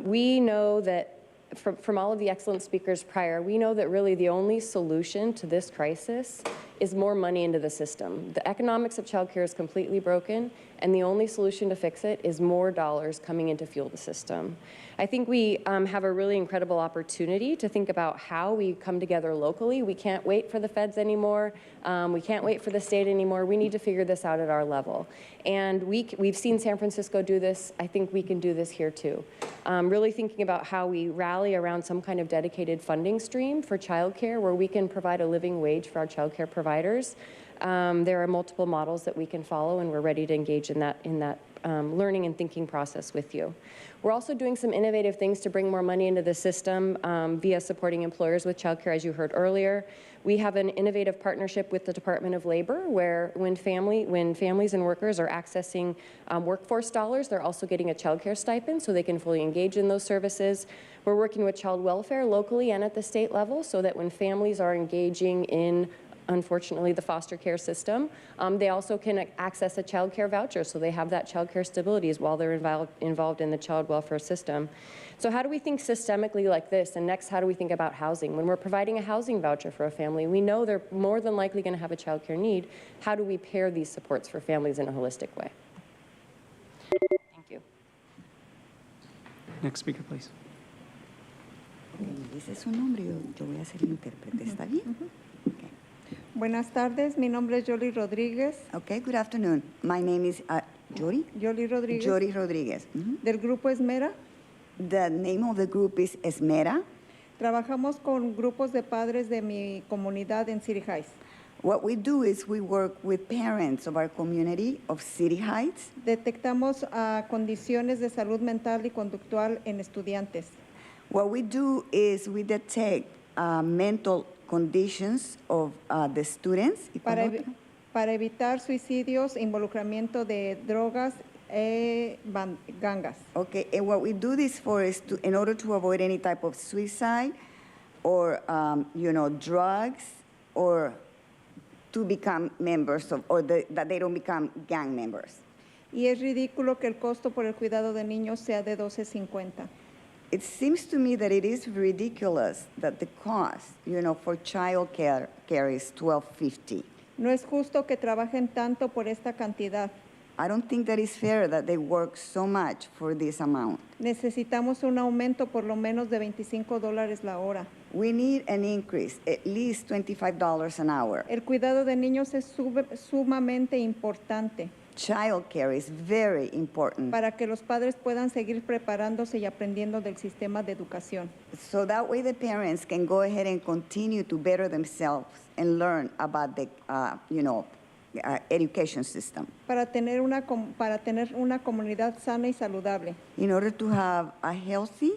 We know that from all of the excellent speakers prior, we know that really the only solution to this crisis is more money into the system. The economics of childcare is completely broken, and the only solution to fix it is more dollars coming in to fuel the system. I think we have a really incredible opportunity to think about how we come together locally. We can't wait for the feds anymore. We can't wait for the state anymore. We need to figure this out at our level. And we've seen San Francisco do this. I think we can do this here too. Really thinking about how we rally around some kind of dedicated funding stream for childcare where we can provide a living wage for our childcare providers. There are multiple models that we can follow, and we're ready to engage in that learning and thinking process with you. We're also doing some innovative things to bring more money into the system via supporting employers with childcare, as you heard earlier. We have an innovative partnership with the Department of Labor where when families and workers are accessing workforce dollars, they're also getting a childcare stipend so they can fully engage in those services. We're working with child welfare locally and at the state level so that when families are engaging in unfortunately, the foster care system, they also can access a child care voucher, so they have that child care stability while they're involved in the child welfare system. So how do we think systemically like this? And next, how do we think about housing? When we're providing a housing voucher for a family, we know they're more than likely going to have a child care need. How do we pair these supports for families in a holistic way? Thank you. Next speaker, please. Dice su nombre, yo voy a ser el intérprete, ¿está bien? Okay. Buenas tardes, mi nombre es Jolie Rodríguez. Okay, good afternoon. My name is Jolie Rodríguez. Jolie Rodríguez. Del grupo Esmera. The name of the group is Esmera. Trabajamos con grupos de padres de mi comunidad en City Heights. What we do is we work with parents of our community of City Heights. Detectamos condiciones de salud mental y conductual en estudiantes. What we do is we detect mental conditions of the students. Para evitar suicidios, involucramiento de drogas, gangas. Okay, and what we do this for is in order to avoid any type of suicide or, drugs or to become members of, or that they don't become gang members. Y es ridículo que el costo por el cuidado de niños sea de $12.50. It seems to me that it is ridiculous that the cost, for child care is $12.50. No es justo que trabajen tanto por esta cantidad. I don't think that it's fair that they work so much for this amount. Necesitamos un aumento por lo menos de $25 la hora. We need an increase, at least $25 an hour. El cuidado de niños es sumamente importante. Child care is very important. Para que los padres puedan seguir preparándose y aprendiendo del sistema de educación. So that way the parents can go ahead and continue to better themselves and learn about the, education system. Para tener una comunidad sana y saludable. In order to have a healthy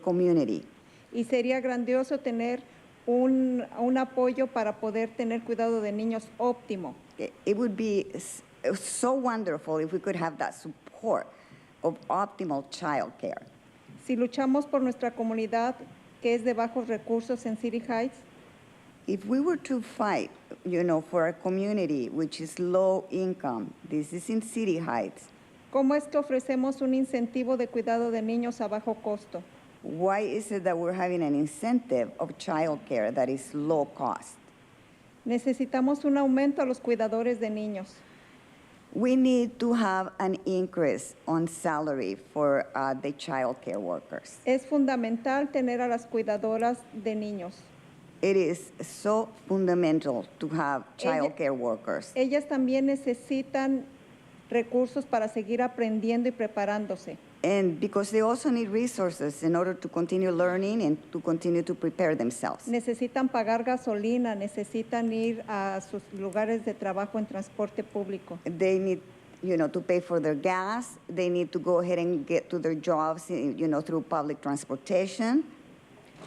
community. Y sería grandioso tener un apoyo para poder tener cuidado de niños óptimo. It would be so wonderful if we could have that support of optimal child care. Si luchamos por nuestra comunidad, que es de bajos recursos en City Heights, if we were to fight, for a community which is low income, this is in City Heights. ¿Cómo es que ofrecemos un incentivo de cuidado de niños a bajo costo? Why is it that we're having an incentive of child care that is low cost? Necesitamos un aumento a los cuidadores de niños. We need to have an increase on salary for the child care workers. Es fundamental tener a las cuidadoras de niños. It is so fundamental to have child care workers. Ellas también necesitan recursos para seguir aprendiendo y preparándose. And because they also need resources in order to continue learning and to continue to prepare themselves. Necesitan pagar gasolina, necesitan ir a sus lugares de trabajo en transporte público. They need, to pay for their gas. They need to go ahead and get to their jobs, through public transportation.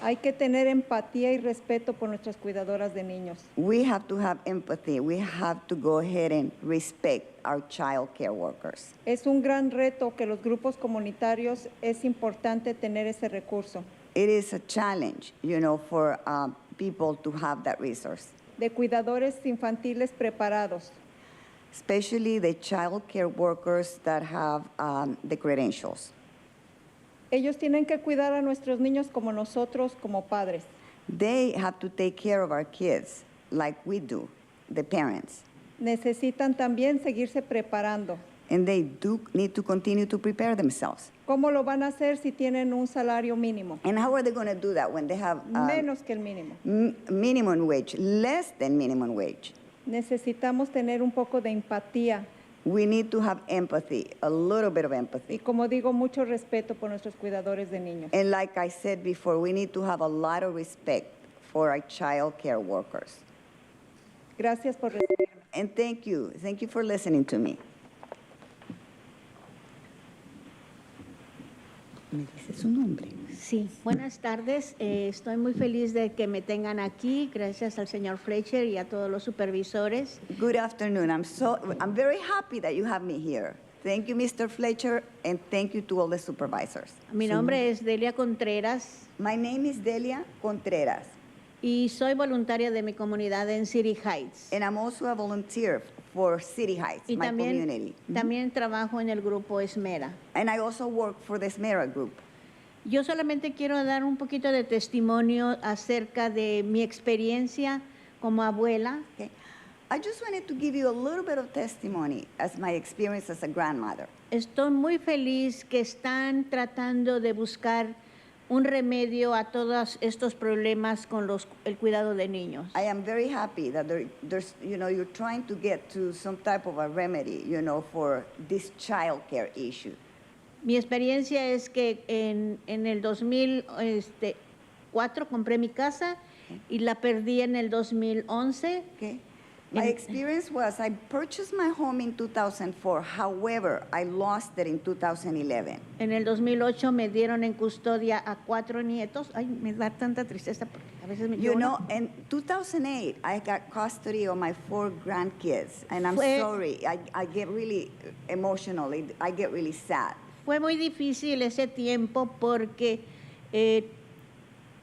Hay que tener empatía y respeto por nuestras cuidadoras de niños. We have to have empathy. We have to go ahead and respect our child care workers. Es un gran reto que los grupos comunitarios es importante tener ese recurso. It is a challenge, for people to have that resource. De cuidadores infantiles preparados. Especially the child care workers that have the credentials. Ellos tienen que cuidar a nuestros niños como nosotros, como padres. They have to take care of our kids like we do, the parents. Necesitan también seguirse preparando. And they do need to continue to prepare themselves. ¿Cómo lo van a hacer si tienen un salario mínimo? And how are they going to do that when they have Menos que el mínimo. minimum wage, less than minimum wage? Necesitamos tener un poco de empatía. We need to have empathy, a little bit of empathy. Y como digo, mucho respeto por nuestros cuidadores de niños. And like I said before, we need to have a lot of respect for our child care workers. Gracias por recibirme. And thank you. Thank you for listening to me. ¿Me dice su nombre? Sí, buenas tardes. Estoy muy feliz de que me tengan aquí, gracias al señor Fletcher y a todos los supervisores. Good afternoon. I'm very happy that you have me here. Thank you, Mr. Fletcher, and thank you to all the supervisors. Mi nombre es Delia Contreras. My name is Delia Contreras. Y soy voluntaria de mi comunidad en City Heights. And I'm also a volunteer for City Heights, Y my también, community. también trabajo en el grupo Esmera. And I also work for the Smera group. Yo solamente quiero dar un poquito de testimonio acerca de mi experiencia como abuela. Okay. I just wanted to give you a little bit of testimony as my experience as a grandmother. Estoy muy feliz que están tratando de buscar un remedio a todos estos problemas con el cuidado de niños. I am very happy that there's, you're trying to get to some type of a remedy, for this child care issue. Mi experiencia es que en el 2004 compré mi casa y la perdí en el 2011. Okay. My experience was I purchased my home in 2004. However, I lost it in 2011. En el 2008 me dieron en custodia a 4 nietos. Ay, me da tanta tristeza porque a veces me in 2008, I got custody of my 4 grandkids, and I'm sorry. I get really emotional. I get really sad. Fue muy difícil ese tiempo porque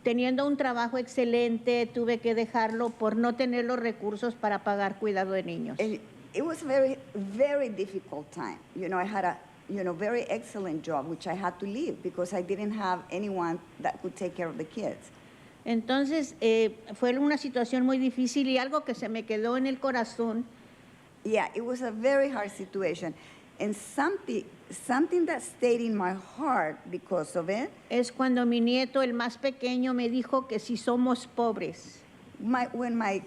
teniendo un trabajo excelente, tuve que dejarlo por no tener los recursos para pagar cuidado de niños. It was a very, very difficult time. I had a, very excellent job, which I had to leave because I didn't have anyone that could take care of the kids. Entonces, fue una situación muy difícil y algo que se me quedó en el corazón. Yeah, it was a very hard situation. And something that stayed in my heart because of it. Es cuando mi nieto, el más pequeño, me dijo que si somos pobres. When my,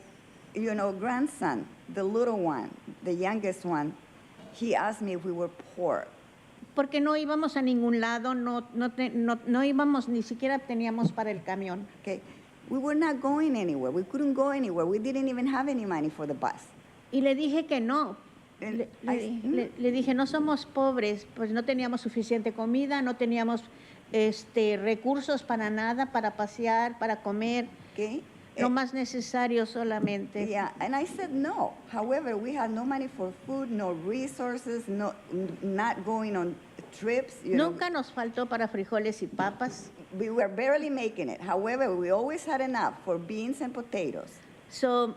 grandson, the little one, the youngest one, he asked me if we were poor. Porque no íbamos a ningún lado, no íbamos, ni siquiera teníamos para el camión. Okay, we were not going anywhere. We couldn't go anywhere. We didn't even have any money for the bus. Y le dije que no. Le dije, no somos pobres, pues no teníamos suficiente comida, no teníamos recursos para nada, para pasear, para comer, lo más necesario solamente. Yeah, and I said no. However, we had no money for food, no resources, not going on trips. Nunca nos faltó para frijoles y papas. We were barely making it. However, we always had enough for beans and potatoes. So,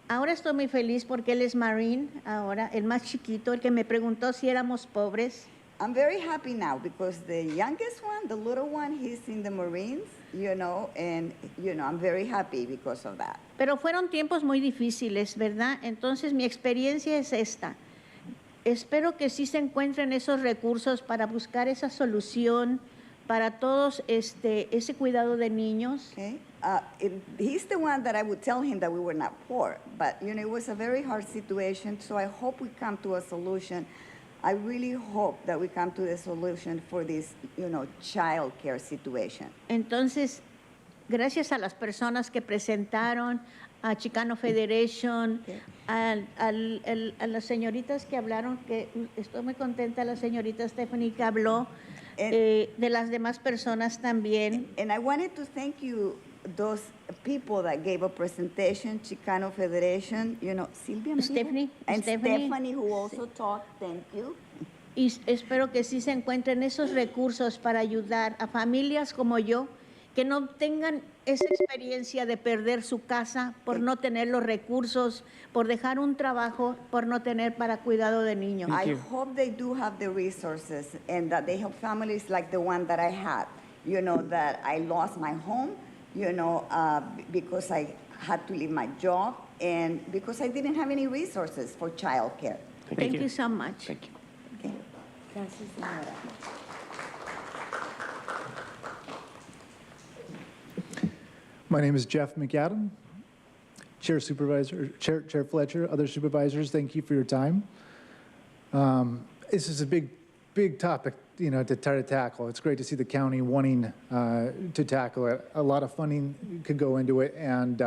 ahora estoy muy feliz porque él es Marine, ahora, el más chiquito, el que me preguntó si éramos pobres. I'm very happy now because the youngest one, the little one, he's in the Marines, and, I'm very happy because of that. Pero fueron tiempos muy difíciles, ¿verdad? Entonces, mi experiencia es esta. Espero que sí se encuentren esos recursos para buscar esa solución para todos ese cuidado de niños. Okay. He's the one that I would tell him that we were not poor, but it was a very hard situation, so I hope we come to a solution. I really hope that we come to the solution for this, child care situation. Entonces, gracias a las personas que presentaron, a Chicano Federation, a las señoritas que hablaron, que estoy muy contenta, la señorita Stephanie que habló, de las demás personas también. And I wanted to thank you, those people that gave a presentation, Chicano Federation, Silvia, Stephanie, and Stephanie who also talked, thank you. Y espero que sí se encuentren esos recursos para ayudar a familias como yo, que no tengan esa experiencia de perder su casa por no tener los recursos, por dejar un trabajo, por no tener para cuidado de niños. I hope they do have the resources and that they help families like the one that I had, that I lost my home, you know, because I had to leave my job and because I didn't have any resources for childcare. Thank you so much. Thank you. Okay. Gracias, señora. My name is Jeff McAdam. Chair Fletcher, other supervisors, thank you for your time. This is a big topic, you know, to try to tackle. It's great to see the county wanting to tackle it. A lot of funding could go into it, and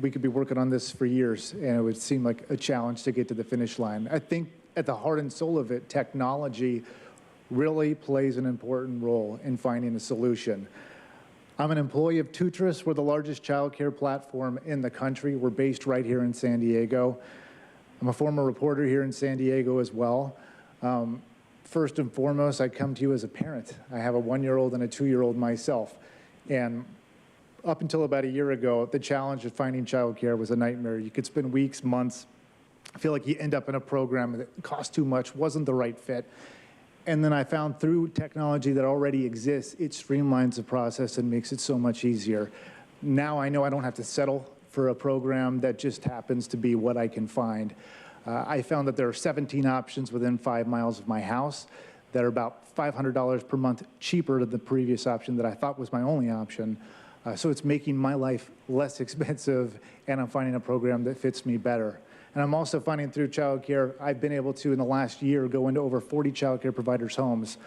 we could be working on this for years, and it would seem like a challenge to get to the finish line. I think at the heart and soul of it, technology really plays an important role in finding a solution. I'm an employee of Tutris. We're the largest child care platform in the country. We're based right here in San Diego. I'm a former reporter here in San Diego as well. First and foremost, I come to you as a parent. I have a 1-year-old and a 2-year-old myself. And up until about a year ago, the challenge of finding child care was a nightmare. You could spend weeks, months, feel like you end up in a program that cost too much, wasn't the right fit. And then I found through technology that already exists, it streamlines the process and makes it so much easier. Now I know I don't have to settle for a program that just happens to be what I can find. I found that there are 17 options within 5 miles of my house that are about $500 per month cheaper than the previous option that I thought was my only option. So it's making my life less expensive, and I'm finding a program that fits me better. And I'm also finding through child care, I've been able to, in the last year, go into over 40 child care providers' homes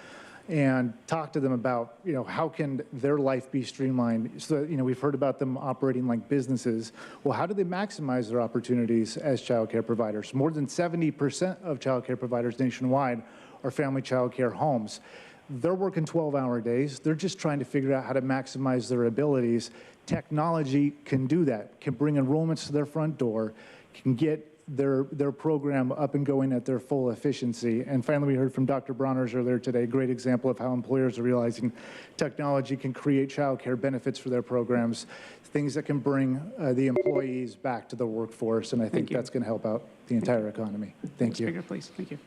and talk to them about, you know, how can their life be streamlined? So that, you know, we've heard about them operating like businesses. Well, how do they maximize their opportunities as child care providers? More than 70% of child care providers nationwide are family child care homes. They're working 12-hour days. They're just trying to figure out how to maximize their abilities. Technology can do that, can bring enrollments to their front door, can get their program up and going at their full efficiency. And finally, we heard from Dr. Bronner's earlier today, a great example of how employers are realizing technology can create child care benefits for their programs, things that can bring the employees back to the workforce. And I think that's going to help out the entire economy. Thank you. Speaker, please. Thank you.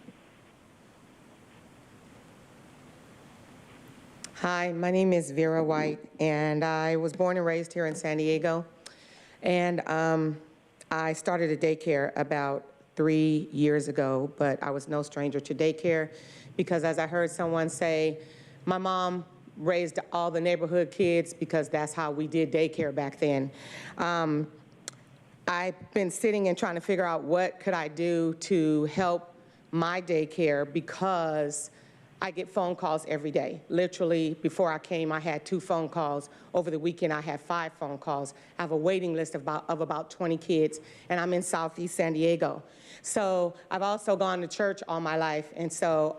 Hi, my name is Vera White, and I was born and raised here in San Diego. And I started a daycare about 3 years ago, but I was no stranger to daycare because, as I heard someone say, my mom raised all the neighborhood kids because that's how we did daycare back then. I've been sitting and trying to figure out what could I do to help my daycare because I get phone calls every day. Literally, before I came, I had 2 phone calls. Over the weekend, I had 5 phone calls. I have a waiting list of about 20 kids, and I'm in Southeast San Diego. So I've also gone to church all my life, and so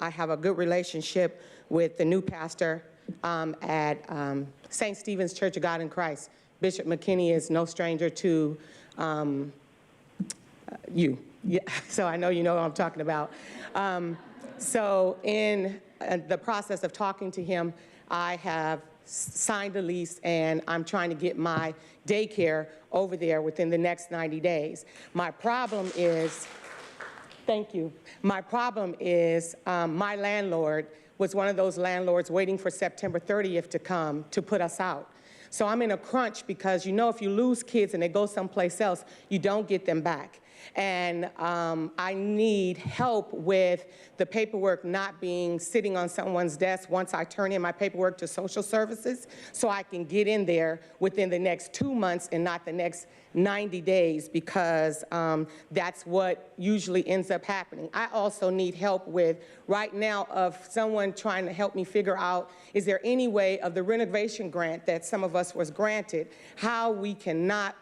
I have a good relationship with the new pastor at St. Stephen's Church of God in Christ. Bishop McKinney is no stranger to you. Yeah, so I know you know what I'm talking about. So in the process of talking to him, I have signed a lease, and I'm trying to get my daycare over there within the next 90 days. My problem is, thank you. My problem is my landlord was one of those landlords waiting for September 30th to come to put us out. So I'm in a crunch because, you know, if you lose kids and they go someplace else, you don't get them back. And I need help with the paperwork not being sitting on someone's desk once I turn in my paperwork to social services, so I can get in there within the next 2 months and not the next 90 days, because that's what usually ends up happening. I also need help with, right now, of someone trying to help me figure out, is there any way of the renovation grant that some of us was granted, how we cannot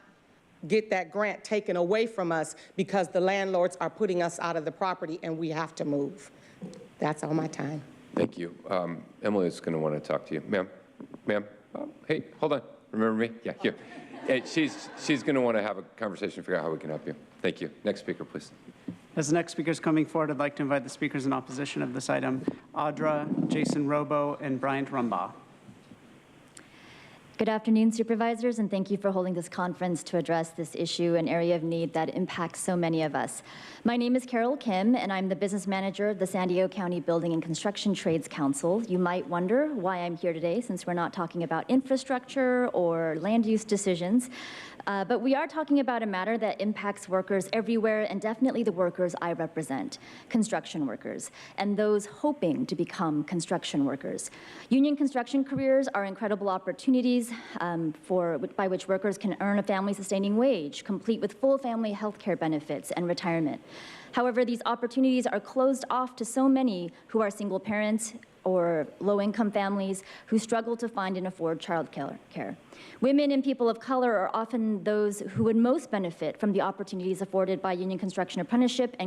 get that grant taken away from us because the landlords are putting us out of the property and we have to move. That's all my time. Thank you. Emily is going to want to talk to you. Ma'am? Ma'am? Hey, hold on. Remember me? Yeah, here. She's going to want to have a conversation to figure out how we can help you. Thank you. Next speaker, please. As the next speaker is coming forward, I'd like to invite the speakers in opposition of this item, Audra, Jason Robo, and Bryant Rumbaugh. Good afternoon, supervisors, and thank you for holding this conference to address this issue, an area of need that impacts so many of us. My name is Carol Kim, and I'm the business manager of the San Diego County Building and Construction Trades Council. You might wonder why I'm here today, since we're not talking about infrastructure or land use decisions. But we are talking about a matter that impacts workers everywhere, and definitely the workers I represent, construction workers, and those hoping to become construction workers. Union construction careers are incredible opportunities by which workers can earn a family-sustaining wage, complete with full family health care benefits and retirement. However, these opportunities are closed off to so many who are single parents or low-income families who struggle to find and afford child care. Women and people of color are often those who would most benefit from the opportunities afforded by union construction apprenticeships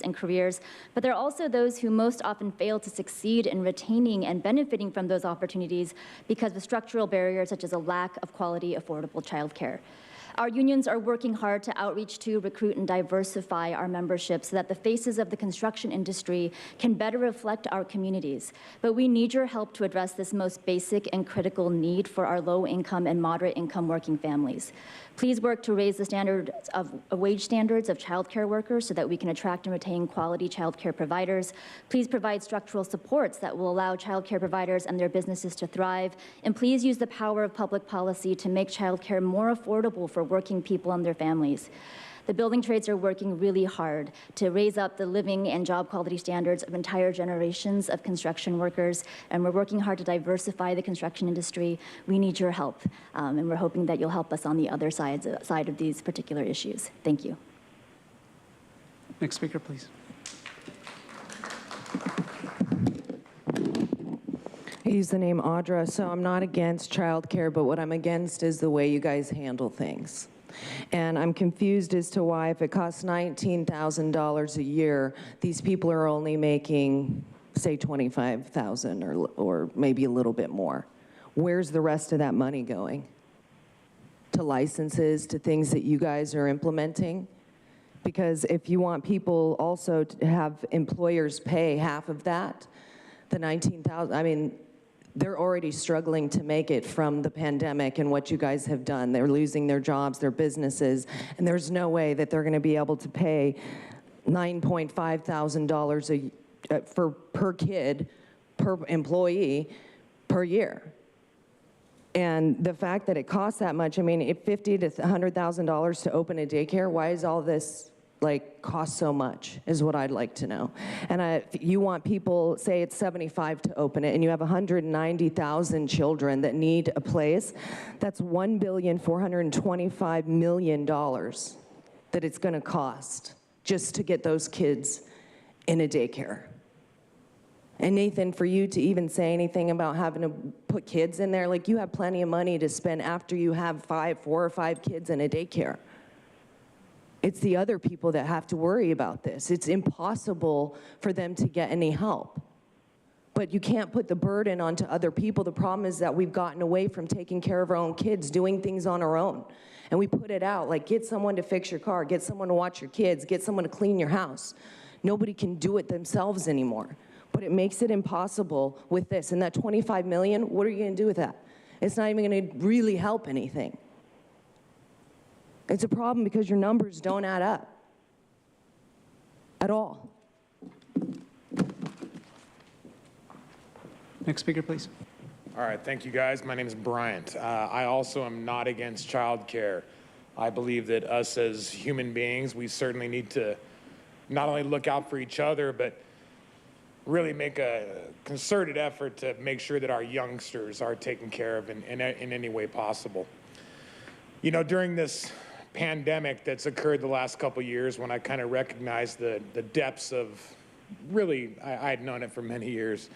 and careers, but there are also those who most often fail to succeed in retaining and benefiting from those opportunities because of structural barriers such as a lack of quality, affordable childcare. Our unions are working hard to outreach to, recruit, and diversify our membership so that the faces of the construction industry can better reflect our communities. But we need your help to address this most basic and critical need for our low-income and moderate-income working families. Please work to raise the wage standards of childcare workers so that we can attract and retain quality childcare providers. Please provide structural supports that will allow childcare providers and their businesses to thrive. And please use the power of public policy to make childcare more affordable for working people and their families. The building trades are working really hard to raise up the living and job quality standards of entire generations of construction workers, and we're working hard to diversify the construction industry. We need your help, and we're hoping that you'll help us on the other side of these particular issues. Thank you. Next speaker, please. I use the name Audra, so I'm not against childcare, but what I'm against is the way you guys handle things. And I'm confused as to why, if it costs $19,000 a year, these people are only making, say, $25,000 or maybe a little bit more. Where's the rest of that money going? To licenses, to things that you guys are implementing? Because if you want people also to have employers pay half of that, the $19,000, I mean, they're already struggling to make it from the pandemic and what you guys have done. They're losing their jobs, their businesses, and there's no way that they're going to be able to pay $9.5 thousand per kid, per employee, per year. And the fact that it costs that much, I mean, if $50,000 to $100,000 to open a daycare, why is all this cost so much, is what I'd like to know. And if you want people, say it's $75,000 to open it, and you have 190,000 children that need a place, that's $1.425 billion that it's gonna cost just to get those kids in a daycare. And Nathan, for you to even say anything about having to put kids in there, you have plenty of money to spend after you have 4 or 5 kids in a daycare. It's the other people that have to worry about this. It's impossible for them to get any help. But you can't put the burden onto other people. The problem is that we've gotten away from taking care of our own kids, doing things on our own. And we put it out, get someone to fix your car, get someone to watch your kids, get someone to clean your house. Nobody can do it themselves anymore. But it makes it impossible with this. And that $25 million, what are you gonna do with that? It's not even gonna really help anything. It's a problem because your numbers don't add up at all. Next speaker, please. All right, thank you guys. My name is Bryant. I also am not against childcare. I believe that us as human beings, we certainly need to not only look out for each other, but really make a concerted effort to make sure that our youngsters are taken care of in any way possible. You know, during this pandemic that's occurred the last couple of years, when I kind of recognized the depths of, really, I had known it for many years.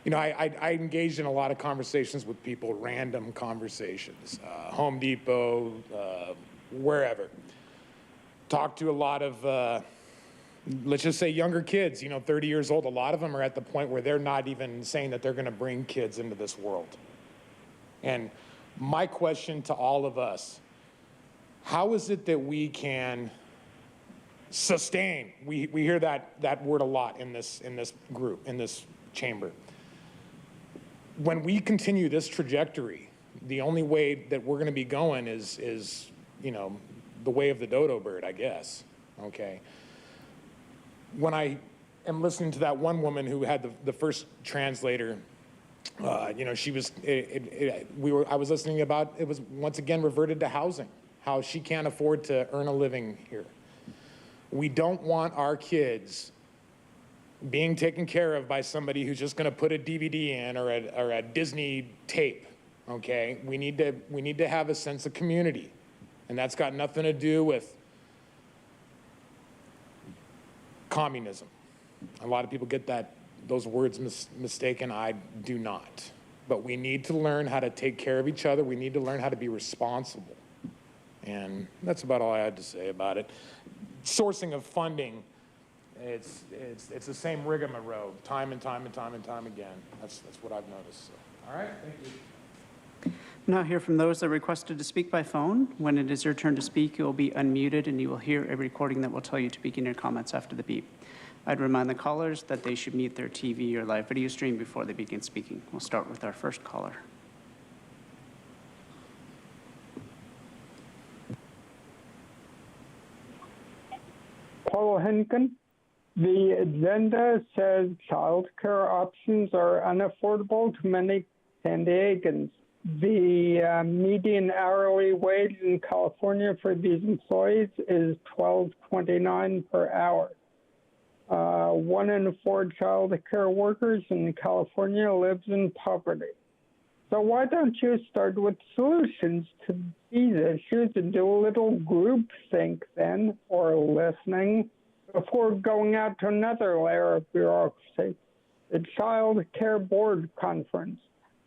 You know, I engaged in a lot of conversations with people, random conversations, Home Depot, wherever. Talked to a lot of, let's just say younger kids, 30 years old. A lot of them are at the point where they're not even saying that they're going to bring kids into this world. And my question to all of us, how is it that we can sustain? We hear that word a lot in this group, in this chamber. When we continue this trajectory The only way that we're going to be going is, you know, the way of the dodo bird, I guess, okay? When I am listening to that one woman who had the first translator, you know, she was, I was listening about, it was once again reverted to housing, how she can't afford to earn a living here. We don't want our kids being taken care of by somebody who's just going to put a DVD in or a Disney tape, okay? We need to have a sense of community, and that's got nothing to do with communism. A lot of people get those words mistaken. I do not. But we need to learn how to take care of each other. We need to learn how to be responsible. And that's about all I had to say about it. Sourcing of funding, it's the same rigmarole, time and time and time and time again. That's what I've noticed. So, all right, thank you. Now hear from those that requested to speak by phone. When it is your turn to speak, you will be unmuted and you will hear a recording that will tell you to begin your comments after the beep. I'd remind the callers that they should mute their TV or live video stream before they begin speaking. We'll start with our first caller. Paul Henkin. The agenda says child care options are unaffordable to many San Diegans. The median hourly wage in California for these employees is $12.29 per hour. 1 in 4 child care workers in California lives in poverty. So why don't you start with solutions to these issues and do a little group think then, or listening, before going out to another layer of bureaucracy, the Child Care Board Conference.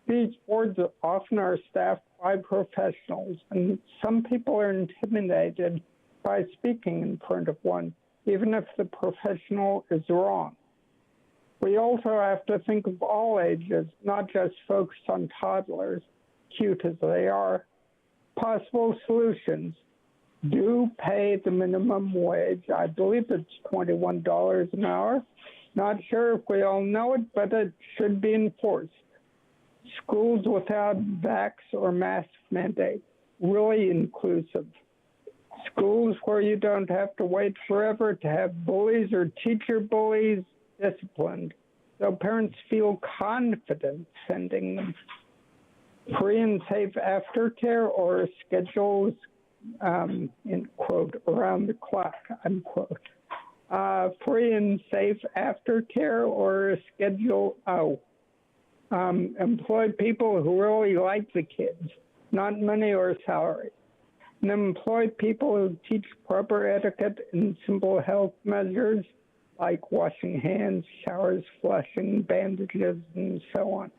These boards often are staffed by professionals, and some people are intimidated by speaking in front of one, even if the professional is wrong. We also have to think of all ages, not just focus on toddlers, cute as they are. Possible solutions. Do pay the minimum wage. I believe it's $21 an hour. Not sure if we all know it, but it should be enforced. Schools without vax or mask mandate, really inclusive. Schools where you don't have to wait forever to have bullies or teacher bullies disciplined, so parents feel confident sending them. Free and safe aftercare or schedules, in quote, around the clock, unquote. Free and safe aftercare or schedule, employ people who really like the kids, not money or salary. And employ people who teach proper etiquette and simple health measures like washing hands, showers, flushing, bandages, and so on.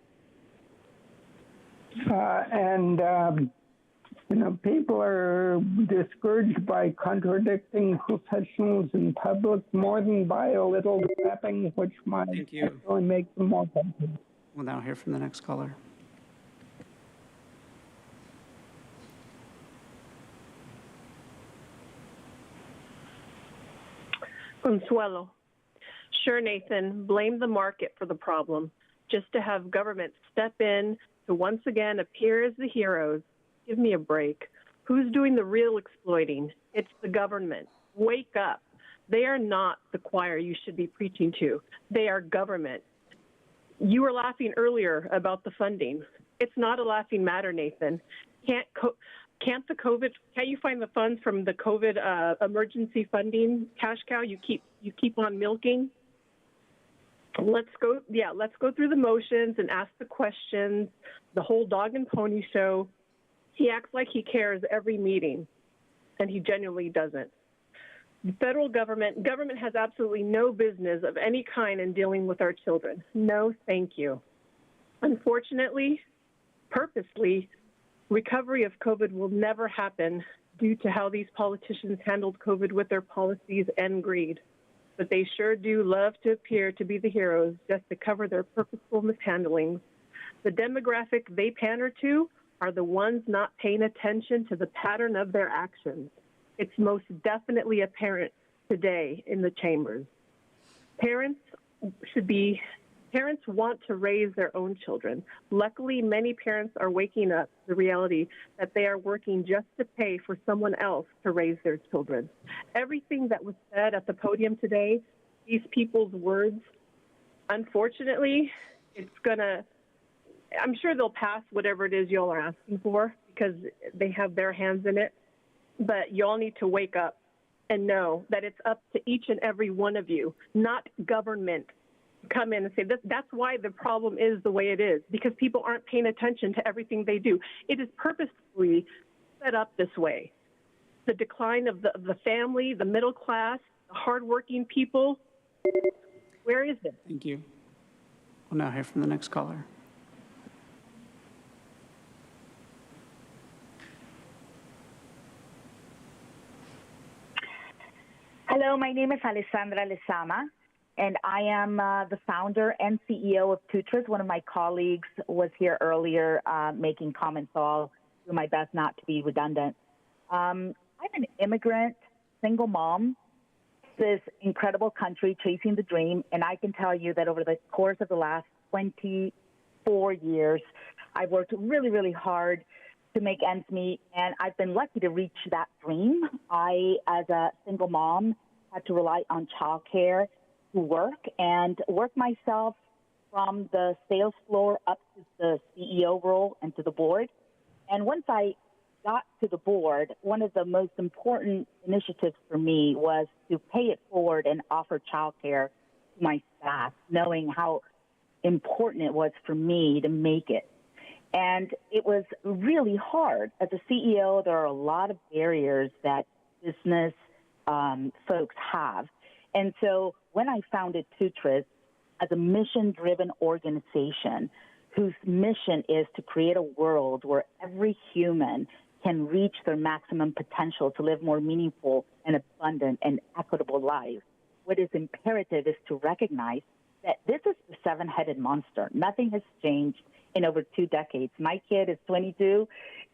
You know, people are discouraged by contradicting professionals in public more than by a little clapping, which might actually make them more popular. We'll now hear from the next caller. Consuelo. Sure, Nathan, blame the market for the problem. Just to have government step in to once again appear as the heroes. Give me a break. Who's doing the real exploiting? It's the government. Wake up. They are not the choir you should be preaching to. They are government. You were laughing earlier about the funding. It's not a laughing matter, Nathan. Can't you find the funds from the COVID emergency funding cash cow you keep on milking? Let's go through the motions and ask the questions, the whole dog and pony show. He acts like he cares every meeting, and he genuinely doesn't. The federal government has absolutely no business of any kind in dealing with our children. No, thank you. Unfortunately, purposely, recovery of COVID will never happen due to how these politicians handled COVID with their policies and greed. But they sure do love to appear to be the heroes just to cover their purposeful mishandlings. The demographic they pander to are the ones not paying attention to the pattern of their actions. It's most definitely apparent today in the chambers. Parents should be Parents want to raise their own children. Luckily, many parents are waking up to the reality that they are working just to pay for someone else to raise their children. Everything that was said at the podium today, these people's words, unfortunately, I'm sure they'll pass whatever it is y'all are asking for because they have their hands in it. But y'all need to wake up and know that it's up to each and every one of you, not government, come in and say that's why the problem is the way it is, because people aren't paying attention to everything they do. It is purposefully set up this way. The decline of the family, the middle class, the hardworking people, where is it? Thank you. We'll now hear from the next caller. Hello, my name is Alessandra Lezama, and I am the founder and CEO of Tutras. One of my colleagues was here earlier making comments, so I'll do my best not to be redundant. I'm an immigrant, single mom, this incredible country chasing the dream, and I can tell you that over the course of the last 24 years, I've worked really, really hard to make ends meet, and I've been lucky to reach that dream. I, as a single mom, had to rely on childcare to work myself from the sales floor up to the CEO role and to the board. And once I got to the board, one of the most important initiatives for me was to pay it forward and offer childcare to my staff, knowing how important it was for me to make it. And it was really hard. As a CEO, there are a lot of barriers that business folks have. And so when I founded Tutras as a mission-driven organization whose mission is to create a world where every human can reach their maximum potential to live more meaningful and abundant and equitable lives, what is imperative is to recognize that this is the seven-headed monster. Nothing has changed in over 2 decades. My kid is 22,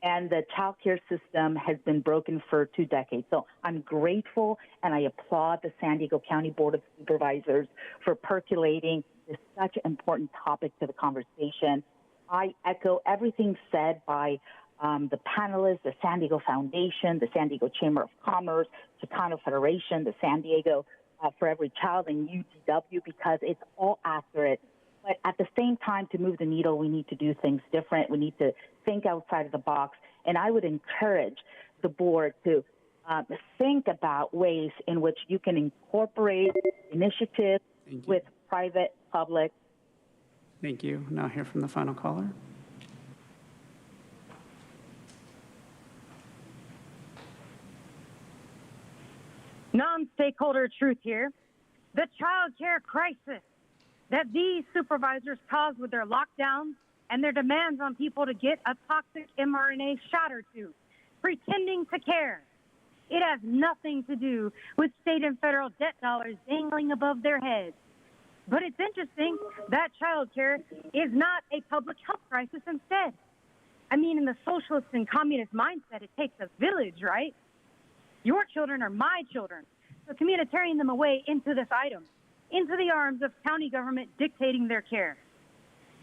and the child care system has been broken for 2 decades. So I'm grateful, and I applaud the San Diego County Board of Supervisors for percolating this such important topic to the conversation. I echo everything said by the panelists, the San Diego Foundation, the San Diego Chamber of Commerce, Chicano Federation, the San Diego For Every Child, and UTW, because it's all accurate. But at the same time, to move the needle, we need to do things different. We need to think outside of the box. And I would encourage the board to think about ways in which you can incorporate initiatives with private, public. Thank you. Now hear from the final caller. Non-stakeholder truth here. The child care crisis that these supervisors caused with their lockdowns and their demands on people to get a toxic mRNA shot or two, pretending to care. It has nothing to do with state and federal debt dollars dangling above their heads. But it's interesting that child care is not a public health crisis instead. I mean, in the socialist and communist mindset, it takes a village, right? Your children are my children. So communitarian them away into this item, into the arms of county government dictating their care.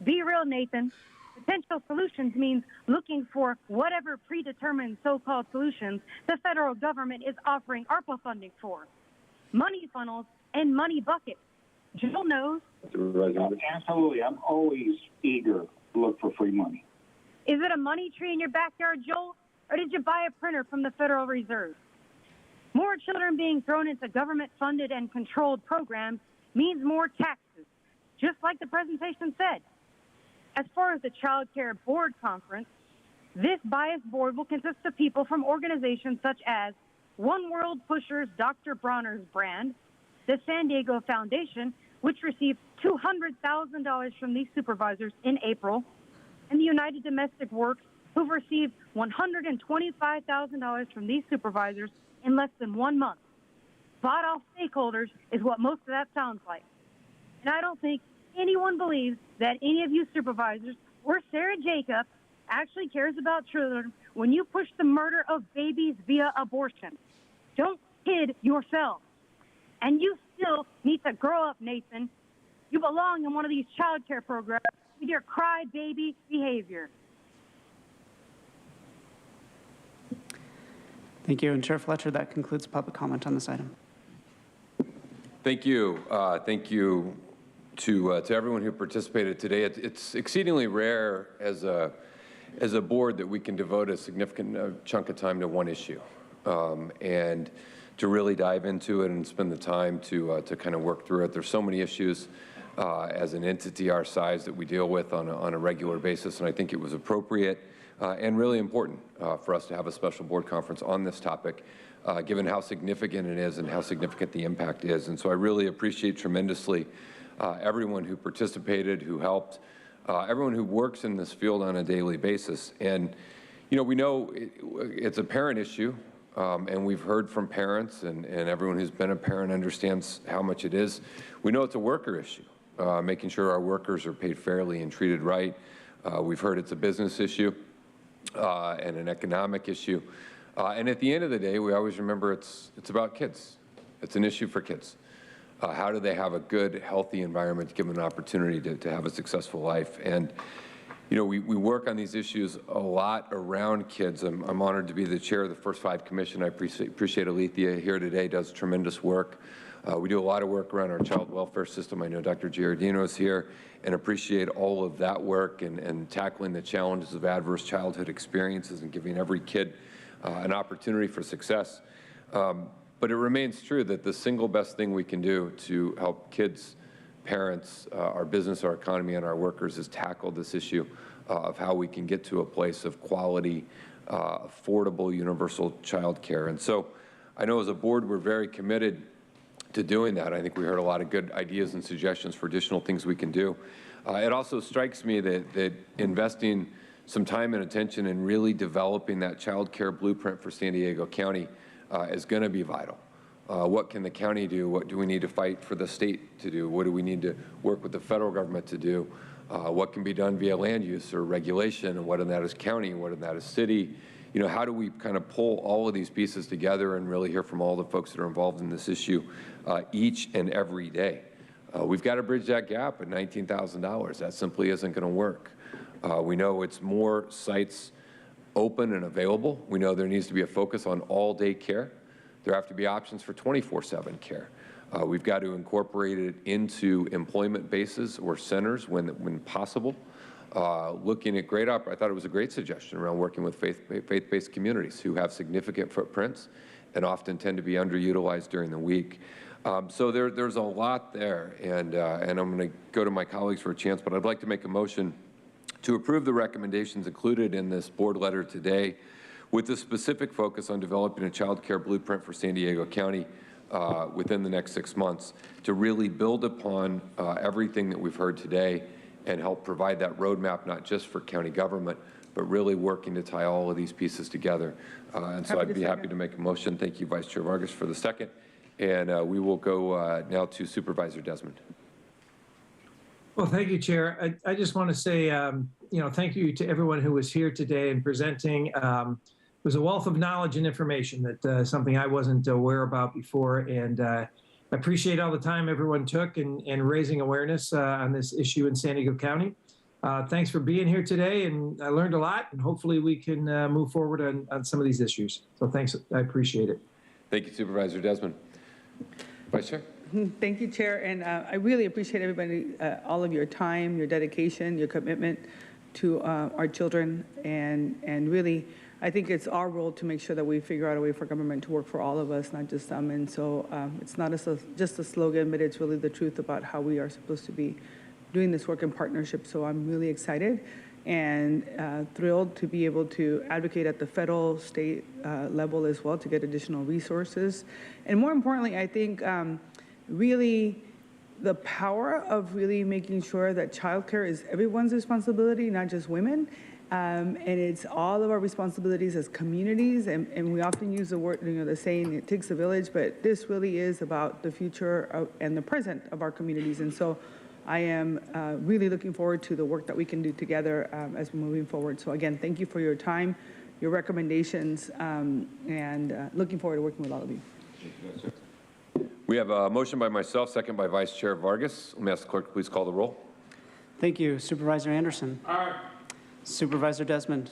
Be real, Nathan. Potential solutions means looking for whatever predetermined so-called solutions the federal government is offering ARPA funding for. Money funnels and money buckets. Joel knows. Absolutely. I'm always eager to look for free money. Is it a money tree in your backyard, Joel? Or did you buy a printer from the Federal Reserve? More children being thrown into government-funded and controlled programs means more taxes, just like the presentation said. As far as the Child Care Board Conference, this biased board will consist of people from organizations such as One World Pushers Dr. Bronner's brand, the San Diego Foundation, which received $200,000 from these supervisors in April, and the United Domestic Works, who've received $125,000 from these supervisors in less than 1 month. Bought-off stakeholders is what most of that sounds like. And I don't think anyone believes that any of you supervisors or Sarah Jacobs actually cares about children when you push the murder of babies via abortion. Don't kid yourself. And you still need to grow up, Nathan. You belong in one of these child care programs with your crybaby behavior. Thank you. And Chair Fletcher, that concludes public comment on this item. Thank you. Thank you to everyone who participated today. It's exceedingly rare as a board that we can devote a significant chunk of time to one issue and to really dive into it and spend the time to kind of work through it. There's so many issues as an entity our size that we deal with on a regular basis, and I think it was appropriate and really important for us to have a special board conference on this topic, given how significant it is and how significant the impact is. And so I really appreciate tremendously everyone who participated, who helped, everyone who works in this field on a daily basis. And, you know, we know it's a parent issue, and we've heard from parents, and everyone who's been a parent understands how much it is. We know it's a worker issue, making sure our workers are paid fairly and treated right. We've heard it's a business issue and an economic issue. And at the end of the day, we always remember it's about kids. It's an issue for kids. How do they have a good, healthy environment to give them an opportunity to have a successful life? And, you know, we work on these issues a lot around kids. I'm honored to be the chair of the First Five Commission. I appreciate Alethea here today, does tremendous work. We do a lot of work around our child welfare system. I know Dr. Giardino is here, and appreciate all of that work and tackling the challenges of adverse childhood experiences and giving every kid an opportunity for success. But it remains true that the single best thing we can do to help kids, parents, our business, our economy, and our workers is tackle this issue of how we can get to a place of quality, affordable, universal child care. And so I know as a board we're very committed to doing that. I think we heard a lot of good ideas and suggestions for additional things we can do. It also strikes me that investing some time and attention in really developing that child care blueprint for San Diego County is going to be vital. What can the county do? What do we need to fight for the state to do? What do we need to work with the federal government to do? What can be done via land use or regulation? And what in that is county? What in that is city? You know, how do we kind of pull all of these pieces together and really hear from all the folks that are involved in this issue each and every day? We've got to bridge that gap at $19,000. That simply isn't going to work. We know it's more sites open and available. We know there needs to be a focus on all-day care. There have to be options for 24/7 care. We've got to incorporate it into employment bases or centers when possible. Looking at I thought it was a great suggestion around working with faith-based communities who have significant footprints and often tend to be underutilized during the week. So there's a lot there, and I'm going to go to my colleagues for a chance, but I'd like to make a motion to approve the recommendations included in this board letter today with a specific focus on developing a child care blueprint for San Diego County within the next 6 months to really build upon everything that we've heard today and help provide that roadmap, not just for county government, but really working to tie all of these pieces together. And so I'd be happy to make a motion. Thank you, Vice Chair Vargas, for the second. And we will go now to Supervisor Desmond. Well, thank you, Chair. I just want to say, thank you to everyone who was here today and presenting. It was a wealth of knowledge and information that something I wasn't aware about before. And I appreciate all the time everyone took in raising awareness on this issue in San Diego County. Thanks for being here today, and I learned a lot, and hopefully we can move forward on some of these issues. So thanks, I appreciate it. Thank you, Supervisor Desmond. Vice Chair. Thank you, Chair, and I really appreciate everybody, all of your time, your dedication, your commitment to our children, and really, I think it's our role to make sure that we figure out a way for government to work for all of us, not just some. And so it's not just a slogan, but it's really the truth about how we are supposed to be doing this work in partnership. So I'm really excited and thrilled to be able to advocate at the federal, state level as well to get additional resources. And more importantly, I think really the power of really making sure that childcare is everyone's responsibility, not just women. And it's all of our responsibilities as communities, and we often use the word, the saying, it takes a village, but this really is about the future and the present of our communities. And so I am really looking forward to the work that we can do together as we're moving forward. So again, thank you for your time, your recommendations, and looking forward to working with all of you. We have a motion by myself, second by Vice Chair Vargas. Let me ask the clerk to please call the roll. Thank you. Supervisor Anderson. Aye. Supervisor Desmond.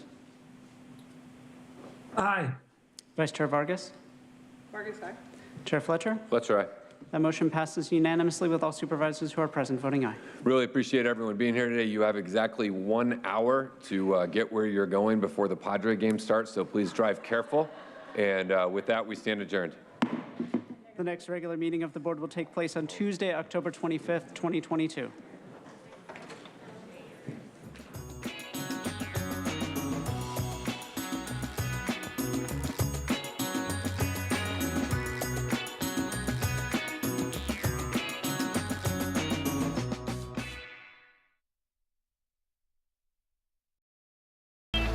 Aye. Vice Chair Vargas. Vargas, aye. Chair Fletcher. Fletcher, aye. That motion passes unanimously with all supervisors who are present voting aye. Really appreciate everyone being here today. You have exactly 1 hour to get where you're going before the Padre game starts, so please drive careful. And with that, we stand adjourned. The next regular meeting of the board will take place on Tuesday, October 25th, 2022.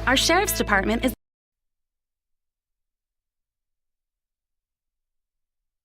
Our Sheriff's Department is